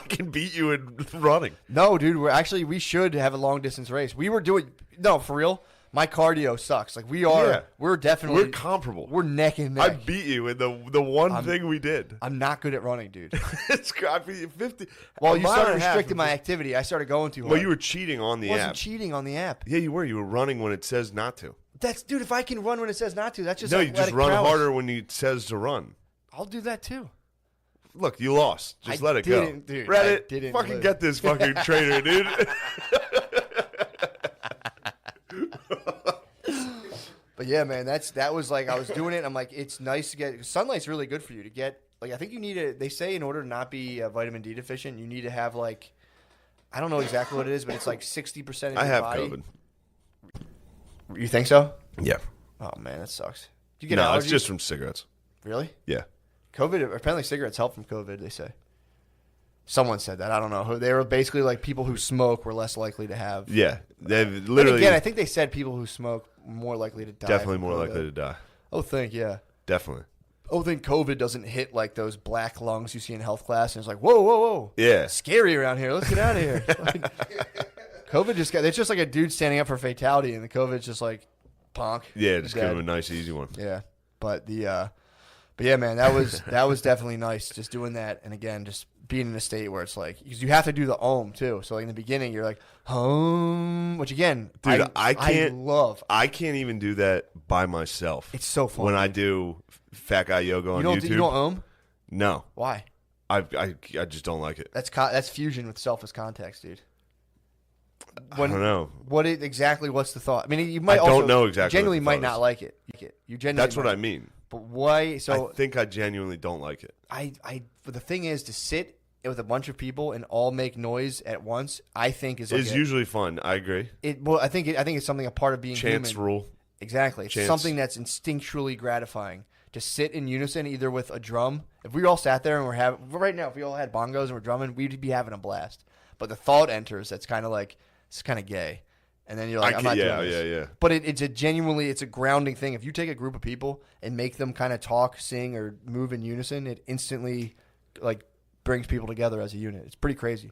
D: can beat you in running.
E: No, dude. We should have a long distance race. We were doing for real. My cardio sucks. Like we're definitely
D: we're comparable.
E: We're neck and neck.
D: I beat you in the one thing we did.
E: I'm not good at running, dude.
D: I beat you 50.
E: Well, you started restricting my activity. I started going too hard.
D: Well, you were cheating on the app.
E: I wasn't cheating on the app.
D: Yeah, you were. You were running when it says not to.
E: Dude. If I can run when it says not to, that's just
D: no. You just run harder when it says to run.
E: I'll do that too.
D: Look, you lost. Just let it go.
E: Dude,
D: Reddit, fucking get this fucking trainer, dude.
E: But yeah, man, that was like I was doing it. And I'm like, it's nice to get sunlight's really good for you to get. Like I think you need they say in order to not be vitamin D deficient, you need to have like I don't know exactly what it is, but it's like 60% of your body. I have COVID. You think so?
D: Yeah.
E: Oh man, that sucks. Do you get
D: no,
E: allergies?
D: It's just from cigarettes.
E: Really?
D: Yeah.
E: COVID. Apparently, cigarettes help from COVID. They say. Someone said that. I don't know. They were basically like people who smoke were less likely to have.
D: Yeah, they've literally.
E: But again, I think they said people who smoke more likely to die.
D: Definitely more likely to die.
E: Yeah.
D: Definitely.
E: Think COVID doesn't hit like those black lungs you see in health class, and it's like, whoa.
D: Yeah.
E: Scary around here. Let's get out of here. COVID it's just like a dude standing up for fatality, and the COVID's just like, ponk.
D: Yeah, just give him a nice, easy one.
E: Yeah. But yeah, man, that was definitely nice just doing that, and again, just being in a state where it's like because you have to do the ohm too. So like in the beginning, you're like home, which again,
D: dude, I can't even do that by myself.
E: It's so fun
D: when I do fat guy yoga on YouTube.
E: You don't ohm?
D: No.
E: Why?
D: I just don't like it.
E: That's fusion with self as context, dude.
D: I don't know.
E: What's the thought? I mean, you might.
D: I don't know exactly.
E: Genuinely might not like it. You genuinely.
D: That's what I mean.
E: But why? So
D: I think I genuinely don't like it.
E: But the thing is to sit with a bunch of people and all make noise at once, I think is
D: usually fun. I agree.
E: I think it's something a part of being
D: Chance
E: human.
D: rule.
E: Exactly. It's something that's instinctually gratifying to sit in unison, either with a drum. If we all sat there and right now, if we all had bongos and we're drumming, we'd be having a blast. But the thought enters that's kind of like, it's kind of gay. And then you're like, I'm not doing this.
D: Yeah.
E: But it's a grounding thing. If you take a group of people and make them kind of talk, sing, or move in unison, it instantly like brings people together as a unit. It's pretty crazy.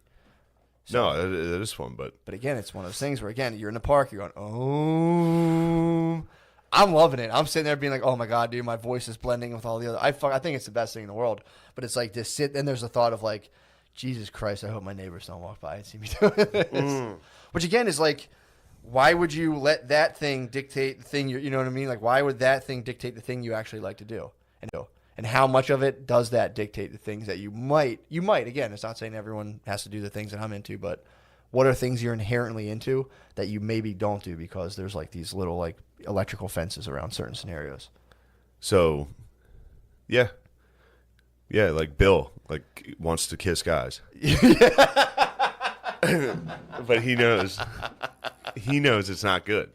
D: So, no, it is fun, but
E: again, it's one of those things where again, you're in the park, you're going, oh, I'm loving it. I'm sitting there being like, oh my god, dude, my voice is blending with all the other. I think it's the best thing in the world. But it's like to sit. Then there's the thought of like, Jesus Christ, I hope my neighbors don't walk by and see me doing this. Which again is like, why would you let that thing dictate the thing? You know what I mean? Like, why would that thing dictate the thing you actually like to do? And how much of it does that dictate the things that you might? Again, it's not saying everyone has to do the things that I'm into, but what are things you're inherently into that you maybe don't do because there's like these little like electrical fences around certain scenarios?
D: So, yeah, like Bill like wants to kiss guys, but he knows it's not good.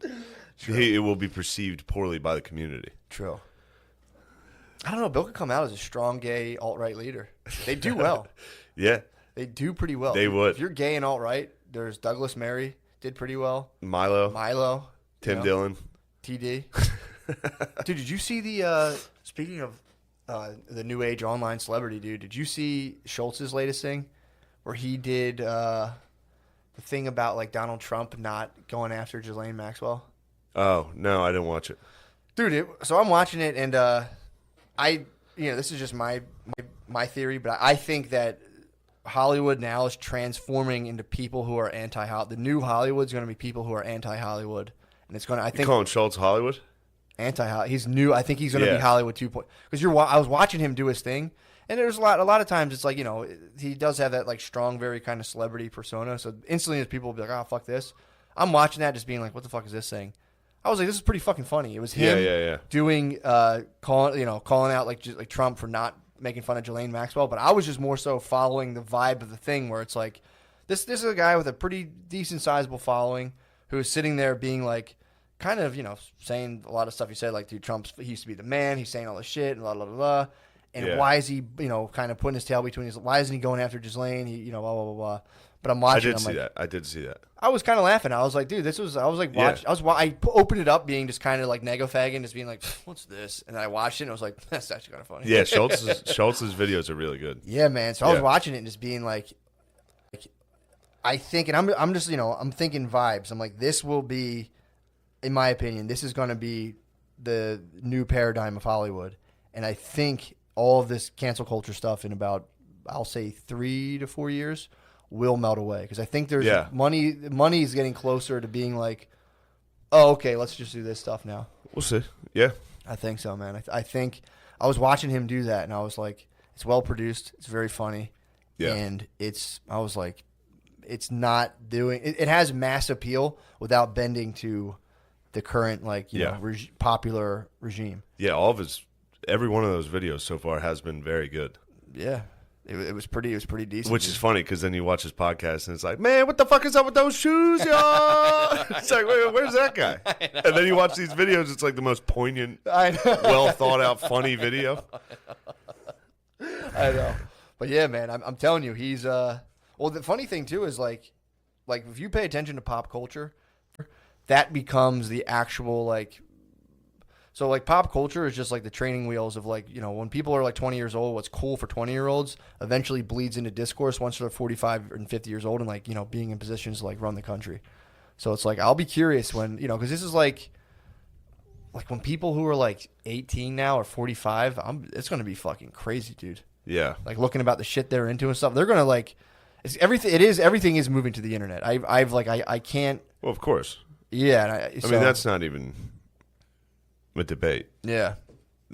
D: It will be perceived poorly by the community.
E: True. I don't know. Bill could come out as a strong gay alt-right leader. They do well.
D: Yeah.
E: They do pretty well.
D: They would.
E: If you're gay and alt-right, there's Douglas Murray, did pretty well.
D: Milo. Tim Dillon.
E: TD. Dude, did you see the, speaking of the new age online celebrity, dude, did you see Schultz's latest thing? Where he did the thing about like Donald Trump not going after Ghislaine Maxwell?
D: Oh, no, I didn't watch it.
E: Dude, so I'm watching it and this is just my theory, but I think that Hollywood now is transforming into people who are anti-Hollywood. The new Hollywood's going to be people who are anti-Hollywood, and it's going to. I think
D: you calling Schultz Hollywood?
E: Anti-Hollywood. He's new. I think he's going to be Hollywood 2.0. Because I was watching him do his thing, and there's a lot of times it's like he does have that like strong, very kind of celebrity persona. So instantly, people will be like, "Oh, fuck this." I'm watching that, just being like, "What the fuck is this thing?" I was like, this is pretty fucking funny. It was him doing calling out like Trump for not making fun of Ghislaine Maxwell, but I was just more so following the vibe of the thing where it's like this is a guy with a pretty decent sizable following who is sitting there being like kind of saying a lot of stuff he said, like, dude, he used to be the man, he's saying all this shit and blah blah blah blah. And why is he kind of putting his tail between his, why isn't he going after Ghislaine? He blah blah blah blah. But I'm watching.
D: I did see that.
E: I was kind of laughing. I was like, dude, I opened it up being just kind of like nego-fagging, just being like, what's this? And then I watched it and I was like, that's actually kind of funny.
D: Yeah, Schultz's videos are really good.
E: Yeah, man. So I was watching it and just being like I think, and I'm just, I'm thinking vibes. I'm like, this will be, in my opinion, this is going to be the new paradigm of Hollywood. And I think all of this cancel culture stuff in about, I'll say 3 to 4 years will melt away, because I think there's money is getting closer to being like, oh, okay, let's just do this stuff now.
D: We'll see. Yeah,
E: I think so, man. I think I was watching him do that, and I was like, it's well produced, it's very funny, and I was like, it's not doing it has mass appeal without bending to the current popular regime.
D: Yeah, every one of those videos so far has been very good.
E: Yeah. It was pretty decent.
D: Which is funny, because then you watch his podcast and it's like, man, what the fuck is up with those shoes, y'all? It's like, wait, where's that guy? And then you watch these videos, it's like the most poignant, well thought out, funny video.
E: I know. But yeah, man, I'm telling you, he's well, the funny thing too is like if you pay attention to pop culture, that becomes the actual so pop culture is just like the training wheels of when people are 20 years old, what's cool for 20-year-olds eventually bleeds into discourse once they're 45 and 50 years old and being in positions to run the country. So it's I'll be curious when, because this is like when people who are 18 now or 45, it's going to be fucking crazy, dude.
D: Yeah.
E: Looking about the shit they're into and stuff. They're going to everything is moving to the internet. I can't.
D: Well, of course.
E: Yeah.
D: I mean, that's not even a debate.
E: Yeah.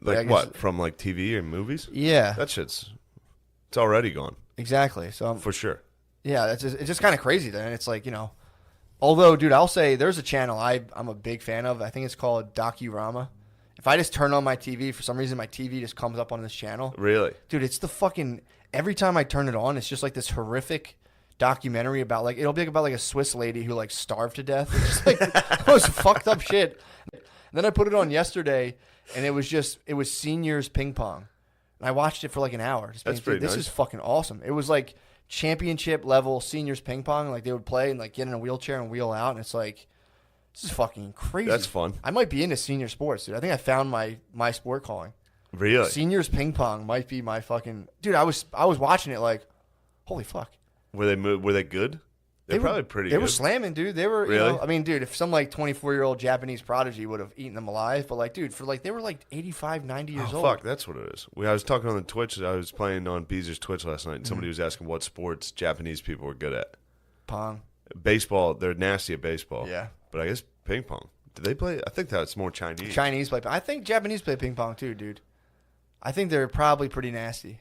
D: What, from TV and movies?
E: Yeah.
D: That shit's, it's already gone.
E: Exactly. So
D: for sure.
E: Yeah, it's just kind of crazy then. It's although, dude, I'll say there's a channel I'm a big fan of. I think it's called Docurama. If I just turn on my TV, for some reason my TV just comes up on this channel.
D: Really?
E: Dude, it's every time I turn it on, it's just like this horrific documentary about like, it'll be about like a Swiss lady who like starved to death. It's just like the most fucked up shit. And then I put it on yesterday, and it was seniors ping pong. And I watched it for like an hour. Just
D: That's
E: being,
D: pretty
E: this
D: nice.
E: is fucking awesome. It was like championship level seniors ping pong. Like they would play and like get in a wheelchair and wheel out. And it's like, this is fucking crazy.
D: That's fun.
E: I might be into senior sports, dude. I think I found my sport calling.
D: Really?
E: Seniors ping pong might be my fucking dude. I was watching it like, holy fuck.
D: Were they good? They're probably pretty
E: They
D: good.
E: were slamming, dude. They were,
D: Really?
E: I mean, dude, if some like 24-year-old Japanese prodigy would have eaten them alive, but like, dude, for like, they were like 85, 90 years
D: Oh,
E: old.
D: fuck, that's what it is. I was talking on the Twitch. I was playing on Beezer's Twitch last night, and somebody was asking what sports Japanese people were good at.
E: Pong.
D: Baseball, they're nasty at baseball.
E: Yeah.
D: But I guess ping pong. Do they play? I think that's more Chinese.
E: Chinese play. I think Japanese play ping pong too, dude. I think they're probably pretty nasty.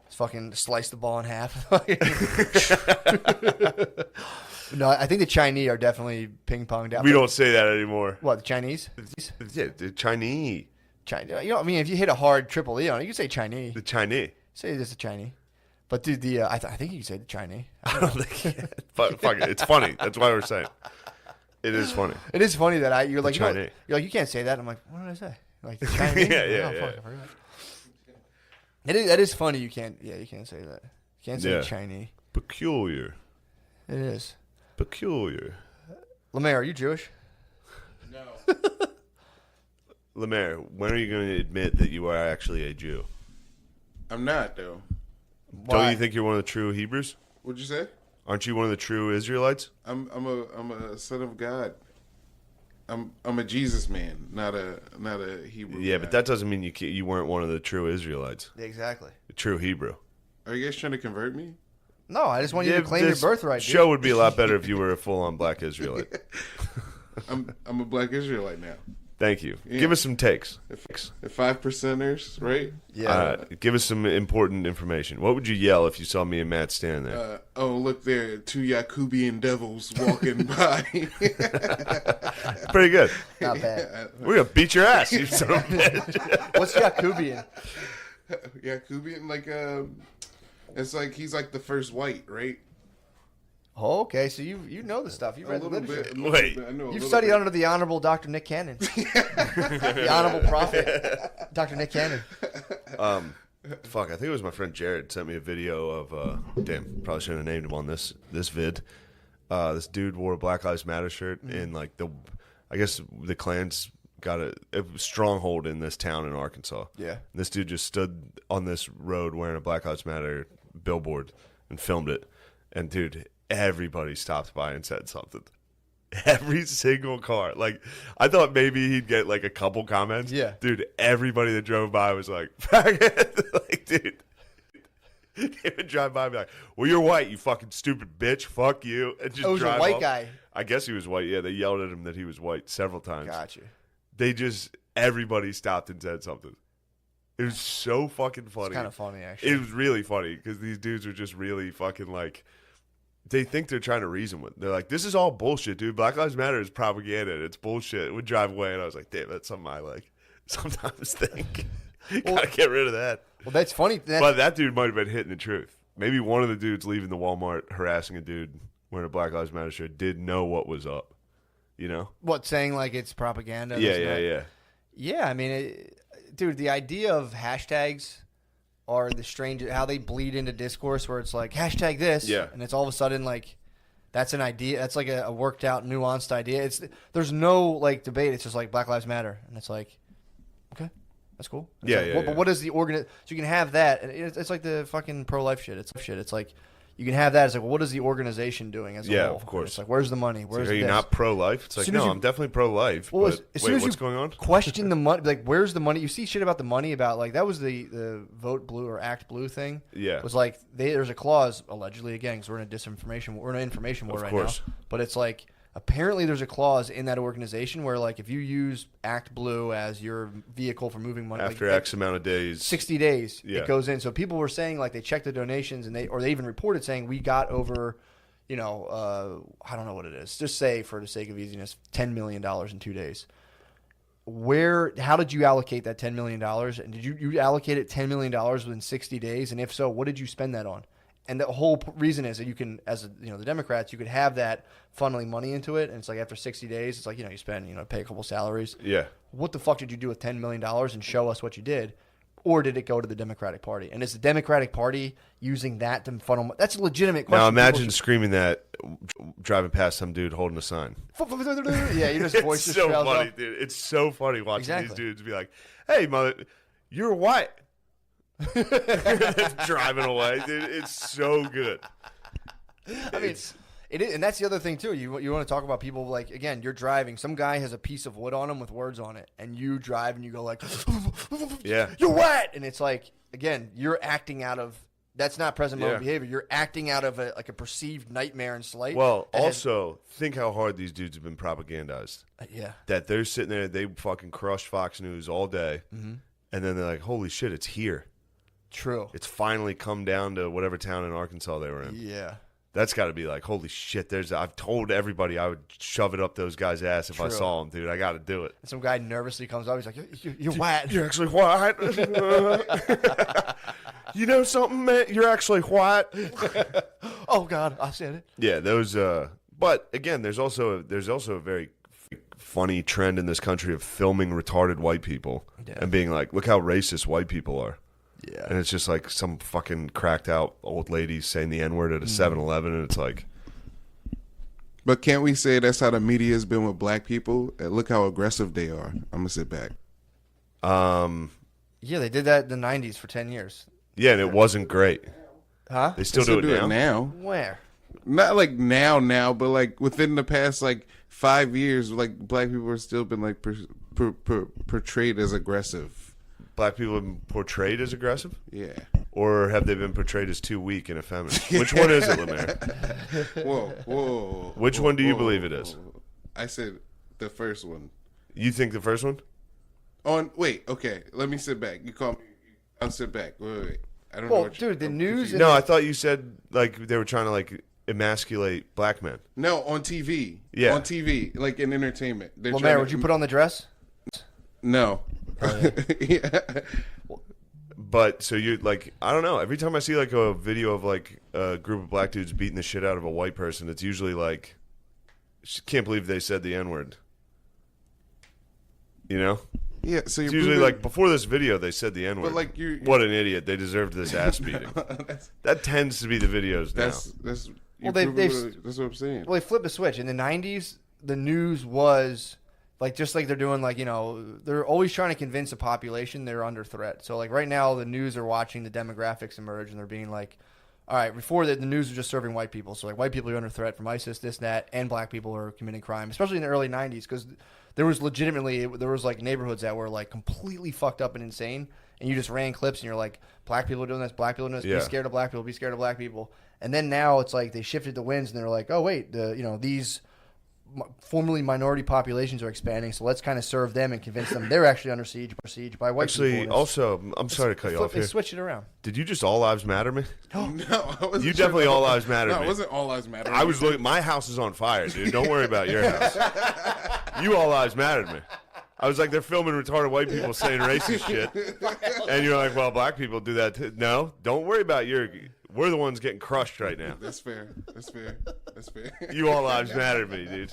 E: Just fucking slice the ball in half. No, I think the Chinese are definitely ping pong down.
D: We don't say that anymore.
E: What, the Chinese?
D: Yeah, the Chinese.
E: China. You know, I mean, if you hit a hard triple E on it, you can say Chinese.
D: The Chinese.
E: Say just the Chinese. But dude, I think you can say the Chinese.
D: I don't think. Fuck it. It's funny. That's why we're saying. It is funny.
E: It is funny that you're like, you know,
D: Chinese.
E: you're like, you can't say that. I'm like, what did I say? Like the Chinese?
D: Yeah.
E: Fuck, I forgot. That is funny. You can't say that. You can't say
D: Yeah.
E: Chinese.
D: Peculiar.
E: It is.
D: Peculiar.
E: Lemaire, are you Jewish?
F: No.
D: Lemaire, when are you going to admit that you are actually a Jew?
F: I'm not, though.
D: Don't you think you're one of the true Hebrews?
F: What'd you say?
D: Aren't you one of the true Israelites?
F: I'm a son of God. I'm a Jesus man, not a Hebrew.
D: Yeah,
F: guy.
D: but that doesn't mean you weren't one of the true Israelites,
E: Exactly.
D: the true Hebrew.
F: Are you guys trying to convert me?
E: No, I just want you to claim your
D: this
E: birthright. Dude.
D: Show would be a lot better if you were a full-on black Israelite.
F: I'm a black Israelite now.
D: Thank you.
F: Yeah.
D: Give us some takes.
F: The 5%ers, right?
E: Yeah.
D: Give us some important information. What would you yell if you saw me and Matt stand there?
F: Oh, look there, two Yakubian devils walking by.
D: Pretty good.
E: Not bad.
D: We're gonna beat your ass, you son of a bitch.
E: What's Yakubian?
F: Yakubian, like it's like he's like the first white, right?
E: Oh, okay. So you know the stuff. You read the literature.
D: Wait.
F: I know a
E: You've
F: little
E: studied
F: bit.
E: under the Honorable Dr. Nick Cannon. The Honorable Prophet, Dr. Nick Cannon.
D: Fuck, I think it was my friend Jared sent me a video of damn, probably shouldn't have named him on this vid. This dude wore a Black Lives Matter shirt and like I guess the Klan's got a stronghold in this town in Arkansas.
E: Yeah.
D: And this dude just stood on this road wearing a Black Lives Matter billboard and filmed it. And dude, everybody stopped by and said something. Every single car. Like, I thought maybe he'd get like a couple comments.
E: Yeah.
D: Dude, everybody that drove by was like, like, dude. They would drive by and be like, well, you're white, you fucking stupid bitch. Fuck you. And just
E: Oh, it was a
D: drive
E: white
D: off.
E: guy.
D: I guess he was white. Yeah, they yelled at him that he was white several times.
E: Gotcha.
D: Everybody stopped and said something. It was so fucking funny.
E: It's kind of funny, actually.
D: It was really funny because these dudes are just really fucking like, they think they're trying to reason with. They're like, this is all bullshit, dude. Black Lives Matter is propaganda. It's bullshit. It would drive away. And I was like, damn, that's something I like sometimes think. Gotta get rid of that.
E: Well, that's funny.
D: But that dude might have been hitting the truth. Maybe one of the dudes leaving the Walmart harassing a dude wearing a Black Lives Matter shirt did know what was up. You know?
E: What, saying like it's propaganda?
D: Yeah.
E: Yeah, I mean, dude, the idea of hashtags are the strange, how they bleed into discourse where it's like, hashtag this,
D: Yeah.
E: and it's all of a sudden like, that's an idea. That's like a worked out, nuanced idea. There's no like debate. It's just like Black Lives Matter, and it's like, okay, that's cool. It's
D: Yeah,
E: like,
D: yeah,
E: But
D: yeah.
E: what is the So you can have that. And it's like the fucking pro-life shit. It's like you can have that. It's like, well, what is the organization doing as a
D: Yeah,
E: whole?
D: of course.
E: It's like, where's the money? Where's
D: Are you
E: this?
D: not pro-life? It's like,
E: soon as
D: no,
E: you-
D: I'm definitely pro-life.
E: Well,
D: But
E: as soon
D: wait,
E: as
D: what's
E: you
D: going on?
E: question the money, like where's the money? You see shit about the money about like that was the Vote Blue or Act Blue thing.
D: Yeah.
E: was like there's a clause allegedly again because we're in an information war
D: Of
E: right
D: course.
E: now. But it's like apparently there's a clause in that organization where like if you use Act Blue as your vehicle for moving money
D: After
E: like,
D: X amount of days.
E: 60 days,
D: Yeah.
E: it goes in. So people were saying like they checked the donations and they even reported saying we got over. I don't know what it is. Just say, for the sake of easiness, $10 million in 2 days. How did you allocate that $10 million? And did you allocate it $10 million within 60 days? And if so, what did you spend that on? And the whole reason is that you can, the Democrats, you could have that funneling money into it. And it's like after 60 days, it's like, you spend, pay a couple salaries.
D: Yeah.
E: What the fuck did you do with $10 million and show us what you did? Or did it go to the Democratic Party? And is the Democratic Party using that to funnel? That's a legitimate question.
D: Now imagine screaming that driving past some dude holding a sign.
E: Yeah, you just voice
D: It's so
E: trails
D: funny,
E: up.
D: dude. It's so funny watching
E: Exactly.
D: these dudes be like, "Hey, mother, you're white." Driving away, dude. It's so good.
E: I mean, it is, and that's the other thing too. You want to talk about people like, again, you're driving. Some guy has a piece of wood on him with words on it, and you drive and you go like,
D: Yeah.
E: you're wet, and it's like, again, you're acting out of. That's not present moment behavior. You're acting out of a perceived nightmare and slight.
D: Well,
E: that
D: also think how hard these dudes have been propagandized.
E: yeah,
D: That they're sitting there, they fucking crush Fox News all day, and then they're like, "Holy shit, it's here!
E: true.
D: It's finally come down to whatever town in Arkansas they were in."
E: Yeah,
D: That's got to be like, holy shit, I've told everybody I would shove it up those guys' ass if I
E: True.
D: saw them, dude. I got to do it.
E: and some guy nervously comes up. He's like, "You're wet."
D: You're actually white. You know something, man? You're actually white.
E: Oh God, I said it.
D: Yeah, those. But again, there's also a very funny trend in this country of filming retarded white people and being like, look how racist white people are.
E: Yeah,
D: And it's just like some fucking cracked out old lady saying the N-word at a 7-Eleven, and it's like,
F: But can't we say that's how the media has been with black people? And look how aggressive they are. I'm gonna sit back.
E: yeah, they did that in the '90s for 10 years.
D: yeah, and it wasn't great.
E: Huh?
D: They still do it now.
E: Where?
F: Not like now, but like within the past like 5 years, like black people have still been like portrayed as aggressive.
D: Black people have been portrayed as aggressive?
F: Yeah.
D: Or have they been portrayed as too weak and effeminate? Which one is it, Lemaire?
F: Whoa.
D: Which one do you believe it is?
F: I said the first one.
D: You think the first one?
F: Wait, okay. Let me sit back. You call me. I'll sit back. Wait. I don't know
E: Well,
F: what
E: dude, the news.
D: No, I thought you said like they were trying to like emasculate black men.
F: No, on TV.
D: Yeah.
F: On TV, like in entertainment. They're
E: Well,
F: trying
E: Mayor,
F: to-
E: would you put on the dress?
F: No. Yeah.
D: But so you're like, I don't know. Every time I see like a video of like a group of black dudes beating the shit out of a white person, it's usually like, can't believe they said the N-word. You know?
F: Yeah, so
D: It's
F: you're
D: usually
F: proving-
D: like before this video they said the N-word.
F: But, like, you're-
D: what an idiot. They deserved this ass beating. That tends to be the videos now.
F: that's
E: Well, they've
F: that's what I'm saying.
E: Well, they flipped the switch. In the '90s, the news was like just like they're doing, like, they're always trying to convince the population they're under threat. So like right now, the news are watching the demographics emerge, and they're being like, all right, before the news was just serving white people. So like white people are under threat from ISIS, this, that, and black people are committing crime, especially in the early '90s, because there was like neighborhoods that were like completely fucked up and insane, and you just ran clips and you're like, black people are doing this, black people are doing this,
D: Yeah.
E: be scared of black people, be scared of black people. And then now it's like they shifted the winds and they're like, oh wait, these formerly minority populations are expanding, so let's kind of serve them and convince them they're actually under siege by white people.
D: Actually,
E: And
D: also, I'm sorry to cut you off
E: they
D: here.
E: switched it around.
D: Did you just all lives matter me?
F: No, I wasn't
D: You
F: sure
D: definitely
F: about
D: all
F: that.
D: lives matter
F: No,
D: to
F: it
D: me.
F: wasn't all lives matter.
D: I was looking. My house is on fire, dude. Don't worry about your house. You all lives matter to me. I was like, they're filming retarded white people saying racist shit, and you're like, well, black people do that too. No, don't worry about we're the ones getting crushed right now.
F: That's fair.
D: You all lives matter to me, dude.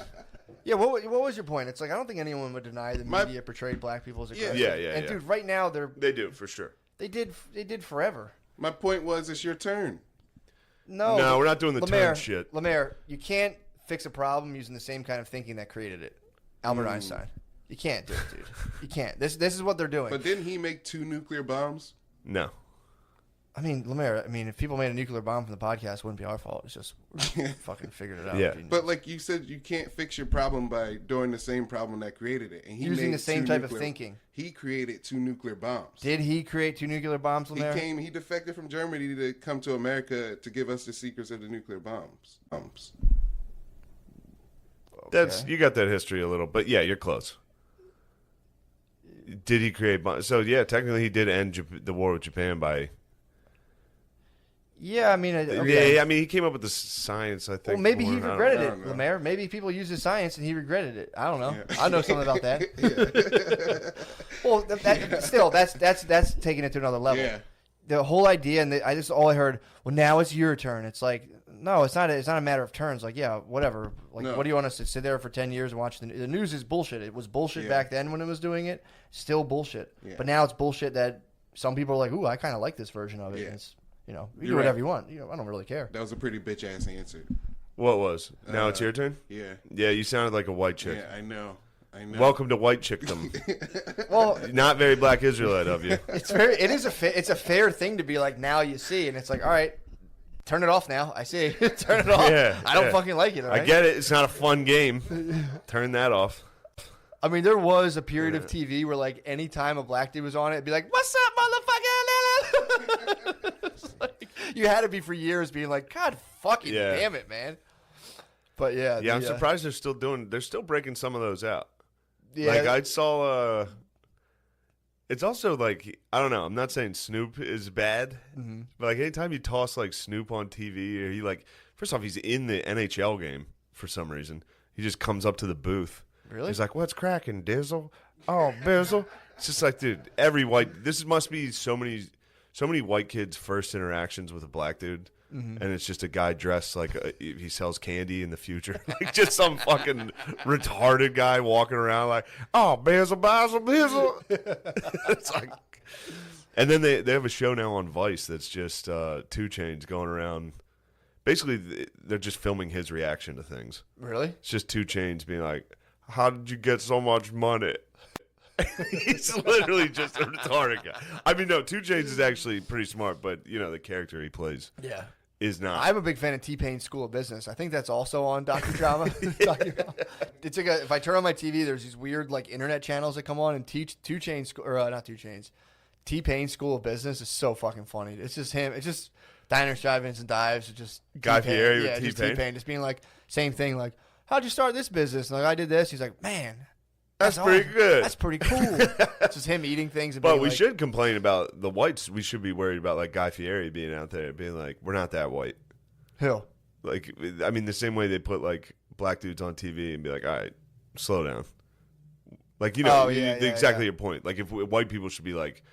E: Yeah, what was your point? It's like I don't think anyone would deny the media portrayed black people as aggressive.
D: Yeah,
E: And
D: yeah.
E: dude, right now
D: They do for sure.
E: they did forever.
F: My point was, it's your turn.
D: No, we're not doing the
E: Lemaire,
D: turn shit.
E: Lemaire, you can't fix a problem using the same kind of thinking that created it. Albert Einstein. You can't do it, dude. You can't. This is what they're doing.
F: But didn't he make 2 nuclear bombs?
D: No.
E: I mean, Lemaire, if people made a nuclear bomb from the podcast, it wouldn't be our fault. It's just we fucking figured it out.
D: Yeah.
F: But like you said, you can't fix your problem by doing the same problem that created it. And he
E: Using
F: made
E: the same
F: 2
E: type of
F: nuclear-
E: thinking.
F: He created 2 nuclear bombs.
E: Did he create 2 nuclear bombs, Lemaire?
F: He defected from Germany to come to America to give us the secrets of the nuclear bombs.
D: That's you got that history a little, but yeah, you're close. Did he create bombs? So yeah, technically he did end the war with Japan by
E: Yeah, I mean, okay.
D: Yeah, I mean, he came up with the science, I think.
E: Well, maybe he
D: more,
E: regretted
F: I
E: it,
F: don't know.
E: Lemaire. Maybe people use his science and he regretted it. I don't know.
F: Yeah.
E: I know something about that. Well, still, that's taking it to another level.
F: Yeah.
E: The whole idea, and all I heard. Well, now it's your turn. It's like, no, it's not. It's not a matter of turns. Like, yeah, whatever. Like,
F: No.
E: what do you want us to sit there for 10 years and watch the news? Is bullshit. It was bullshit
F: Yeah.
E: back then when it was doing it. Still bullshit.
F: Yeah.
E: But now it's bullshit that some people are like, ooh, I kind of like this version of it.
F: Yeah.
E: And it's, you
F: You're
E: do whatever
F: right.
E: you want. I don't really care.
F: That was a pretty bitch ass answer.
D: What was? Now it's your turn?
F: Yeah.
D: Yeah, you sounded like a white chick.
F: Yeah, I know.
D: Welcome to white chickdom.
E: Well,
D: Not very black Israelite of you.
E: it's a fair thing to be like, now you see, and it's like, all right, turn it off now. I see. Turn it off.
D: Yeah,
E: I don't
D: yeah.
E: fucking like it. all
D: I
E: right?
D: get it. It's not a fun game. Turn that off.
E: I mean, there was a period of TV where, like, any time a black dude was on it, it'd be like, "What's up, motherfucker?" It's like, you had to be for years being like, "God fucking
D: Yeah.
E: damn it, man." But yeah,
D: Yeah, I'm surprised they're still breaking some of those out.
E: Yeah,
D: Like I saw it's also like, I don't know, I'm not saying Snoop is bad, but like anytime you toss like Snoop on TV, or he like, first off, he's in the NHL game for some reason. He just comes up to the booth.
E: Really?
D: He's like, "What's cracking, Dizzle? Oh, Bizzle." It's just like, dude, this must be so many white kids' first interactions with a black dude. And it's just a guy dressed like he sells candy in the future. Like just some fucking retarded guy walking around like, "Oh, Bizzle, Bizzle." It's like, and then they have a show now on Vice that's just 2 Chainz going around. Basically, they're just filming his reaction to things.
E: really.
D: It's just 2 Chainz being like, "How did you get so much money?" He's literally just a retarded guy. I mean, no, 2 Chainz is actually pretty smart, but the character he plays
E: Yeah.
D: is not.
E: I'm a big fan of T-Pain's School of Business. I think that's also on docudrama. It's like if I turn on my TV, there's these weird like internet channels that come on and teach 2 Chainz or not 2 Chainz. T-Pain's School of Business is so fucking funny. It's just him. It's just diners, drive-ins, and dives. It's just
D: Guy
E: T-Pain.
D: Fieri with
E: Yeah, just
D: T-Pain.
E: T-Pain, just being like same thing. Like, how'd you start this business? And like, I did this. He's like, man,
D: That's pretty
E: awesome.
D: good.
E: That's pretty cool. It's just him eating things. And
D: But
E: being
D: we
E: like,
D: should complain about the whites. We should be worried about like Guy Fieri being out there being like, "We're not that white."
E: Who?
D: Like, I mean, the same way they put like black dudes on TV and be like, "All right, slow down." Like,
E: Oh, yeah,
D: exactly
E: yeah.
D: your point. Like, if white people should be like,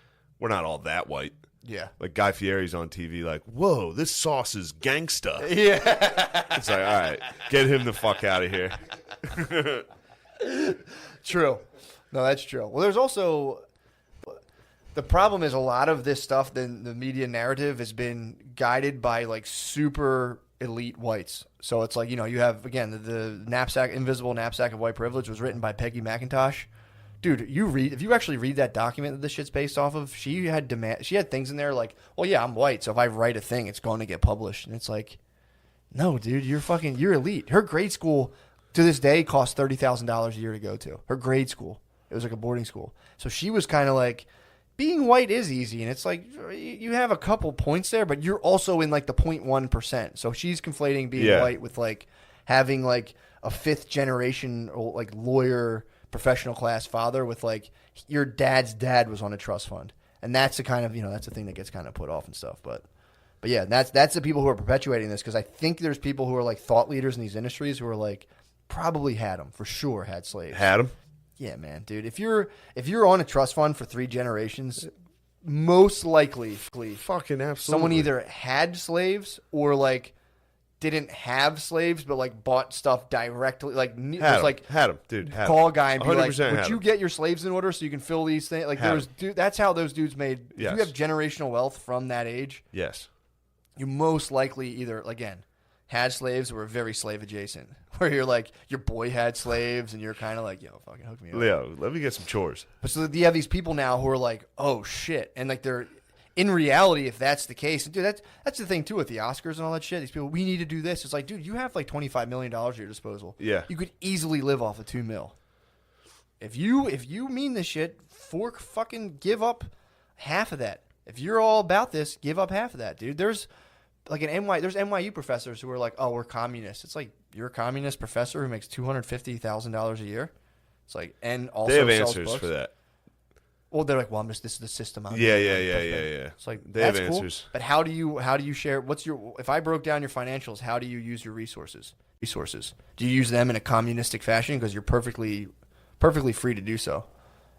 D: "We're not all that white."
E: Yeah.
D: Like Guy Fieri's on TV, like, "Whoa, this sauce is gangsta."
E: Yeah.
D: It's like, all right, get him the fuck out of here.
E: True. No, that's true. Well, there's also the problem is a lot of this stuff. Then the media narrative has been guided by like super elite whites. So it's like, you have again the knapsack, invisible knapsack of white privilege was written by Peggy McIntosh. Dude, if you actually read that document that this shit's based off of, she had things in there like, well, yeah, I'm white, so if I write a thing, it's going to get published. And it's like, no, dude, you're elite. Her grade school to this day costs $30,000 a year to go to. Her grade school. It was like a boarding school. So she was kind of like, being white is easy. And it's like, you have a couple points there, but you're also in like the 0.1%. So she's conflating being white with like having like a 5th generation like lawyer, professional class father with like your dad's dad was on a trust fund. And that's the kind of, that's the thing that gets kind of put off and stuff. But yeah, that's the people who are perpetuating this, because I think there's people who are like thought leaders in these industries who are like probably had them for sure, had slaves.
D: Had him.
E: Yeah, man, dude. If you're on a trust fund for 3 generations, most likely
D: Fucking absolutely.
E: someone either had slaves or like didn't have slaves but like bought stuff directly. Like
D: had him.
E: like
D: Had him, dude. Had
E: call
D: him.
E: a guy and be like,
D: 100%
E: "Would
D: had
E: you
D: him.
E: get your slaves in order so you can fill these things?" Like
D: Had
E: that's how those dudes made.
D: Yes.
E: If you have generational wealth from that age,
D: Yes.
E: you most likely either again had slaves or were very slave adjacent, where you're like your boy had slaves and you're kind of like, yo, fucking hook me up.
D: Leo, let me get some chores.
E: But so you have these people now who are like, oh shit, and like they're in reality, if that's the case, and dude, that's the thing too with the Oscars and all that shit. These people, we need to do this. It's like, dude, you have like $25 million at your disposal.
D: Yeah.
E: You could easily live off of $2 million. If you mean this shit, fucking give up half of that. If you're all about this, give up half of that, dude. There's like there's NYU professors who are like, oh, we're communists. It's like, you're a communist professor who makes $250,000 a year. It's like, and also
D: They have
E: sells
D: answers
E: books.
D: for that.
E: Well, they're like, well, this is the system.
D: Yeah.
E: It's like
D: They have
E: that's cool,
D: answers.
E: but how do you share? If I broke down your financials, how do you use your resources? Do you use them in a communistic fashion because you're perfectly free to do so?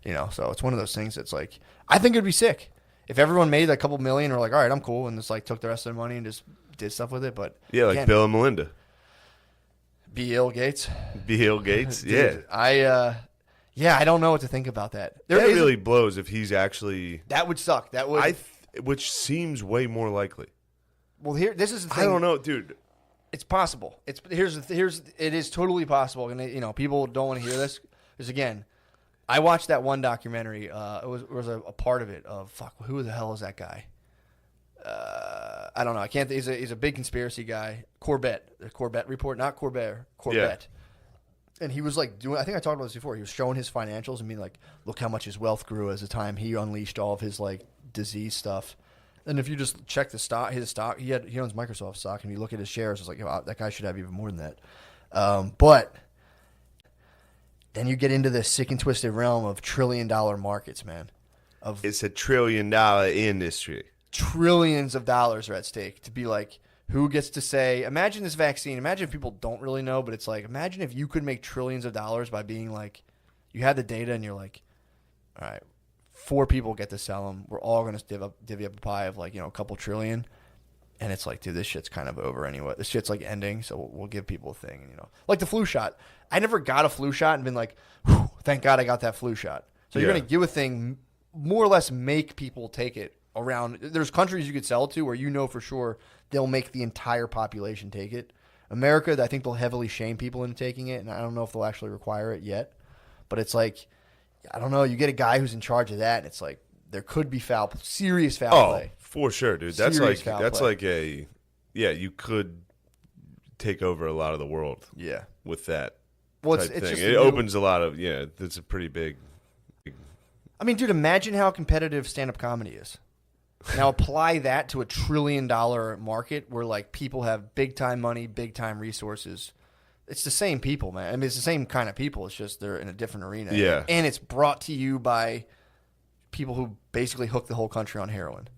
E: So it's one of those things that's like, I think it'd be sick if everyone made a couple million or like, all right, I'm cool, and just like took the rest of their money and just did stuff with it. But
D: Yeah, like Bill and Melinda.
E: Bill Gates.
D: Bill Gates. Yeah.
E: Dude, I don't know what to think about that.
D: That really blows if he's actually.
E: That would suck. That would.
D: Which seems way more likely.
E: Well, this is the thing.
D: I don't know, dude.
E: It's possible. It is totally possible. And people don't want to hear this because again, I watched that one documentary. It was a part of it of who the hell is that guy? I don't know. I can't. He's a big conspiracy guy. Corbett, the Corbett report, not Corbett. Corbett. Yeah. And he was like doing. I think I talked about this before. He was showing his financials and being like, "Look how much his wealth grew as the time he unleashed all of his like disease stuff." And if you just check his stock, he owns Microsoft stock, and you look at his shares, it's like, wow, that guy should have even more than that. But then you get into the sick and twisted realm of $1 trillion markets, man.
D: It's a $1 trillion industry.
E: Trillions of dollars are at stake to be like, who gets to say, imagine this vaccine. Imagine if people don't really know, but it's like, imagine if you could make trillions of dollars by being like, you had the data and you're like, all right, 4 people get to sell them. We're all going to divvy up a pie of like, a couple trillion. And it's like, dude, this shit's kind of over anyway. This shit's like ending, so we'll give people a thing. Like the flu shot. I never got a flu shot and been like, whew, thank God I got that flu shot. So you're going to give a thing, more or less make people take it around. There's countries you could sell to where for sure they'll make the entire population take it. America, I think they'll heavily shame people into taking it, and I don't know if they'll actually require it yet. But it's like, I don't know. You get a guy who's in charge of that, and it's like there could be serious foul play.
D: For sure, dude. That's you could take over a lot of the world.
E: Yeah,
D: with that.
E: Well,
D: type thing. It opens a lot of That's a pretty big.
E: I mean, dude, imagine how competitive stand-up comedy is. Now apply that to $1 trillion market where like people have big time money, big time resources. It's the same people, man. I mean, it's the same kind of people. It's just they're in a different arena.
D: Yeah.
E: And it's brought to you by people who basically hooked the whole country on heroin.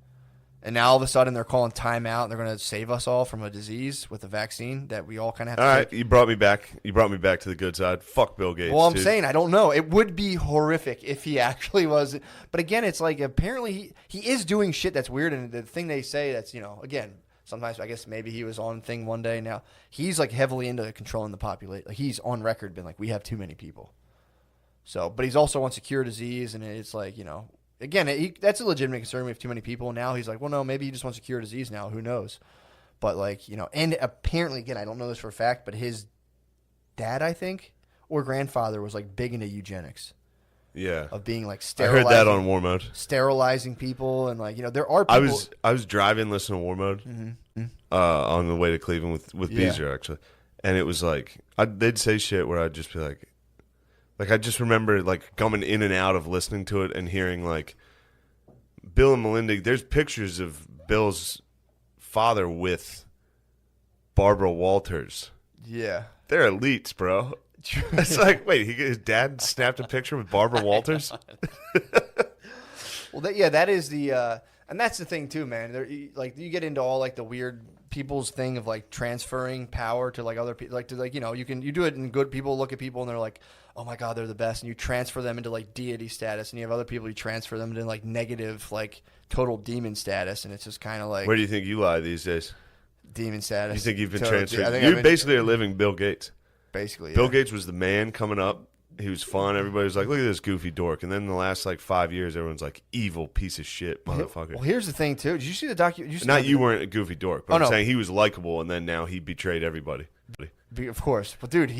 E: And now all of a sudden they're calling timeout and they're going to save us all from a disease with a vaccine that we all kind of have to take.
D: All right, you brought me back. You brought me back to the good side. Fuck Bill Gates.
E: Well, I'm saying I don't know. It would be horrific if he actually was. But again, it's like apparently he is doing shit that's weird. And the thing they say that's, again, sometimes I guess maybe he was on thing one day. Now he's like heavily into controlling the population. Like he's on record been like, we have too many people. So, but he's also on secure disease. And it's like, again, that's a legitimate concern. We have too many people. Now he's like, well, no, maybe he just wants to cure disease now. Who knows? But like, and apparently, again, I don't know this for a fact, but his dad, I think, or grandfather was like big into eugenics.
D: Yeah.
E: Of being like
D: I
E: sterilizing.
D: heard that on War Mode.
E: Sterilizing people and like, there are people.
D: I was driving listening to War Mode on the way to Cleveland with Beezer, actually. And it was like, they'd say shit where I'd just be like I just remember like coming in and out of listening to it and hearing like Bill and Melinda. There's pictures of Bill's father with Barbara Walters.
E: Yeah.
D: They're elites, bro. It's like, wait, his dad snapped a picture with Barbara Walters?
E: Well, that is the and that's the thing too, man. Like you get into all like the weird people's thing of like transferring power to like other people, like to like you do it and good people look at people and they're like, oh my god, they're the best, and you transfer them into like deity status, and you have other people you transfer them into like negative like total demon status, and it's just kind of like,
D: where do you think you lie these days?
E: Demon status.
D: You think you've been transferred?
E: You
D: basically are living Bill Gates.
E: Basically,
D: Bill Gates was the man coming up. He was fun. Everybody was like, look at this goofy dork. And then in the last like 5 years, everyone's like, evil piece of shit motherfucker.
E: Well, here's the thing too. Did you see the documentary?
D: Not you weren't a goofy dork, but
E: I'm
D: saying he was likable, and then now he betrayed everybody.
E: Of course, but dude,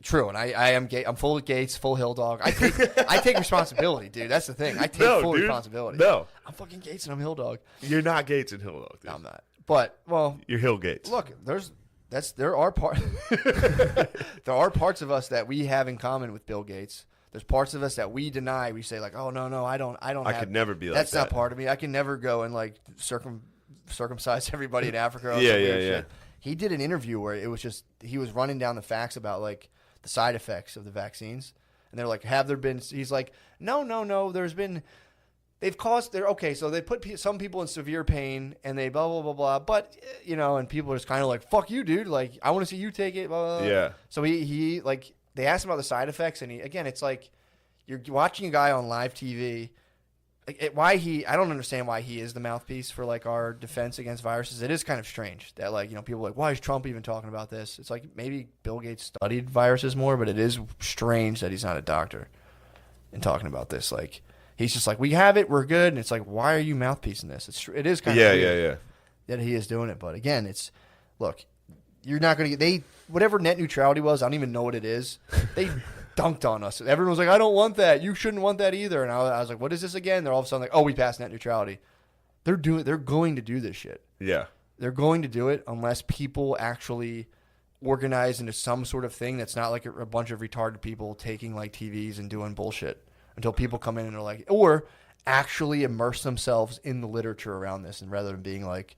E: true, and I am gay. I'm full of Gates, full Hill Dog. I take responsibility, dude. That's the thing. I take full responsibility.
D: No,
E: I'm fucking Gates and I'm Hill Dog.
D: You're not Gates and Hill Dog. Dude.
E: No, I'm not. But
D: you're Hill Gates.
E: Look, there are parts of us that we have in common with Bill Gates. There's parts of us that we deny. We say like, oh no, I don't. I
D: could never be like
E: that's
D: that.
E: Not part of me. I can never go and like circumcise everybody in Africa. Or
D: yeah.
E: Shit. He did an interview where it was just he was running down the facts about like the side effects of the vaccines, and they're like, have there been? He's like, no. There's been they've caused their okay. So they put some people in severe pain, and they blah blah blah blah. But and people are just kind of like, "Fuck you, dude! Like, I want to see you take it." Blah, blah, blah.
D: Yeah.
E: So he like they asked him about the side effects, and it's like you're watching a guy on live TV. I don't understand why he is the mouthpiece for like our defense against viruses. It is kind of strange that people are like, why is Trump even talking about this? It's like maybe Bill Gates studied viruses more, but it is strange that he's not a doctor and talking about this. Like he's just like, we have it, we're good, and it's like, why are you mouthpiecing this? It is kind of weird that he is doing it. But again, look, you're not going to get whatever net neutrality was. I don't even know what it is. They dunked on us. Everyone was like, I don't want that. You shouldn't want that either. And I was like, what is this again? They're all of a sudden like, oh, we passed net neutrality. They're going to do this shit.
D: Yeah.
E: They're going to do it unless people actually organize into some sort of thing that's not like a bunch of retarded people taking like TVs and doing bullshit until people come in and are like, or actually immerse themselves in the literature around this, and rather than being like,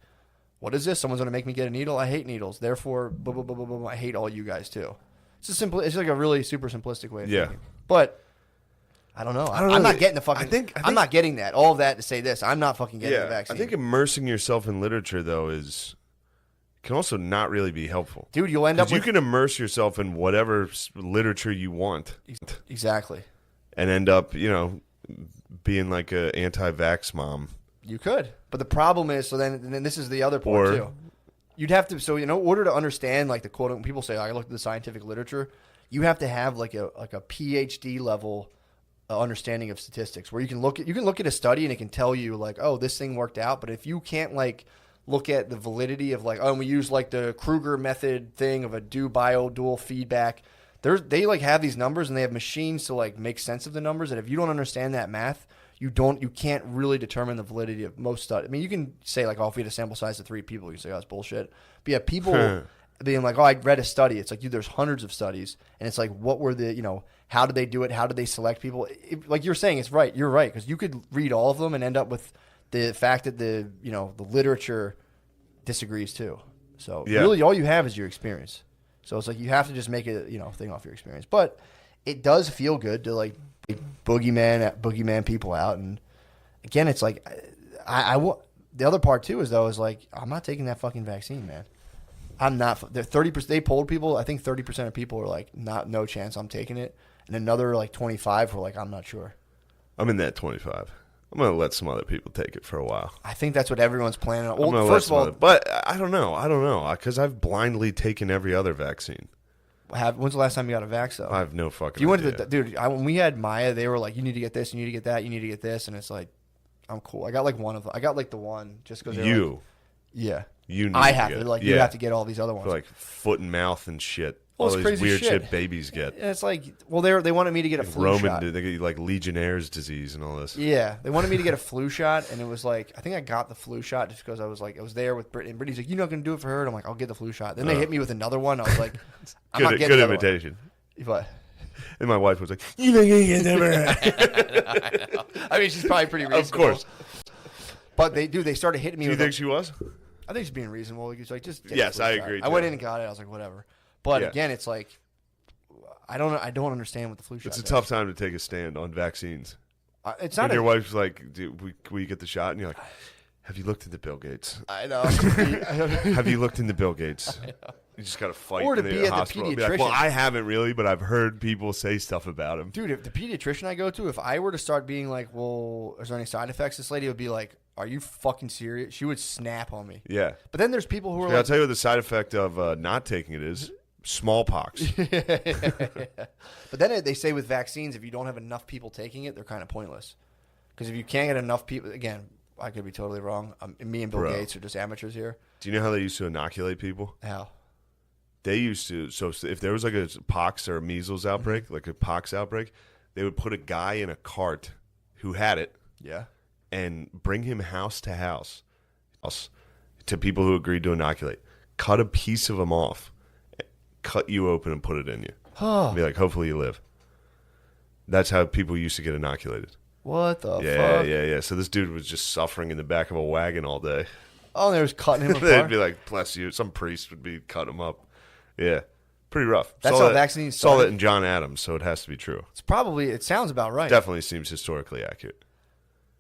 E: what is this? Someone's going to make me get a needle? I hate needles. Therefore, blah, blah, blah, blah, blah, I hate all you guys too. It's like a really super simplistic way of thinking. But I don't know. I'm not getting the fucking. I'm not getting that. All of that to say this. I'm not fucking getting the vaccine.
D: I think immersing yourself in literature though can also not really be helpful.
E: Dude, you'll end up with,
D: you can immerse yourself in whatever literature you want.
E: Exactly.
D: And end up, being like a anti-vax mom.
E: You could. But the problem is, so then this is the other part too. You'd have to, in order to understand like the quote, when people say, I looked at the scientific literature, you have to have like a PhD level understanding of statistics, where you can look at a study and it can tell you like, oh, this thing worked out. But if you can't like look at the validity of like, oh, and we use like the Kruger method thing of a dual feedback, they like have these numbers and they have machines to like make sense of the numbers. And if you don't understand that math, you can't really determine the validity of most studies. I mean, you can say like, oh, if we had a sample size of 3 people, you can say, oh, that's bullshit. But yeah, people being like, oh, I read a study. It's like, dude, there's hundreds of studies, and it's like, what were the, how did they do it? How did they select people? Like you're saying, it's right. You're right, because you could read all of them and end up with the fact that the literature disagrees too. So really, all you have is your experience. So it's like you have to just make a thing off your experience. But it does feel good to like boogeyman people out. And again, it's like the other part too is like, I'm not taking that fucking vaccine, man. I'm not. They're 30%. They polled people. I think 30% of people are like, no chance I'm taking it, and another like 25 were like, I'm not sure.
D: I'm in that 25. I'm gonna let some other people take it for a while.
E: I think that's what everyone's planning on.
D: Well, first of all, but I don't know, because I've blindly taken every other vaccine.
E: When's the last time you got a vax though?
D: I have no fucking.
E: You went to when we had Maya, they were like, you need to get this, you need to get that, you need to get this, and it's like, I'm cool. I got like one of them. I got like the one just because yeah. You have to get all these other ones.
D: For like foot and mouth and shit.
E: Well,
D: all
E: it's
D: these
E: crazy
D: weird
E: shit
D: babies get.
E: And it's like, well, they wanted me to get a flu shot.
D: They get like Legionnaire's disease and all this.
E: Yeah, they wanted me to get a flu shot, and it was like, I think I got the flu shot just because I was there with Brittany. And Brittany's like, you're not going to do it for her? And I'm like, I'll get the flu shot. Then they hit me with another one. I was like, I'm not getting
D: good invitation.
E: What?
D: And my wife was like, you're not going to get
E: that. I mean, she's probably pretty reasonable.
D: Of course.
E: But they started hitting me.
D: Do you think she was?
E: I think she's being reasonable. It's like, just
D: yes, I agree.
E: I went in and got it. I was like, whatever. But again, it's like, I don't understand what the flu shot is.
D: It's a tough time to take a stand on vaccines.
E: It's not.
D: And your wife's like, "Dude, will you get the shot?" And you're like, "Have you looked into Bill Gates?"
E: I know.
D: Have you looked into Bill Gates? You just got to fight.
E: Or to
D: in
E: be
D: the
E: at
D: hospital.
E: the pediatrician.
D: Be like, well, I haven't really, but I've heard people say stuff about him.
E: Dude, if the pediatrician I go to, if I were to start being like, well, is there any side effects? This lady would be like, are you fucking serious? She would snap on me.
D: Yeah.
E: But then there's people who are
D: I'll tell you what the side effect of not taking it is. Smallpox.
E: But then they say with vaccines, if you don't have enough people taking it, they're kind of pointless. Because if you can't get enough people, again, I could be totally wrong. Me and Bill Gates are just amateurs here.
D: Do you know how they used to inoculate people?
E: How?
D: They used to, so if there was like a pox or a measles outbreak, like a pox outbreak, they would put a guy in a cart who had it.
E: Yeah. And
D: bring him house to house to people who agreed to inoculate. Cut a piece of him off. Cut you open and put it in you.
E: Huh.
D: Be like, hopefully you live. That's how people used to get inoculated.
E: What the fuck?
D: Yeah. So this dude was just suffering in the back of a wagon all day.
E: Oh, they was cutting him apart?
D: They'd be like, bless you. Some priest would be cutting him up. Yeah. Pretty rough.
E: That's how vaccines started?
D: Saw that in John Adams, so it has to be true.
E: It sounds about right.
D: Definitely seems historically accurate.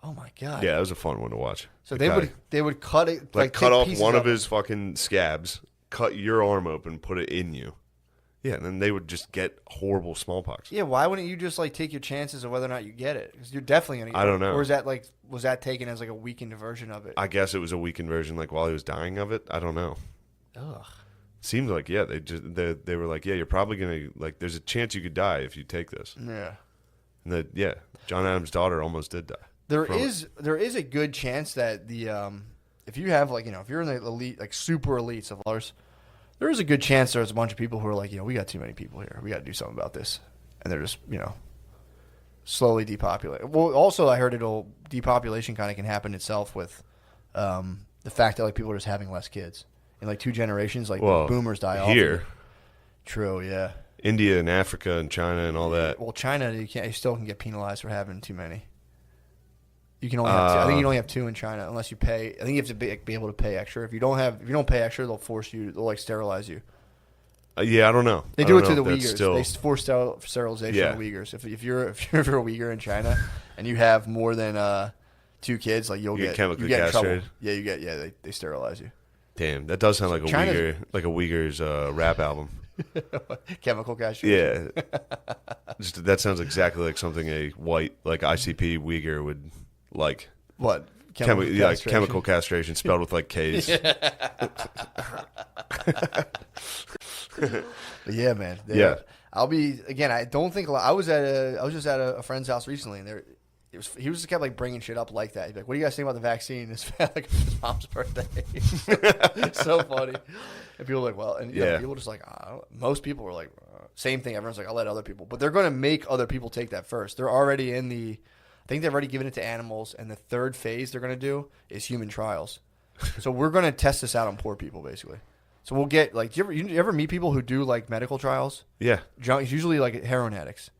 E: Oh my god.
D: Yeah, it was a fun one to watch.
E: So
D: The
E: they would cut it
D: guy,
E: like
D: cut
E: take
D: off
E: pieces
D: one of
E: it.
D: his fucking scabs, cut your arm open, put it in you. Yeah, and then they would just get horrible smallpox.
E: Yeah, why wouldn't you just like take your chances of whether or not you get it? Because you're definitely gonna get it.
D: I don't know.
E: Or is that like was that taken as like a weakened version of it?
D: I guess it was a weakened version, like while he was dying of it. I don't know.
E: Ugh.
D: Seemed like they were like, yeah, you're probably gonna like. There's a chance you could die if you take this.
E: Yeah.
D: And John Adams' daughter almost did die.
E: There is a good chance that the if you have like if you're in the elite like super elites of ours, there is a good chance there's a bunch of people who are like we got too many people here, we got to do something about this, and they're just slowly depopulate. Well, also I heard depopulation kind of can happen itself with the fact that like people are just having less kids in like 2 generations, like the boomers die off.
D: Here,
E: true, yeah.
D: India and Africa and China and all that.
E: Well, China you still can get penalized for having too many. You can only have 2. I think you can only have 2 in China unless you pay. I think you have to be able to pay extra. If you don't pay extra, they'll force you. They'll like sterilize you.
D: Yeah, I don't know.
E: They
D: I
E: do
D: don't
E: it to
D: know
E: the
D: if that's
E: Uyghurs.
D: still-
E: They force sterilization
D: Yeah.
E: of Uyghurs. If you're a Uyghur in China and you have more than 2 kids, like you
D: get
E: get
D: chemically
E: in trouble.
D: castrated?
E: Yeah, they sterilize you.
D: Damn, that does sound like
E: China's-
D: a Uyghur's rap album.
E: Chemical castration.
D: Yeah, that sounds exactly like something a white like ICP Uyghur would like.
E: What?
D: Chemical castration spelled with like K's.
E: Yeah, man.
D: Yeah.
E: I'll be again. I don't think I was just at a friend's house recently, and he was just kept like bringing shit up like that. He'd be like, "What do you guys think about the vaccine?" It's like his mom's birthday. So funny. And people were like, "Well," and people just like, most people were like, same thing. Everyone's like, "I'll let other people," but they're going to make other people take that first. They're already in the. I think they've already given it to animals, and the third phase they're going to do is human trials. So we're going to test this out on poor people, basically. So we'll get like, do you ever meet people who do like medical trials?
D: Yeah,
E: It's usually like heroin addicts.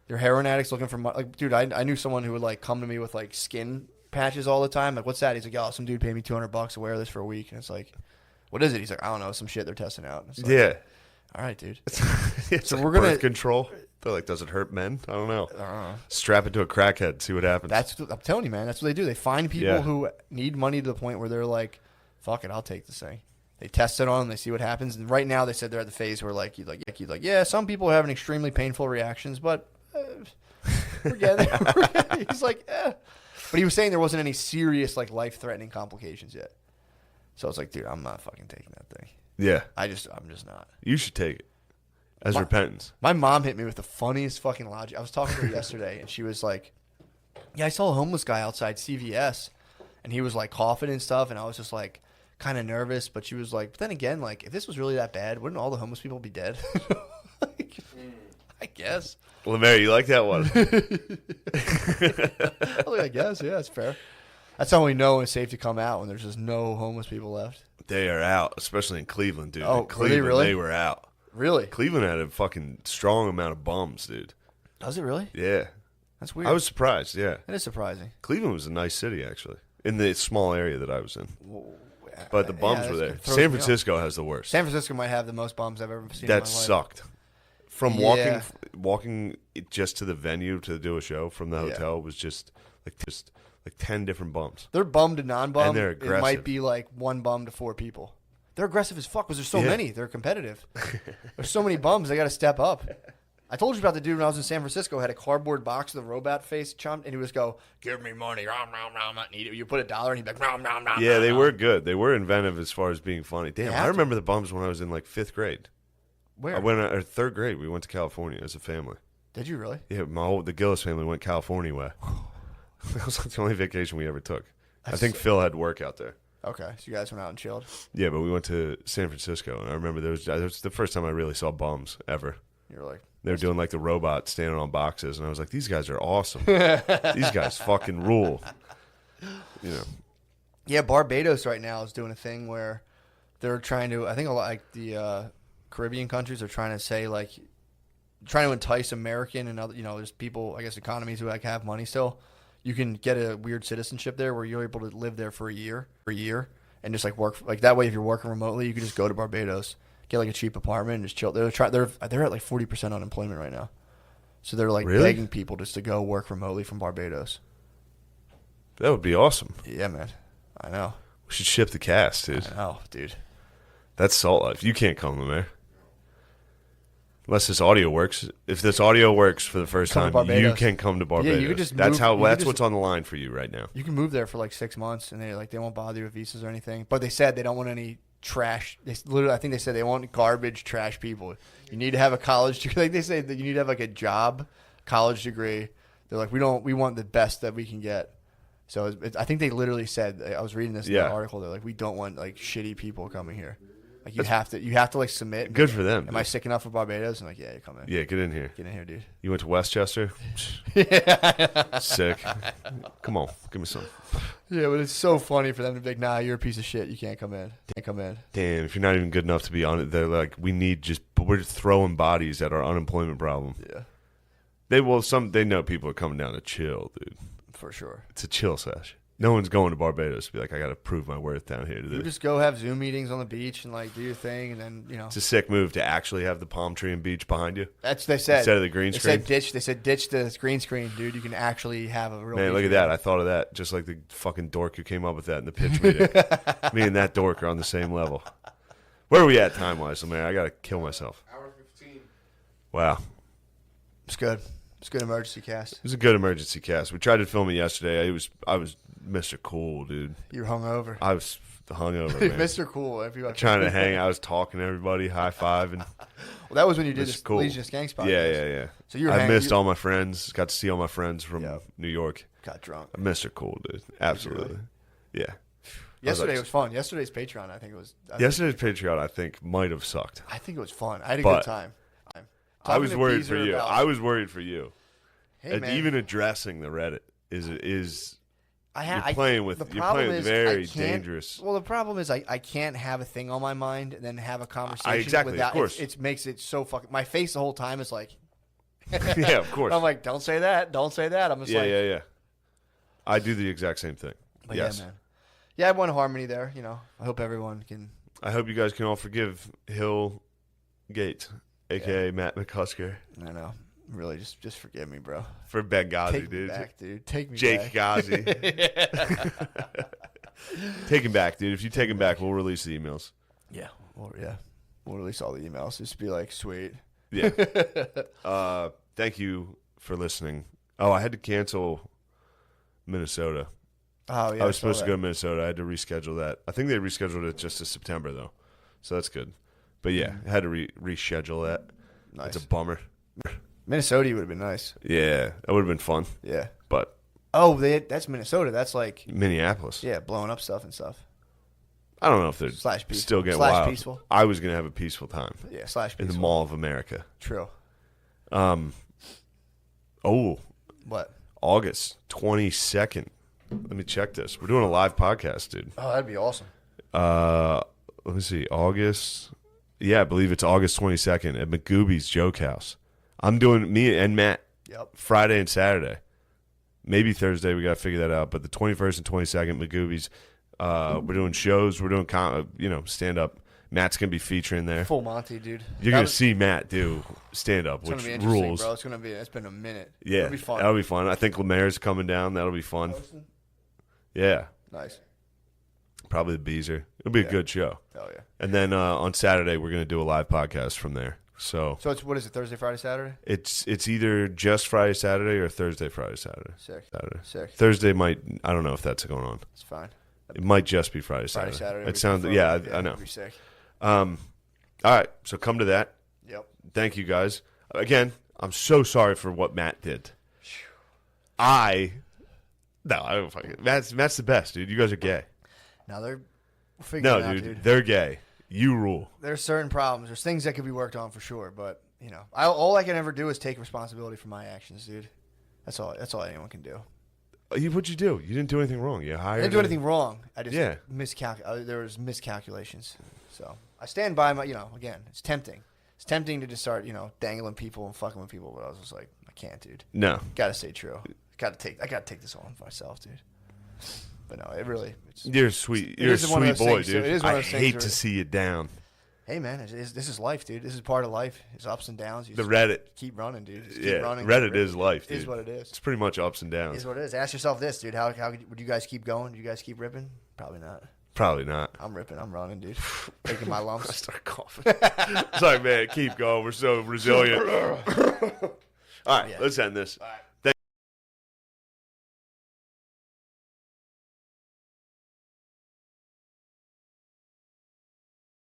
E: They're heroin addicts looking for like, dude. I knew someone who would like come to me with like skin patches all the time. Like, what's that? He's like, oh, some dude paid me $200 to wear this for a week, and it's like, what is it? He's like, I don't know, some shit they're testing out. And it's like,
D: yeah.
E: all right, dude.
D: So
E: we're gonna-
D: birth control. They're like, does it hurt men? I don't know. Strap it to a crackhead, see what happens.
E: I'm telling you, man. That's what they do. They find people who need money to the point where they're like, fuck it, I'll take this thing. They test it on them, they see what happens. And right now they said they're at the phase where like, yeah, some people are having extremely painful reactions, but we're getting there. He's like, But he was saying there wasn't any serious like life-threatening complications yet. So I was like, dude, I'm not fucking taking that thing.
D: Yeah,
E: I'm just not.
D: you should take it as repentance.
E: My mom hit me with the funniest fucking logic. I was talking to her yesterday, and she was like, yeah, I saw a homeless guy outside CVS, and he was like coughing and stuff, and I was just like kind of nervous, but she was like, but then again, like if this was really that bad, wouldn't all the homeless people be dead? Like, I guess.
D: Lemaire, you like that one?
E: I guess, yeah, it's fair. That's how we know it's safe to come out when there's just no homeless people left.
D: They are out, especially in Cleveland, dude.
E: Oh,
D: in Cleveland,
E: were they really?
D: They were out.
E: Really?
D: Cleveland had a fucking strong amount of bums, dude.
E: Does it really?
D: Yeah.
E: That's weird.
D: I was surprised, yeah.
E: It is surprising.
D: Cleveland was a nice city, actually, in the small area that I was in. But the bums
E: Yeah,
D: were
E: that
D: there.
E: throws
D: San
E: me off.
D: Francisco has the worst.
E: San Francisco might have the most bums I've ever seen in my
D: That
E: life.
D: sucked. From
E: Yeah.
D: walking just to the venue to do a show from the
E: Yeah.
D: hotel was just like 10 different bums.
E: They're bum to non-bum.
D: And they're
E: It
D: aggressive.
E: might be like 1 bum to 4 people. They're aggressive as fuck because there's so
D: Yeah.
E: many. They're competitive. There's so many bums. They got to step up. I told you about the dude when I was in San Francisco. Had a cardboard box with a robot face chomped, and he would just go, "Give me money, rom rom rom." You put $1, and he'd be like, "Rom rom rom."
D: Yeah, they were good. They were inventive as far as being funny. Damn,
E: have
D: I
E: to.
D: remember the bums when I was in like 5th grade.
E: Where
D: I went or 3rd grade. We went to California as a family.
E: did you really?
D: Yeah, the Gillis family went California way. That was like the only vacation we ever took. I think Phil had work out there.
E: Okay, so you guys went out and chilled.
D: Yeah, but we went to San Francisco, and I remember that was the first time I really saw bums ever.
E: You were like,
D: They were doing like the robot standing on boxes, and I was like, these guys are awesome. These guys fucking rule. You know.
E: yeah, Barbados right now is doing a thing where they're trying to. I think a lot like the Caribbean countries are trying to say like, trying to entice American and other, just people, I guess, economies who like have money still. You can get a weird citizenship there where you're able to live there for a year, and just like work like that way. If you're working remotely, you can just go to Barbados, get like a cheap apartment, and just chill. They're at like 40% unemployment right now, so they're like
D: Really?
E: begging people just to go work remotely from Barbados.
D: That would be awesome.
E: Yeah, man. I know.
D: We should ship the cast, dude.
E: I know, dude.
D: That's Salt Life. You can't come to there. Unless this audio works. If this audio works for the first
E: Come to
D: time, you
E: Barbados.
D: can come to Barbados.
E: you could just
D: that's
E: move-
D: that's what's on the line for you right now.
E: You can move there for like 6 months, and they won't bother you with visas or anything. But they said they don't want any trash. I think they said they want garbage, trash people. You need to have a college degree. Like they say that you need to have like a job, college degree. They're like, we want the best that we can get. So I think they literally said, I was reading this in the article. They're like, we don't want like shitty people coming here. Like you have to like submit.
D: Good for them.
E: Am I sick enough for Barbados? I'm like, yeah, you come in.
D: Yeah, get in here.
E: Get in here, dude.
D: You went to Westchester? Sick. Come on, give me some.
E: Yeah, but it's so funny for them to be like, nah, you're a piece of shit. You can't come in. Can't come in.
D: Damn, if you're not even good enough to be on it, they're like, we're throwing bodies at our unemployment problem.
E: Yeah,
D: They know people are coming down to chill, dude.
E: for sure.
D: It's a chill sesh. No one's going to Barbados to be like, I got to prove my worth down here.
E: You just go have Zoom meetings on the beach and like do your thing, and then
D: It's a sick move to actually have the palm tree and beach behind you.
E: That's what they said.
D: Instead of the green screen.
E: They said ditch the green screen, dude. You can actually have a real.
D: Man,
E: beach
D: look at
E: view.
D: that. I thought of that. Just like the fucking dork who came up with that in the pitch meeting. Me and that dork are on the same level. Where are we at time-wise, Lemaire? I got to kill myself.
F: Hour 15.
D: Wow.
E: It's good. It's a good emergency cast.
D: It was a good emergency cast. We tried to film it yesterday. I was Mr. Cool, dude.
E: You were hungover.
D: I was hungover, man.
E: Mr. Cool.
D: Trying to hang. I was talking to everybody, high-fiving.
E: Well, that was when you did
D: Mr.
E: this
D: Cool.
E: Legionist Gangs podcast.
D: Yeah.
E: So you were
D: I missed all my friends. Got to see all my friends from New York.
E: got drunk.
D: Mr. Cool, dude. Absolutely. Yeah.
E: Yesterday was fun. Yesterday's Patreon, I think it was.
D: Yesterday's Patreon, I think, might have sucked.
E: I think it was fun. I had a
D: But
E: good time.
D: I was
E: Talking to
D: worried for
E: Beezer
D: you.
E: about-
D: I was worried for you.
E: Hey,
D: And
E: man.
D: even addressing the Reddit is you're
E: the
D: playing with
E: problem is
D: very
E: I can't-
D: dangerous.
E: Well, the problem is I can't have a thing on my mind and then have a conversation.
D: exactly, of
E: without,
D: course.
E: It makes it so fucking. My face the whole time is like.
D: Yeah, of course.
E: I'm like, don't say that. Don't say that. I'm just like,
D: yeah. I do the exact same thing.
E: But
D: Yes.
E: yeah, man. Yeah, I won harmony there. I hope everyone can.
D: I hope you guys can all forgive Hill Gate, aka Matt McCusker,
E: I know. Really, just forgive me, bro.
D: for Benghazi,
E: Take me
D: dude.
E: back, dude. Take me
D: Jake
E: back.
D: Ghazi. Take him back, dude. If you take him back, we'll release the emails.
E: Yeah. We'll release all the emails. Just be like, sweet.
D: Yeah. Thank you for listening. Oh, I had to cancel Minnesota.
E: Oh yeah.
D: I was
E: saw
D: supposed to
E: that.
D: go to Minnesota. I had to reschedule that. I think they rescheduled it just to September, though. So that's good. But yeah, I had to reschedule that.
E: Nice.
D: It's a bummer.
E: Minnesota would have been nice.
D: Yeah, that would have been fun.
E: Yeah.
D: But
E: Oh, that's Minnesota. That's like
D: Minneapolis.
E: yeah, blowing up stuff and stuff.
D: I don't know if they're
E: Slash peaceful.
D: still getting
E: Slash
D: wild.
E: peaceful.
D: I was going to have a peaceful time
E: Yeah, slash
D: in
E: peaceful.
D: the Mall of America.
E: True.
D: Oh,
E: What?
D: August 22nd. Let me check this. We're doing a live podcast, dude.
E: Oh, that'd be awesome.
D: Let me see. August. Yeah, I believe it's August 22nd at McGooby's Joke House. I'm doing me and Matt
E: Yep.
D: Friday and Saturday. Maybe Thursday. We got to figure that out. But the 21st and 22nd, McGooby's. We're doing shows. We're doing stand up. Matt's gonna be featuring there.
E: Full Monty, dude.
D: You're
E: That
D: gonna
E: was-
D: see Matt do stand up,
E: It's gonna
D: which
E: be interesting,
D: rules.
E: bro. It's been a minute.
D: Yeah,
E: It'll be fun.
D: that'll be fun. I think Lemaire's coming down. That'll be fun. Yeah,
E: Nice.
D: probably the Beezer. It'll be a good show.
E: Oh yeah.
D: And then on Saturday we're gonna do a live podcast from there. So
E: So it's what is it? Thursday, Friday, Saturday?
D: it's either just Friday, Saturday, or Thursday, Friday, Saturday.
E: Sick.
D: Saturday.
E: Sick.
D: Thursday might. I don't know if that's going on.
E: It's fine.
D: It might just be Friday,
E: Friday,
D: Saturday.
E: Saturday.
D: It
E: would be
D: sounds.
E: preferred.
D: Yeah, I know.
E: It'd be sick.
D: All right, so come to that.
E: Yep.
D: Thank you guys. Again, I'm so sorry for what Matt did. I don't fucking. Matt's the best, dude. You guys are gay.
E: Now we'll figure
D: No,
E: it out,
D: dude, they're gay. You rule.
E: There's certain problems. There's things that could be worked on for sure, but all I can ever do is take responsibility for my actions, dude. That's all anyone can do.
D: What'd you do? You didn't do anything wrong. You hired.
E: I didn't do anything wrong. I just
D: Yeah.
E: there was miscalculations. So I stand by my. Again, it's tempting. It's tempting to just start, dangling people and fucking with people, but I was just like, I can't, dude.
D: No.
E: Gotta stay true. I gotta take this on myself, dude. But no, it's
D: You're sweet. You're a
E: is one of
D: sweet
E: those
D: boy,
E: things, so
D: dude.
E: it is one of
D: I
E: those things
D: hate
E: where-
D: to see you down.
E: Hey man, this is life, dude. This is part of life. It's ups and downs. You
D: The
E: just
D: Reddit.
E: keep running, dude. Just
D: Yeah,
E: keep running.
D: Reddit is life,
E: It
D: dude.
E: is what it is.
D: It's pretty much ups and
E: It
D: downs.
E: is what it is. Ask yourself this, dude. How would you guys keep going? Do you guys keep ripping? Probably not.
D: Probably not.
E: I'm ripping. I'm running, dude. Taking my
D: I
E: lumps.
D: start coughing. It's like, man, keep going. We're so resilient. All right, let's end this.
E: All right.